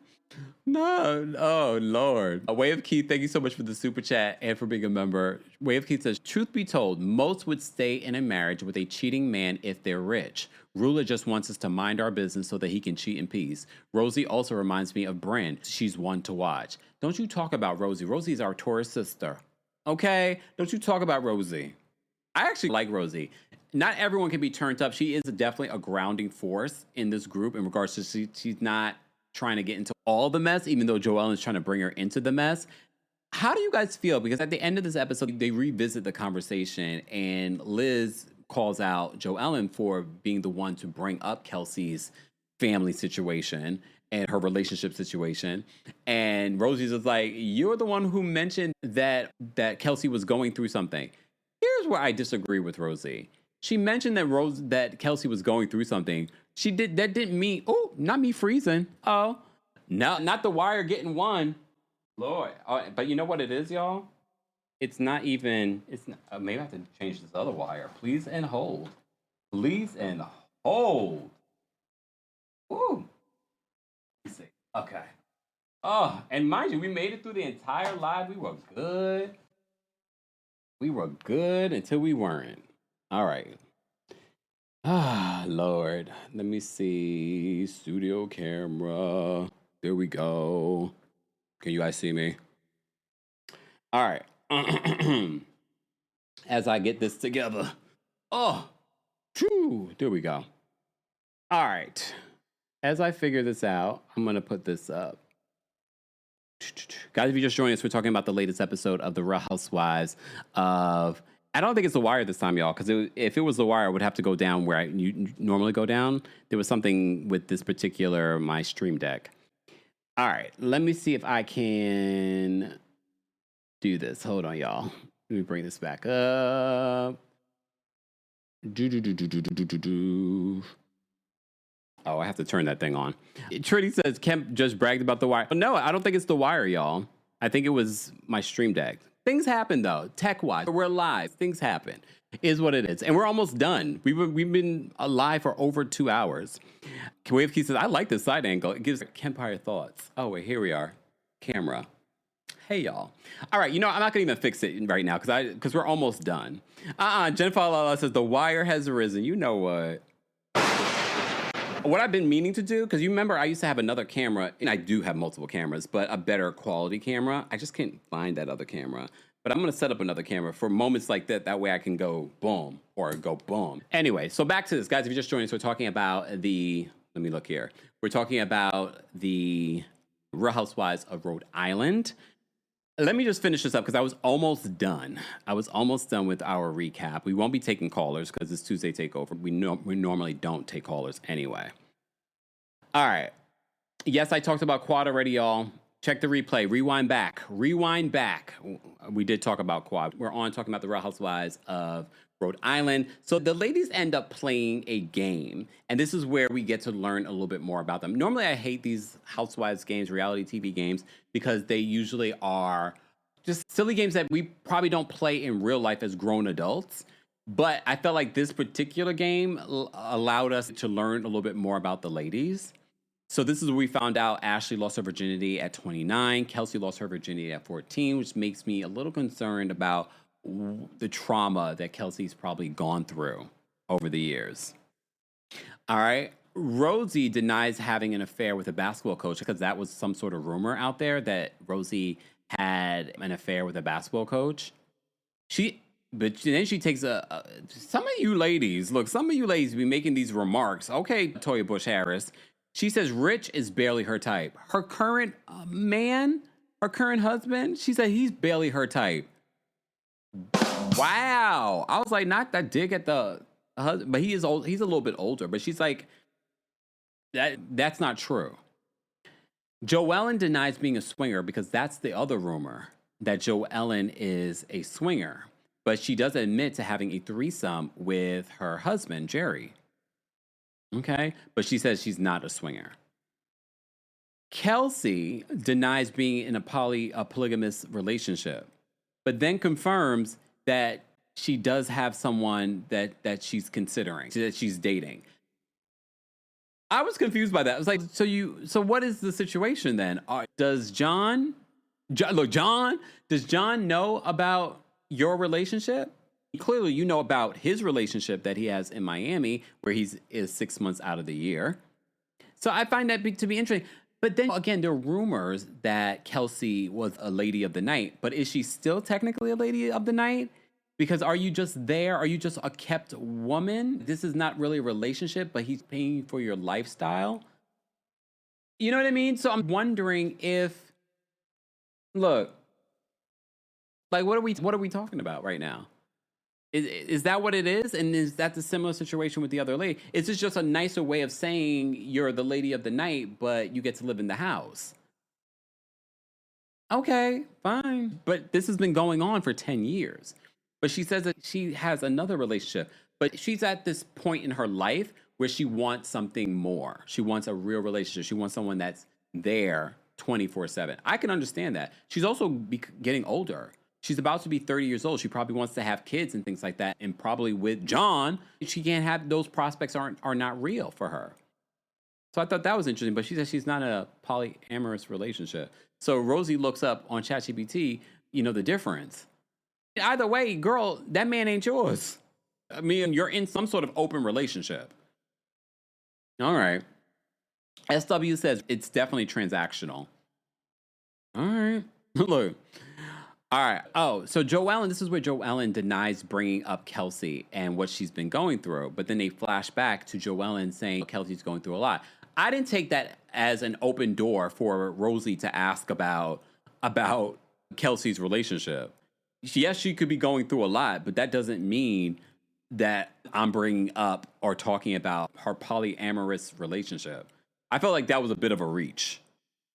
No. Oh, Lord. Wave Keith, thank you so much for the super chat and for being a member. Wave Keith says, truth be told, most would stay in a marriage with a cheating man if they're rich. Ruler just wants us to mind our business so that he can cheat in peace. Rosie also reminds me of Bryn. She's one to watch. Don't you talk about Rosie. Rosie's our Taurus sister. Okay? Don't you talk about Rosie. I actually like Rosie. Not everyone can be turned up. She is definitely a grounding force in this group in regards to she's not trying to get into all the mess, even though Joellen is trying to bring her into the mess. How do you guys feel? Because at the end of this episode, they revisit the conversation and Liz calls out Joellen for being the one to bring up Kelsey's family situation and her relationship situation. And Rosie's just like, you're the one who mentioned that Kelsey was going through something. Here's where I disagree with Rosie. She mentioned that Kelsey was going through something. That didn't mean, oh, not me freezing. Oh, no, not The Wire getting one. Lord. But you know what it is, y'all? It's not, maybe I have to change this other wire. Please and hold. Please and hold. Ooh. Let's see. Okay. Oh, and mind you, we made it through the entire live. We were good. We were good until we weren't. All right. Ah, Lord. Let me see. Studio camera. There we go. Can you guys see me? All right. As I get this together. Oh, true. There we go. All right. As I figure this out, I'm going to put this up. Guys, if you just joined us, we're talking about the latest episode of The Real Housewives of... I don't think it's The Wire this time, y'all, because if it was The Wire, I would have to go down where you normally go down. There was something with this particular, my stream deck. All right, let me see if I can do this. Hold on, y'all. Let me bring this back up. Oh, I have to turn that thing on. Trinity says, Kemp just bragged about The Wire. No, I don't think it's The Wire, y'all. I think it was my stream deck. Things happen, though. Tech-wise, we're live. Things happen. Is what it is. And we're almost done. We've been live for over 2 hours. Wave Key says, I like this side angle. It gives Kempire thoughts. Oh, wait, here we are. Camera. Hey, y'all. All right, I'm not going to even fix it right now because we're almost done. Jennifer Lala says, The Wire has risen. You know what? What I've been meaning to do, because you remember I used to have another camera, and I do have multiple cameras, but a better quality camera. I just can't find that other camera. But I'm going to set up another camera for moments like that. That way I can go boom or go boom. Anyway, so back to this. Guys, if you're just joining us, we're talking about let me look here. We're talking about the Real Housewives of Rhode Island. Let me just finish this up because I was almost done. I was almost done with our recap. We won't be taking callers because it's Tuesday Takeover. We normally don't take callers anyway. All right. Yes, I talked about Quad already, y'all. Check the replay. Rewind back. We did talk about Quad. We're on talking about the Real Housewives of Rhode Island. So the ladies end up playing a game, and this is where we get to learn a little bit more about them. Normally, I hate these Housewives games, reality TV games, because they usually are just silly games that we probably don't play in real life as grown adults. But I felt like this particular game allowed us to learn a little bit more about the ladies. So this is where we found out Ashley lost her virginity at 29. Kelsey lost her virginity at 14, which makes me a little concerned about the trauma that Kelsey's probably gone through over the years. All right. Rosie denies having an affair with a basketball coach because that was some sort of rumor out there that Rosie had an affair with a basketball coach. But then she takes some of you ladies be making these remarks. Okay, Toya Bush Harris. She says Rich is barely her type. Her current her current husband, she said he's barely her type. Wow. I was like, not that dig at the husband, but he is old. He's a little bit older, but she's like, that's not true. Joellen denies being a swinger because that's the other rumor, that Joellen is a swinger. But she does admit to having a threesome with her husband, Jerry. Okay, but she says she's not a swinger. Kelsey denies being in a polygamous relationship, but then confirms that she does have someone that she's considering, that she's dating. I was confused by that. I was like, so what is the situation then? Does John know about your relationship? Clearly, you know about his relationship that he has in Miami, where is 6 months out of the year. So I find that to be interesting. But then again, there are rumors that Kelsey was a lady of the night. But is she still technically a lady of the night? Because are you just there? Are you just a kept woman? This is not really a relationship, but he's paying for your lifestyle. You know what I mean? So I'm wondering if, look, like what are we talking about right now? Is that what it is? And is that the similar situation with the other lady? Is this just a nicer way of saying you're the lady of the night, but you get to live in the house? Okay, fine. But this has been going on for 10 years. But she says that she has another relationship. But she's at this point in her life where she wants something more. She wants a real relationship. She wants someone that's there 24/7. I can understand that. She's also getting older. She's about to be 30 years old. She probably wants to have kids and things like that. And probably with John, she can't have those prospects are not real for her. So I thought that was interesting. But she says she's not in a polyamorous relationship. So Rosie looks up on ChatGPT, the difference. Either way, girl, that man ain't yours. I mean, you're in some sort of open relationship. All right. SW says it's definitely transactional. All right. Look. All right. Oh, so Joellen, this is where Joellen denies bringing up Kelsey and what she's been going through. But then they flash back to Joellen saying Kelsey's going through a lot. I didn't take that as an open door for Rosie to ask about Kelsey's relationship. Yes, she could be going through a lot, but that doesn't mean that I'm bringing up or talking about her polyamorous relationship. I felt like that was a bit of a reach.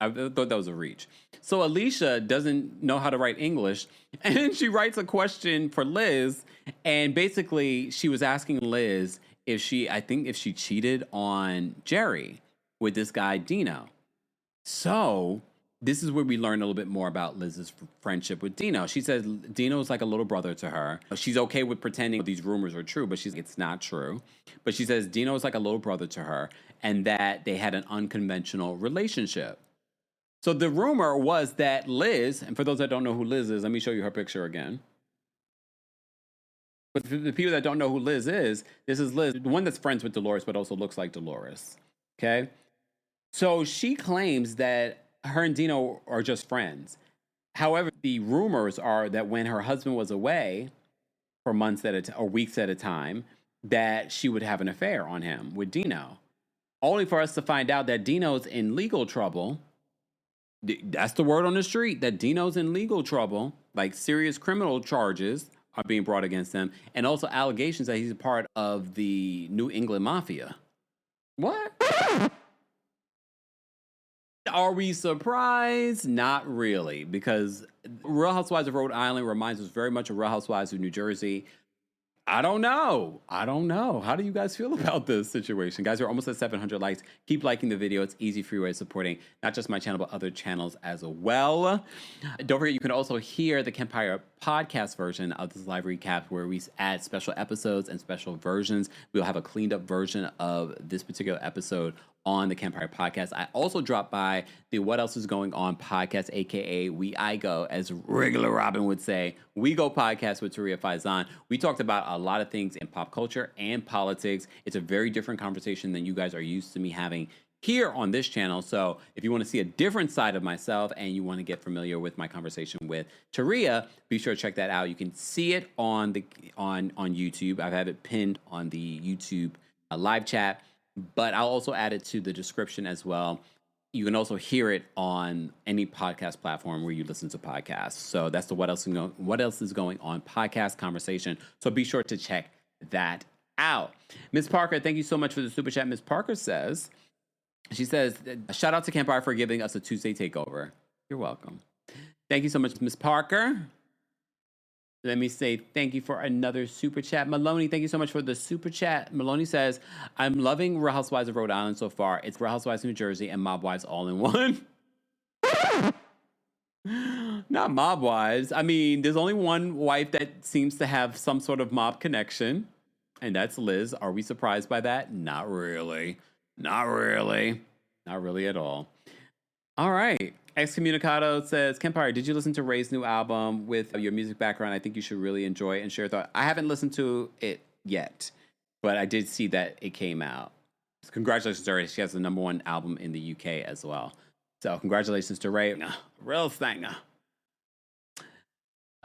I thought that was a reach. So Alicia doesn't know how to write English, and she writes a question for Liz, and basically she was asking Liz if she cheated on Jerry with this guy Dino. So this is where we learn a little bit more about Liz's friendship with Dino. She says Dino's like a little brother to her. She's okay with pretending these rumors are true, but it's not true. But she says Dino's like a little brother to her, and that they had an unconventional relationship. So the rumor was that Liz, and for those that don't know who Liz is, let me show you her picture again. But for the people that don't know who Liz is, this is Liz, the one that's friends with Dolores, but also looks like Dolores. Okay? So she claims that her and Dino are just friends. However, the rumors are that when her husband was away for months or weeks at a time, that she would have an affair on him with Dino. Only for us to find out that Dino's in legal trouble. That's the word on the street, that Dino's in legal trouble, like serious criminal charges are being brought against him, and also allegations that he's a part of the New England Mafia. What? Are we surprised? Not really, because Real Housewives of Rhode Island reminds us very much of Real Housewives of New Jersey. I don't know. How do you guys feel about this situation? Guys, we're almost at 700 likes. Keep liking the video. It's easy free way of supporting not just my channel, but other channels as well. Don't forget, you can also hear the Kempire podcast version of this live recap where we add special episodes and special versions. We'll have a cleaned up version of this particular episode on the Kempire podcast. I also dropped by the What Else Is Going On podcast, aka I Go, as regular Robin would say. We Go podcast with Taria Faizan. We talked about a lot of things in pop culture and politics. It's a very different conversation than you guys are used to me having here on this channel. So if you want to see a different side of myself and you want to get familiar with my conversation with Taria, be sure to check that out. You can see it on YouTube. I've had it pinned on the YouTube live chat, but I'll also add it to the description as well. You can also hear it on any podcast platform where you listen to podcasts. So that's the What Else Is Going On podcast conversation. So be sure to check that out. Ms. Parker, thank you so much for the super chat. Ms. Parker says, shout out to Kempire for giving us a Tuesday takeover. You're welcome. Thank you so much, Ms. Parker. Let me say thank you for another super chat. Maloney, thank you so much for the super chat. Maloney says, I'm loving Real Housewives of Rhode Island so far. It's Real Housewives of New Jersey and Mob Wives all in one. Not Mob Wives. I mean, there's only one wife that seems to have some sort of mob connection, and that's Liz. Are we surprised by that? Not really. Not really at all. All right. Excommunicado says, Kempire, did you listen to Ray's new album with your music background? I think you should really enjoy it and share your thought. I haven't listened to it yet, but I did see that it came out. So congratulations to Ray. She has the #1 album in the UK as well. So congratulations to Ray. Real thing.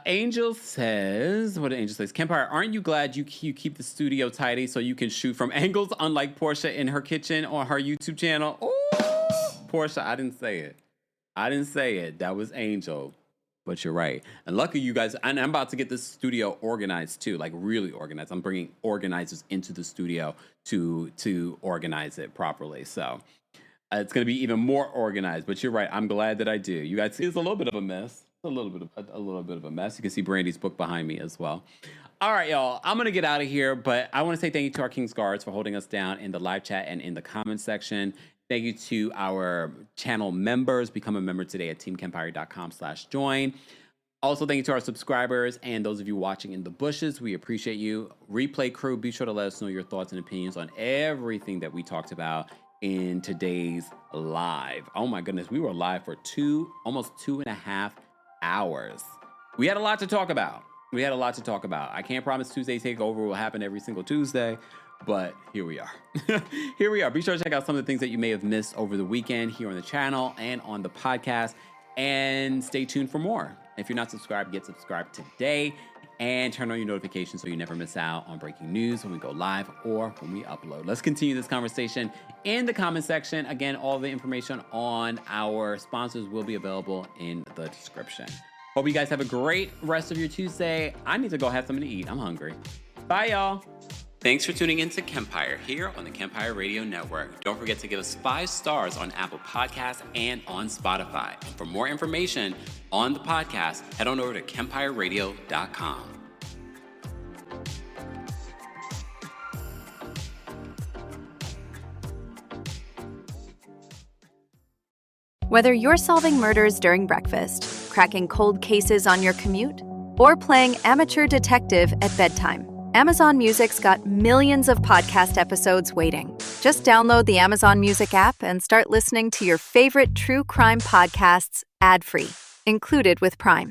Angel says, what did Angel say? Kempire, aren't you glad you keep the studio tidy so you can shoot from angles, unlike Porsha in her kitchen on her YouTube channel? Ooh, Porsha, I didn't say it. That was Angel. But you're right. And lucky you guys, and I'm about to get this studio organized too, like really organized. I'm bringing organizers into the studio to organize it properly. So it's going to be even more organized. But you're right. I'm glad that I do. You guys see, it's a little bit of a mess. A little bit of a mess. You can see Brandy's book behind me as well. All right, y'all. I'm going to get out of here, but I want to say thank you to our King's Guards for holding us down in the live chat and in the comment section. Thank you to our channel members. Become a member today at TeamKempire.com/join. Also, thank you to our subscribers and those of you watching in the bushes. We appreciate you. Replay crew, be sure to let us know your thoughts and opinions on everything that we talked about in today's live. Oh my goodness, we were live for almost 2.5 hours. We had a lot to talk about. I can't promise Tuesday Takeover will happen every single Tuesday, but here we are. Be sure to check out some of the things that you may have missed over the weekend here on the channel and on the podcast, and stay tuned for more. If you're not subscribed, get subscribed today and turn on your notifications so you never miss out on breaking news when we go live or when we upload. Let's continue this conversation in the comment section. Again, all the information on our sponsors will be available in the description. Hope you guys have a great rest of your Tuesday. I need to go have something to eat. I'm hungry. Bye, y'all. Thanks for tuning in to Kempire here on the Kempire Radio Network. Don't forget to give us 5 stars on Apple Podcasts and on Spotify. And for more information on the podcast, head on over to KempireRadio.com. Whether you're solving murders during breakfast, cracking cold cases on your commute, or playing amateur detective at bedtime, Amazon Music's got millions of podcast episodes waiting. Just download the Amazon Music app and start listening to your favorite true crime podcasts ad-free, included with Prime.